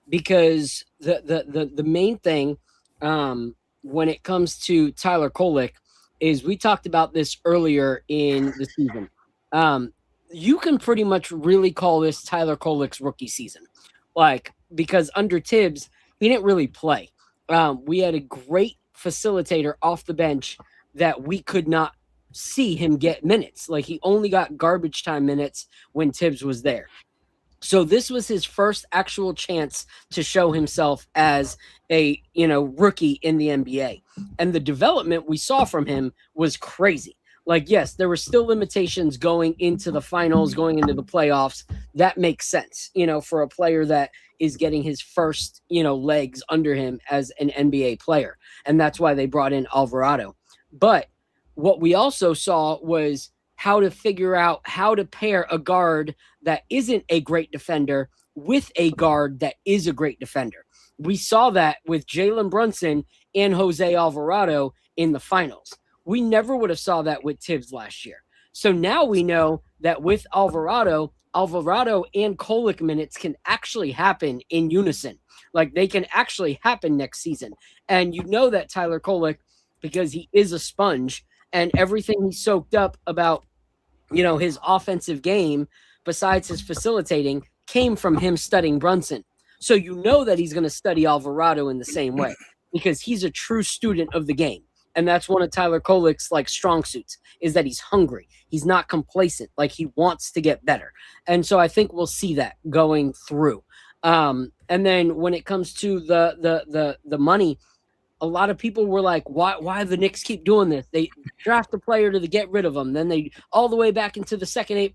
Because the main thing when it comes to Tyler Kolek is we talked about this earlier in the season. Um, you can pretty much really call this Tyler Kolek's rookie season, like because under Tibbs he didn't really play. We had a great facilitator off the bench that we could not see him get minutes. Like he only got garbage time minutes when Tibbs was there. So this was his first actual chance to show himself as a, rookie in the NBA. And the development we saw from him was crazy. Like, yes, there were still limitations going into the finals, going into the playoffs. That makes sense, for a player that is getting his first, legs under him as an NBA player. And that's why they brought in Alvarado. But what we also saw was how to figure out how to pair a guard that isn't a great defender with a guard that is a great defender. We saw that with Jalen Brunson and Jose Alvarado in the finals. We never would have saw that with Tibbs last year. So now we know that with Alvarado and Kolek minutes can actually happen in unison. Like they can actually happen next season. And you know that Tyler Kolek, because he is a sponge, and everything he soaked up about his offensive game, besides his facilitating, came from him studying Brunson. So you know that he's going to study Alvarado in the same way because he's a true student of the game. And that's one of Tyler Kolek's strong suits, is that he's hungry. He's not complacent. Like he wants to get better. And so I think we'll see that going through. And then when it comes to the money, a lot of people were like, why the Knicks keep doing this? They draft a player to get rid of them. Then they all the way back into the second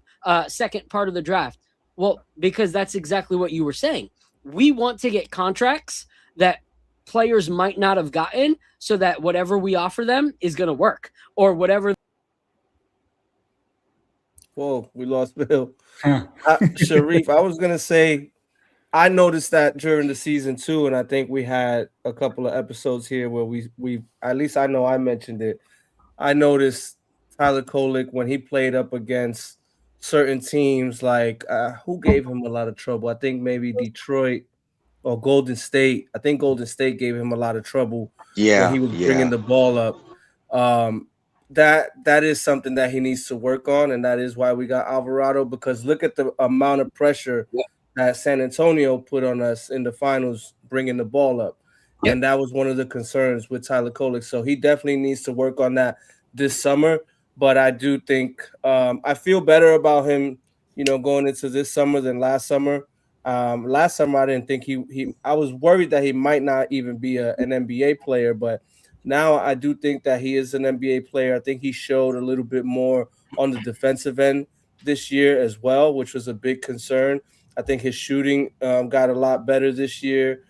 part of the draft. Well, because that's exactly what you were saying. We want to get contracts that players might not have gotten so that whatever we offer them is going to work, or whatever. Whoa, we lost Bill. Sharif, I was going to say, I noticed that during the season too, and I think we had a couple of episodes here where we at least I know I mentioned it. I noticed Tyler Kolek when he played up against certain teams, like who gave him a lot of trouble. I think maybe Detroit or Golden State. I think Golden State gave him a lot of trouble when he was bringing the ball up. That is something that he needs to work on, and that is why we got Alvarado, because look at the amount of pressure that San Antonio put on us in the finals, bringing the ball up. Yep. And that was one of the concerns with Tyler Kolek. So he definitely needs to work on that this summer. But I do think I feel better about him, going into this summer than last summer. Last summer, I didn't think I was worried that he might not even be an NBA player. But now I do think that he is an NBA player. I think he showed a little bit more on the defensive end this year as well, which was a big concern. I think his shooting got a lot better this year.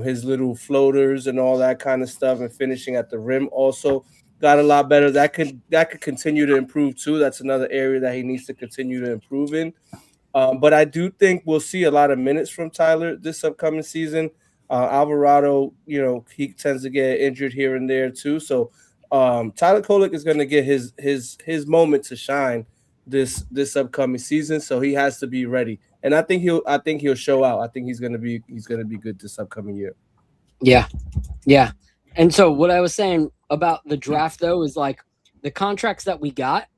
His little floaters and all that kind of stuff, and finishing at the rim also got a lot better. That could continue to improve too. That's another area that he needs to continue to improve in. But I do think we'll see a lot of minutes from Tyler this upcoming season. Alvarado, he tends to get injured here and there too. So Tyler Kolek is going to get his moment to shine this upcoming season. So he has to be ready, and I think he'll show out. I think he's going to be good this upcoming year. Yeah, yeah. And so what I was saying about the draft though is like the contracts that we got,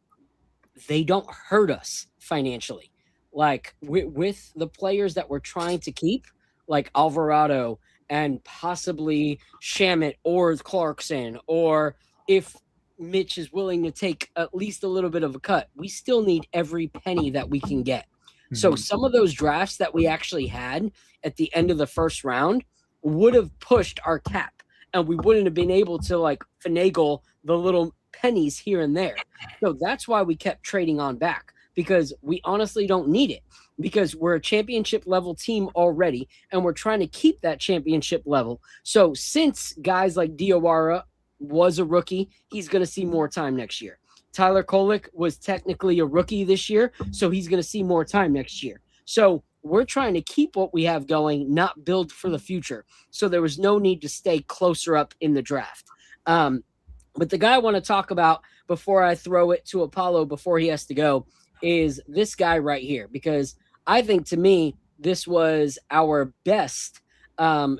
they don't hurt us financially. Like with the players that we're trying to keep, like Alvarado and possibly Shamit or Clarkson, or if Mitch is willing to take at least a little bit of a cut, we still need every penny that we can get. So some of those drafts that we actually had at the end of the first round would have pushed our cap, and we wouldn't have been able to like finagle the little pennies here and there. So that's why we kept trading on back, because we honestly don't need it, because we're a championship level team already, and we're trying to keep that championship level. So since guys like Diawara was a rookie, he's going to see more time next year. Tyler Kolek was technically a rookie this year, so he's going to see more time next year. So we're trying to keep what we have going, not build for the future. So there was no need to stay closer up in the draft. But the guy I want to talk about before I throw it to Apollo before he has to go is this guy right here, because I think to me, this was our best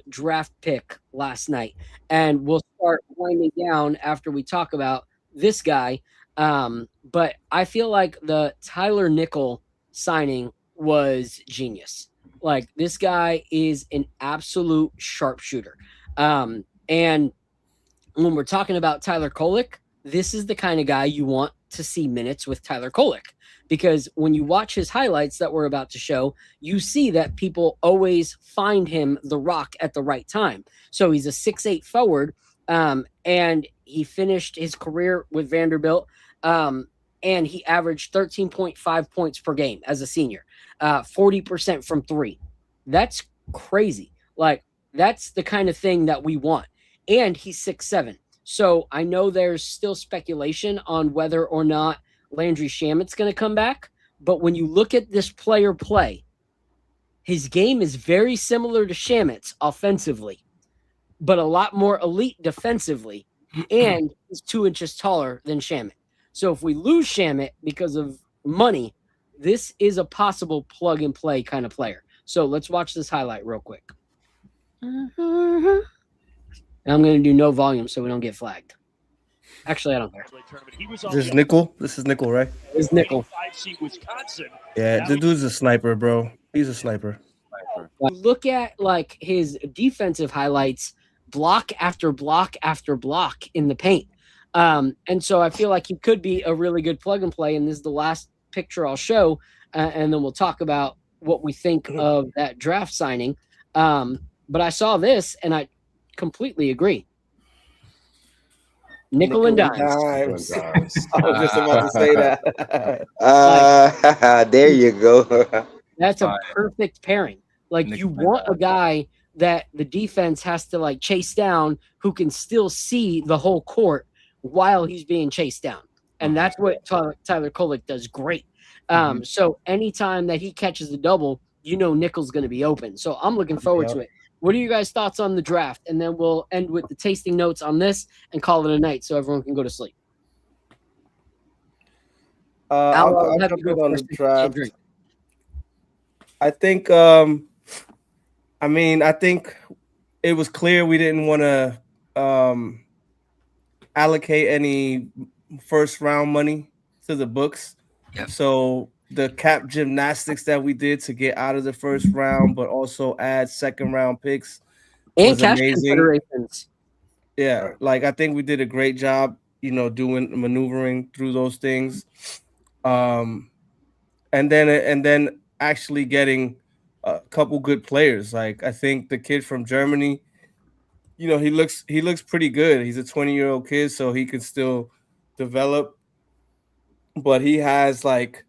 draft pick last night. And we'll start winding down after we talk about this guy. But I feel like the Tyler Nickel signing was genius. Like, this guy is an absolute sharpshooter. And when we're talking about Tyler Kolek, this is the kind of guy you want to see minutes with Tyler Kolek, because when you watch his highlights that we're about to show, you see that people always find him the rock at the right time. So he's a 6'8" forward, and he finished his career with Vanderbilt, and he averaged 13.5 points per game as a senior, 40% from three. That's crazy. Like, that's the kind of thing that we want. And he's 6'7". So I know there's still speculation on whether or not Landry Shamit's going to come back. But when you look at this player play, his game is very similar to Shamit's offensively, but a lot more elite defensively. And he's 2 inches taller than Shamit. So if we lose Shamit because of money, this is a possible plug and play kind of player. So let's watch this highlight real quick. And I'm going to do no volume so we don't get flagged. Actually, I don't care. This is Nickel. This is Nickel, right? It's Nickel. Yeah, the dude's a sniper, bro. He's a sniper. Look at like his defensive highlights, block after block after block in the paint. And so I feel like he could be a really good plug and play. And this is the last picture I'll show. And then we'll talk about what we think of that draft signing. But I saw this and I completely agree. Nickel and dimes. I was just about to say that. There you go. That's a perfect pairing. Like, you want a guy that the defense has to like chase down, who can still see the whole court while he's being chased down. And that's what Tyler Kolek does great. So anytime that he catches a double, Nickel's going to be open. So I'm looking forward to it. What are you guys' thoughts on the draft? And then we'll end with the tasting notes on this and call it a night so everyone can go to sleep. I'll jump in on the draft. I think, I think it was clear we didn't want to allocate any first round money to the books. Yep. So the cap gymnastics that we did to get out of the first round, but also add second round picks and cash amazing. Considerations. Yeah, like I think we did a great job, doing maneuvering through those things, and then actually getting a couple good players. Like, I think the kid from Germany, he looks pretty good. He's a 20-year-old kid, so he can still develop, but he has like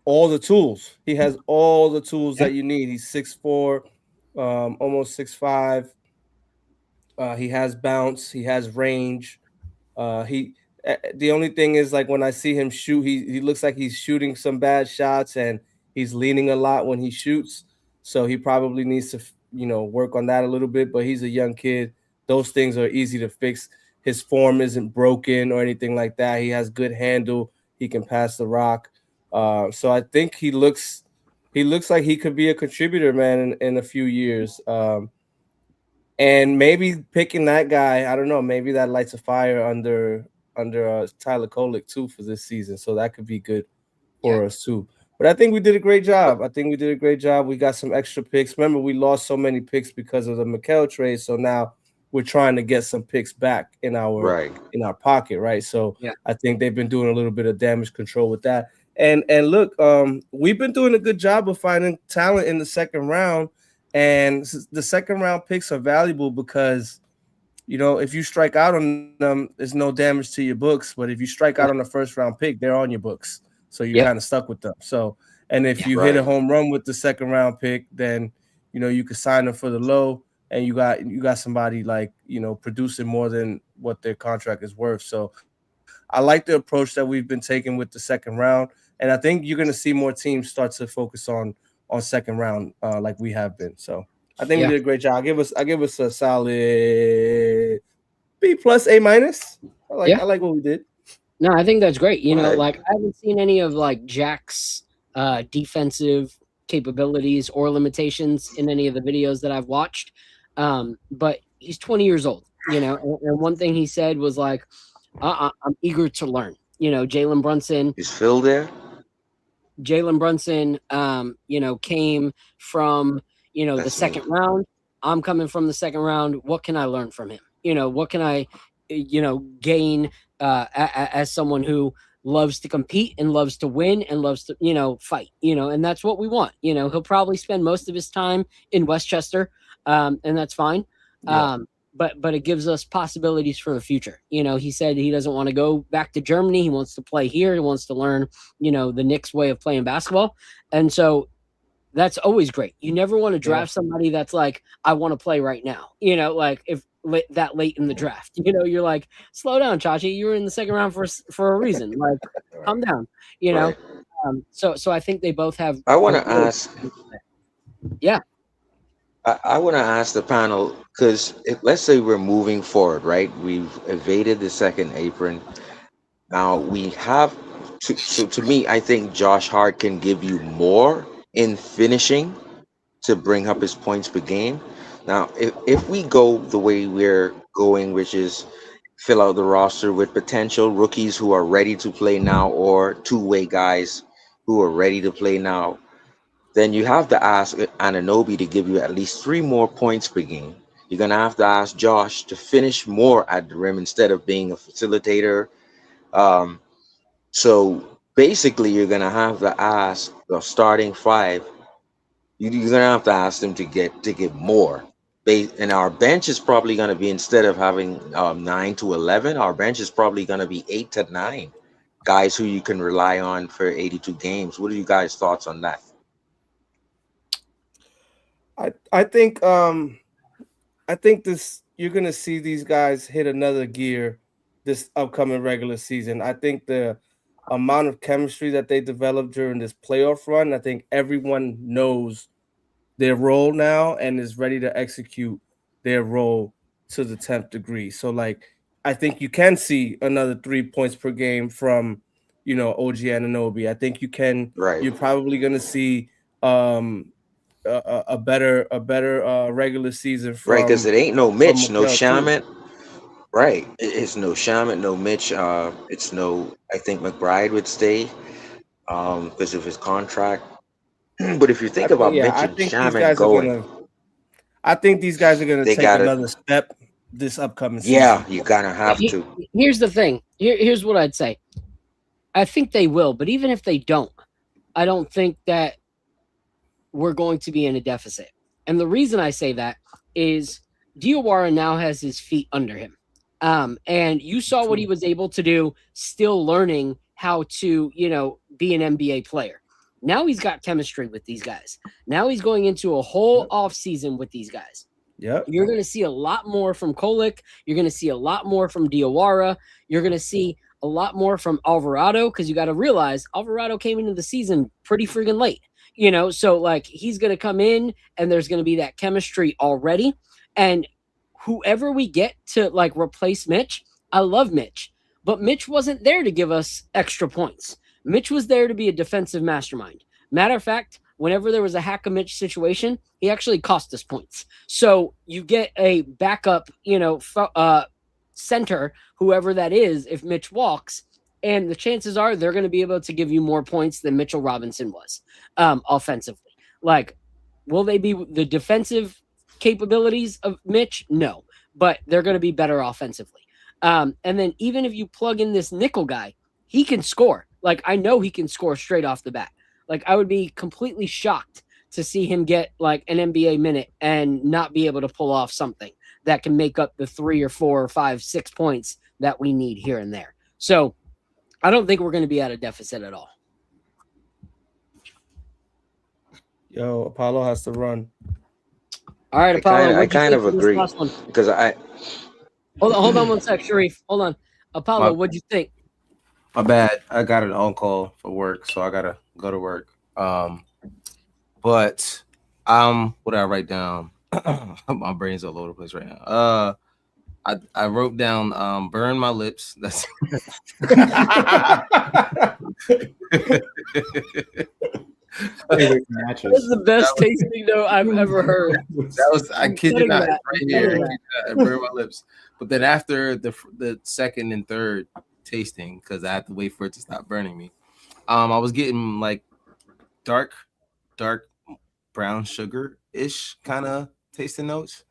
all the tools. He has all the tools that you need. He's 6'4", almost 6'5". He has bounce. He has range. The only thing is like when I see him shoot, he looks like he's shooting some bad shots and he's leaning a lot when he shoots. So he probably needs to work on that a little bit. But he's a young kid; those things are easy to fix. His form isn't broken or anything like that. He has good handle. He can pass the rock. So I think he looks like he could be a contributor, man, in a few years. And maybe picking that guy, I don't know, maybe that lights a fire under Tyler Kolek too for this season. So that could be good for us too. But I think we did a great job. We got some extra picks. Remember, we lost so many picks because of the Mikel trade. So now we're trying to get some picks back in our pocket, right? So I think they've been doing a little bit of damage control with that. And look, we've been doing a good job of finding talent in the second round. And the second round picks are valuable because, if you strike out on them, there's no damage to your books. But if you strike out on the first round pick, they're on your books. So you're kind of stuck with them. So, and if you hit a home run with the second round pick, then, you could sign them for the low and you got somebody like, producing more than what their contract is worth. So I like the approach that we've been taking with the second round. And I think you're going to see more teams start to focus on second round like we have been. So I think we did a great job. I give us a solid B plus A minus. I like what we did. No, I think that's great. Like I haven't seen any of like Jack's defensive capabilities or limitations in any of the videos that I've watched. But he's 20 years old, and one thing he said was like, I'm eager to learn. Jalen Brunson. Is Phil there? Jalen Brunson, came from, the second round. I'm coming from the second round. What can I learn from him? What can I, gain as someone who loves to compete and loves to win and loves to, fight, and that's what we want. He'll probably spend most of his time in Westchester, and that's fine. Yeah. But it gives us possibilities for the future. He said he doesn't want to go back to Germany. He wants to play here. He wants to learn, the Knicks way of playing basketball. And so that's always great. You never want to draft somebody that's like, I want to play right now. Like if that late in the draft, you're like, slow down, Chachi. You were in the second round for a reason. Like, calm down. So I think they both have. I want to ask. Yeah. I want to ask the panel, because let's say we're moving forward, right? We've evaded the second apron. Now we have to me, I think Josh Hart can give you more in finishing to bring up his points per game. Now, if we go the way we're going, which is fill out the roster with potential rookies who are ready to play now or two-way guys who are ready to play now, then you have to ask Anunoby to give you at least 3 more points per game. You're going to have to ask Josh to finish more at the rim instead of being a facilitator. So basically, you're going to have to ask the starting 5. You're going to have to ask them to get more. And our bench is probably going to be, instead of having 9 to 11, our bench is probably going to be 8 to 9 guys who you can rely on for 82 games. What are you guys' thoughts on that? I think this, you're gonna see these guys hit another gear this upcoming regular season. I think the amount of chemistry that they developed during this playoff run, I think everyone knows their role now and is ready to execute their role to the 10th degree. So like I think you can see another 3 points per game from OG Anunoby. I think you can. Right. You're probably gonna see a better regular season from, right, because it ain't no Mitch, no Mikel Shamet. Right, it's no Shamet, no Mitch. It's no. I think McBride would stay because of his contract. But if you think about Mitch and Shamet going, I think these guys are gonna take another step this upcoming season. Yeah, you gotta have to. Here's the thing. Here's what I'd say. I think they will, but even if they don't, I don't think that we're going to be in a deficit. And the reason I say that is Diawara now has his feet under him. And you saw what he was able to do, still learning how to, be an NBA player. Now he's got chemistry with these guys. Now he's going into a whole off season with these guys. Yep. You're going to see a lot more from Kolick. You're going to see a lot more from Diawara. You're going to see a lot more from Alvarado, because you got to realize Alvarado came into the season pretty freaking late. So like he's going to come in and there's going to be that chemistry already. And whoever we get to like replace Mitch, I love Mitch, but Mitch wasn't there to give us extra points. Mitch was there to be a defensive mastermind. Matter of fact, whenever there was a hack a Mitch situation, he actually cost us points. So you get a backup, center, whoever that is, if Mitch walks, and the chances are they're going to be able to give you more points than Mitchell Robinson was offensively. Like, will they be the defensive capabilities of Mitch? No, but they're going to be better offensively. And then even if you plug in this nickel guy, he can score. Like, I know he can score straight off the bat. Like, I would be completely shocked to see him get like an NBA minute and not be able to pull off something that can make up the 3 or 4 or 5, 6 points that we need here and there. So I don't think we're going to be at a deficit at all. Yo, Apollo has to run. All right, Apollo. I kind of agree because hold on one sec, Sharif. Hold on, Apollo. What'd you think? My bad. I got an on call for work, so I gotta go to work. But what did I write down? My brain's all over the place right now. I wrote down burn my lips. That's That was the best tasting note I've ever heard. That was, I kid you not, right here. I burn my lips. But then after the second and third tasting, because I had to wait for it to stop burning me, I was getting like dark brown sugar-ish kind of tasting notes.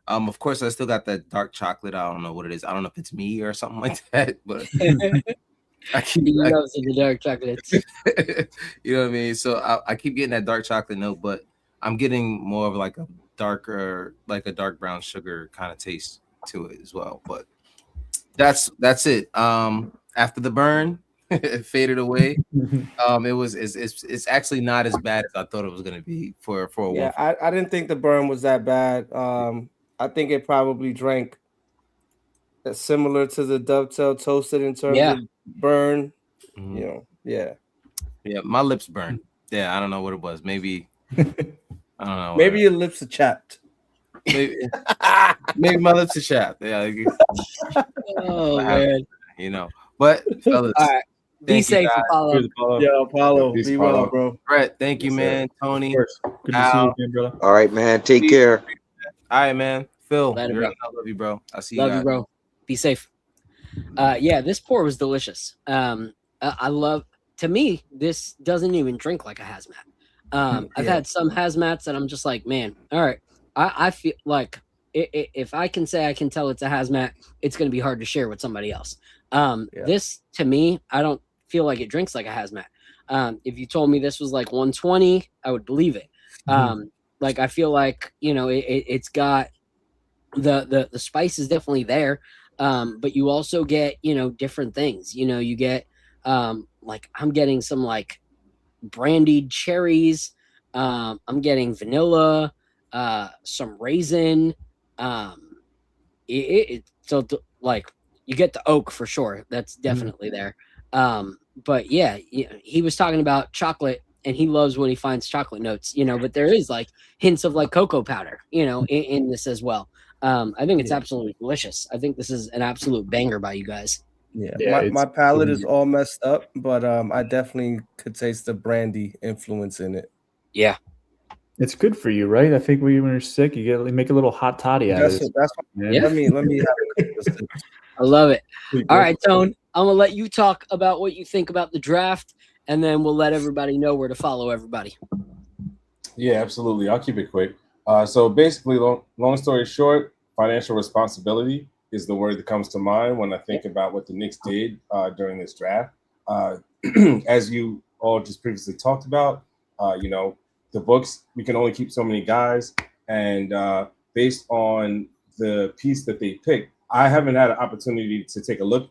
Of course, I still got that dark chocolate. I don't know what it is. I don't know if it's me or something like that, but I keep the dark chocolates. You know what I mean? So I keep getting that dark chocolate note, but I'm getting more of like a dark brown sugar kind of taste to it as well. But that's it. After the burn, it faded away. It's actually not as bad as I thought it was gonna be for a Yeah, I didn't think the burn was that bad. I think it probably drank similar to the dovetail toasted in terms of burn. Mm-hmm. Yeah, my lips burned. Yeah, I don't know what it was. Maybe I don't know. Maybe your lips are chapped. Maybe my lips are chapped. Yeah. Oh man. But fellas, all right. Be safe, Apollo. Yeah, Apollo. Be well, bro. Brett, thank you, man. Tony. Good to see you again, brother. All right, man. Take care. All right, man. Phil, Later, bro. I love you, bro. I'll see you Love guys. you, bro. Be safe. This pour was delicious. I love. To me, this doesn't even drink like a hazmat. I've had some hazmats that I'm just like, man. All right, I feel like if I can say I can tell it's a hazmat, it's going to be hard to share with somebody else. This, to me, I don't feel like it drinks like a hazmat. If you told me this was like 120, I would believe it. Like, I feel like, it's got the spice is definitely there. But you also get, different things, you get, like I'm getting some like brandied cherries. I'm getting vanilla, some raisin. So like you get the oak for sure. That's definitely there. But yeah, he was talking about chocolate and he loves when he finds chocolate notes, but there is like hints of like cocoa powder, in this as well. I think it's absolutely delicious. I think this is an absolute banger by you guys. Yeah, my palate is all messed up, but I definitely could taste the brandy influence in it. Yeah. It's good for you, right? I think when you're sick, you make a little hot toddy out of it. Let me have a I love it. All right, Tone, I'm gonna let you talk about what you think about the draft, and then we'll let everybody know where to follow everybody. Yeah, absolutely. I'll keep it quick. So basically, long story short, financial responsibility is the word that comes to mind when I think about what the Knicks did during this draft. As you all just previously talked about, the books, we can only keep so many guys. And based on the piece that they picked, I haven't had an opportunity to take a look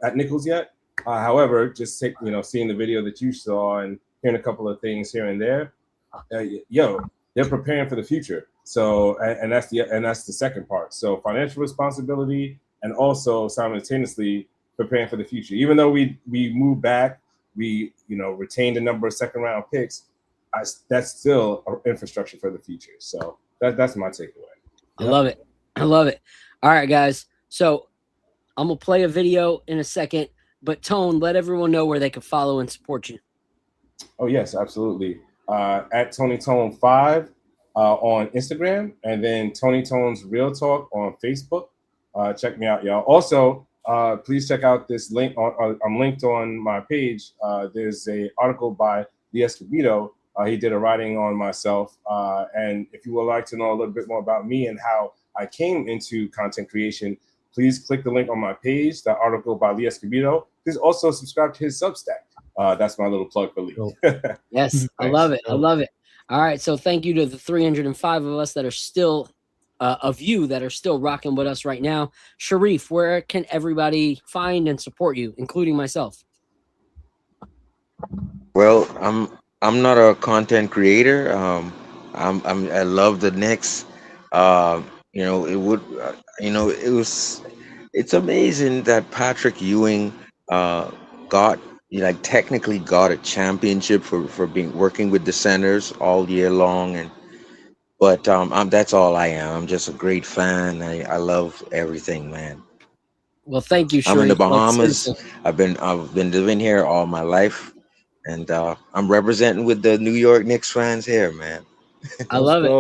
at Nichols yet. However, just seeing the video that you saw and hearing a couple of things here and there, they're preparing for the future. So, and that's the second part. So financial responsibility and also simultaneously preparing for the future. Even though we moved back, we retained a number of second round picks. That's still infrastructure for the future. So that's my takeaway. I love it. I love it. All right, guys. So I'm gonna play a video in a second, but Tone, let everyone know where they can follow and support you. Oh yes, absolutely. At Tony Tone 5 on Instagram, and then Tony Tone's Real Talk on Facebook. Check me out, y'all. Also, please check out this link. I'm linked on my page. There's a article by Lee Escobedo. He did a writing on myself. And if you would like to know a little bit more about me and how I came into content creation, please click the link on my page, that article by Lee Escobedo. Please also subscribe to his Substack. That's my little plug for Lee. Yes, I love it. I love it. All right, so thank you to the 305 of us that are still of you that are still rocking with us right now. Sharif, where can everybody find and support you, including myself? Well, I'm not a content creator. I love the Knicks. It's amazing that Patrick Ewing got technically got a championship for being working with the Senators all year long, but that's all I am. I'm just a great fan. I love everything, man. Well, thank you, Sharif. I'm in the Like, Bahamas. seriously. I've been living here all my life, and I'm representing with the New York Knicks fans here, man. I love it.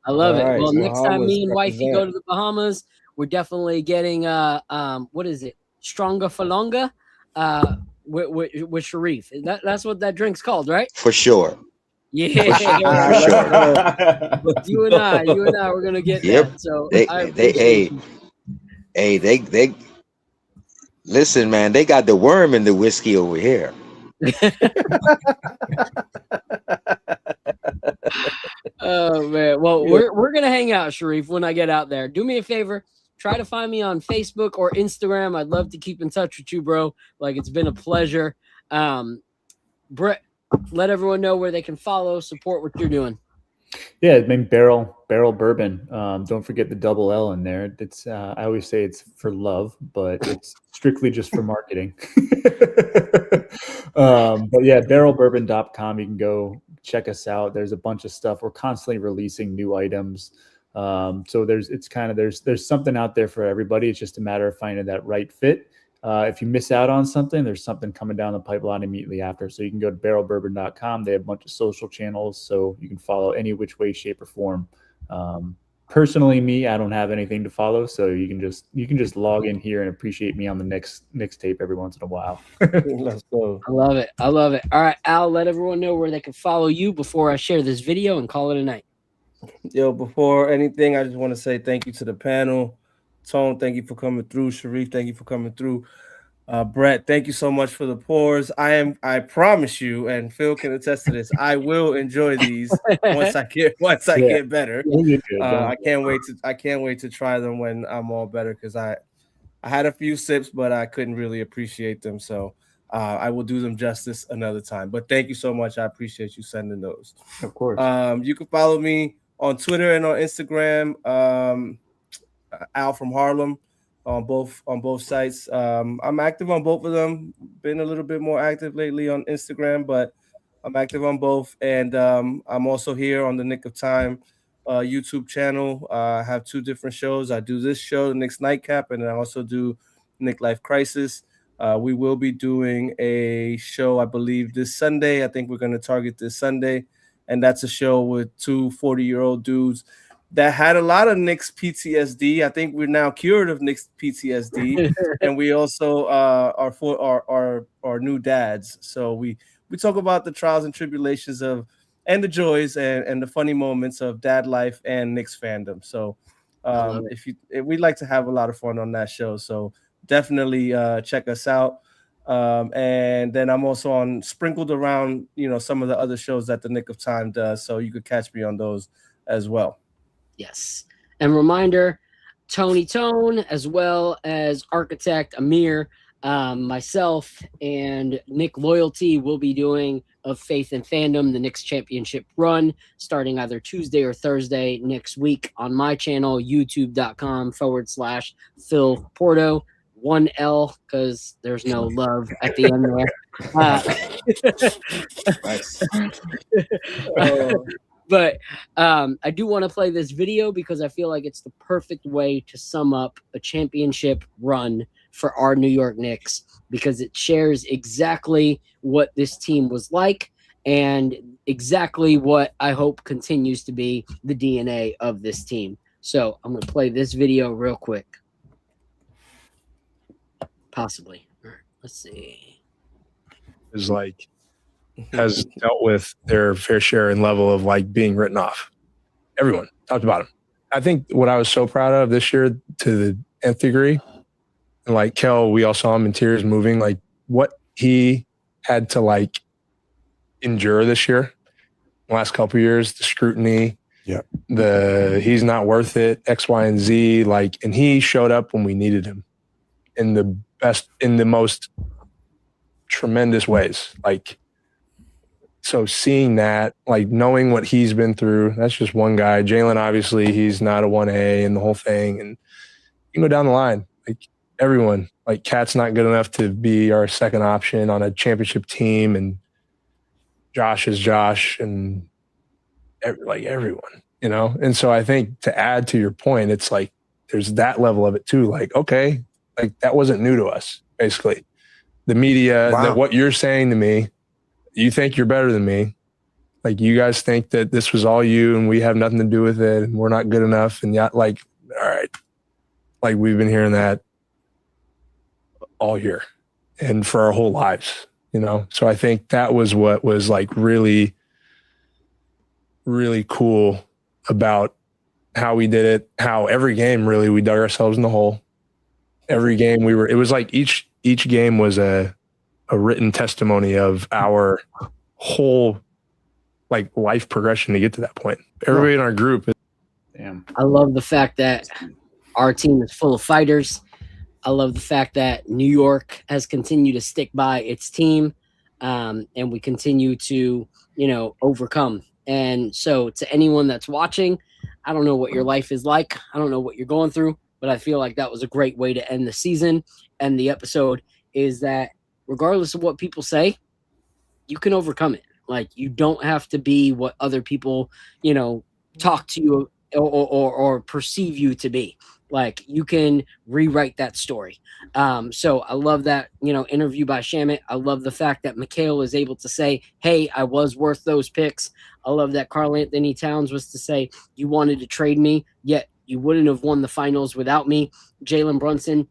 I love All it. right, Well, next time Bahamas me and wifey go represent. to the Bahamas, we're definitely getting what is it? Stronger for longer with Sharif. That's what that drink's called, right? For sure. Yeah. For sure. You and I, we're gonna get Yep. that. So They I they appreciate you. they listen, man. They got the worm in the whiskey over here. Oh man. Well, we're gonna hang out, Sharif, when I get out there. Do me a favor. Try to find me on Facebook or Instagram. I'd love to keep in touch with you, bro. Like, it's been a pleasure. Brett, let everyone know where they can follow, support what you're doing. Yeah, I mean barrel bourbon. Don't forget the double L in there. It's I always say it's for love, but it's strictly just for marketing. But yeah, barrelbourbon.com. You can go check us out. There's a bunch of stuff. We're constantly releasing new items. So there's something out there for everybody. It's just a matter of finding that right fit. If you miss out on something, there's something coming down the pipeline immediately after. So you can go to barrelbourbon.com. They have a bunch of social channels, so you can follow any which way, shape, or form. Personally, me, I don't have anything to follow, so you can just log in here and appreciate me on the next tape every once in a while. Let's go. I love it. I love it. All right, Al, let everyone know where they can follow you before I share this video and call it a night. Yo, before anything, I just want to say thank you to the panel. Tone, thank you for coming through. Sharif, thank you for coming through. Brett, thank you so much for the pours. I promise you, and Phil can attest to this, I will enjoy these once I get better. I can't wait to try them when I'm all better, because I had a few sips, but I couldn't really appreciate them. So I will do them justice another time. But thank you so much. I appreciate you sending those. Of course. You can follow me on Twitter and on Instagram. Al from Harlem on both sites. I'm active on both of them. Been a little bit more active lately on Instagram, but I'm active on both. And I'm also here on the Nick of Time YouTube channel. I have two different shows. I do this show, the Knicks Nightcap, and I also do Nick Life Crisis. We will be doing a show, I believe, this Sunday. I think we're going to target this Sunday. And that's a show with two 40-year-old dudes that had a lot of Knicks PTSD. I think we're now cured of Knicks PTSD, and we also are new dads. So we talk about the trials and tribulations of, and the joys and the funny moments of dad life and Knicks fandom. So we'd like to have a lot of fun on that show. So definitely check us out. And then I'm also on sprinkled around, some of the other shows that the Nick of Time does. So you could catch me on those as well. Yes. And reminder, Tony Tone, as well as architect Amir, myself and Nick Loyalty will be doing Of Faith and Fandom, the Knicks championship run, starting either Tuesday or Thursday next week on my channel, youtube.com/Phil Porto. 1L because there's no love at the end there. But I do want to play this video because I feel like it's the perfect way to sum up a championship run for our New York Knicks, because it shares exactly what this team was like and exactly what I hope continues to be the DNA of this team. So I'm going to play this video real quick. Possibly. Let's see. Is like has dealt with their fair share and level of like being written off. Everyone, top to bottom. I think what I was so proud of this year to the nth degree, and like Kel, we all saw him in tears moving, like what he had to like endure this year, the last couple of years, the scrutiny, the he's not worth it, X, Y, and Z, like, and he showed up when we needed him in the best, in the most tremendous ways. Like, so seeing that, like knowing what he's been through, that's just one guy. Jalen, obviously, he's not a 1A and the whole thing. And you can go down the line, like everyone, like Cat's not good enough to be our second option on a championship team. And Josh is Josh and like everyone, you know? And so I think to add to your point, it's like, there's that level of it too. Like, okay, like that wasn't new to us, basically. The media, that what you're saying to me, you think you're better than me. Like you guys think that this was all you and we have nothing to do with it and we're not good enough. And yeah, like, all right. Like we've been hearing that all year and for our whole lives, you know? So I think that was what was like really, really cool about how we did it, how every game really we dug ourselves in the hole. Every game it was like each game was a written testimony of our whole like life progression to get to that point. Everybody in our group. I love the fact that our team is full of fighters. I love the fact that New York has continued to stick by its team, and we continue to, you know, overcome. And so to anyone that's watching, I don't know what your life is like. I don't know what you're going through, but I feel like that was a great way to end the season and the episode, is that regardless of what people say, you can overcome it. Like you don't have to be what other people, you know, talk to you or perceive you to be. Like you can rewrite that story. So I love that, you know, interview by Shamit. I love the fact that Mikhail is able to say, hey, I was worth those picks. I love that Karl Anthony Towns was to say, you wanted to trade me, yet you wouldn't have won the finals without me. Jalen Brunson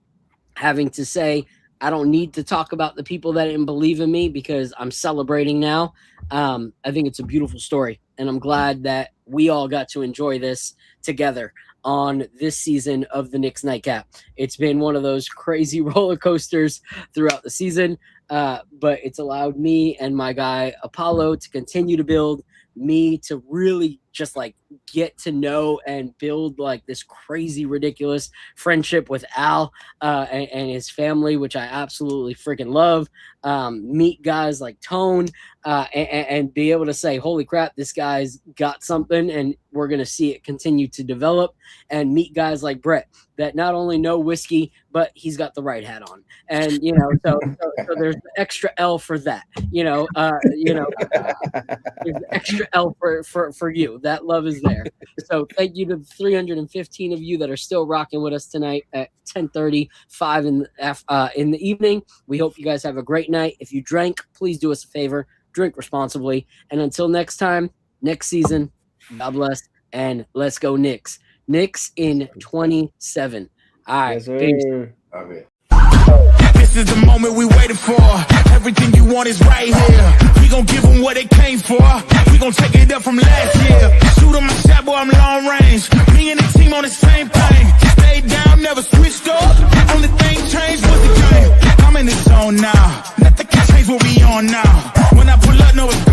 having to say, I don't need to talk about the people that didn't believe in me because I'm celebrating now. I think it's a beautiful story, and I'm glad that we all got to enjoy this together on this season of the Knicks Nightcap. It's been one of those crazy roller coasters throughout the season, but it's allowed me and my guy Apollo to continue to build, me to really just like get to know and build like this crazy ridiculous friendship with Al and his family, which I absolutely freaking love. Meet guys like Tone and be able to say, holy crap, this guy's got something and we're going to see it continue to develop. And meet guys like Brett that not only know whiskey, but he's got the right hat on. And, you know, so there's the extra L for that, there's the extra L for you. That love is there. So thank you to the 315 of you that are still rocking with us tonight at 10:35 in the evening. We hope you guys have a great night. If you drank, please do us a favor, drink responsibly. And until next time, next season, God bless, and let's go Knicks. Knicks in 27. All right. Yes, peace. Okay. This is the moment we waited for. Everything you want is right here. We gon' give them what they came for. We gon' take it up from last year. Shoot 'em a shot, boy, I'm long range. Me and the team on the same thing. Stayed down, never switched up. Only thing changed was the game. I'm in the zone now. Nothing can change what we on now. When I pull up, no, it's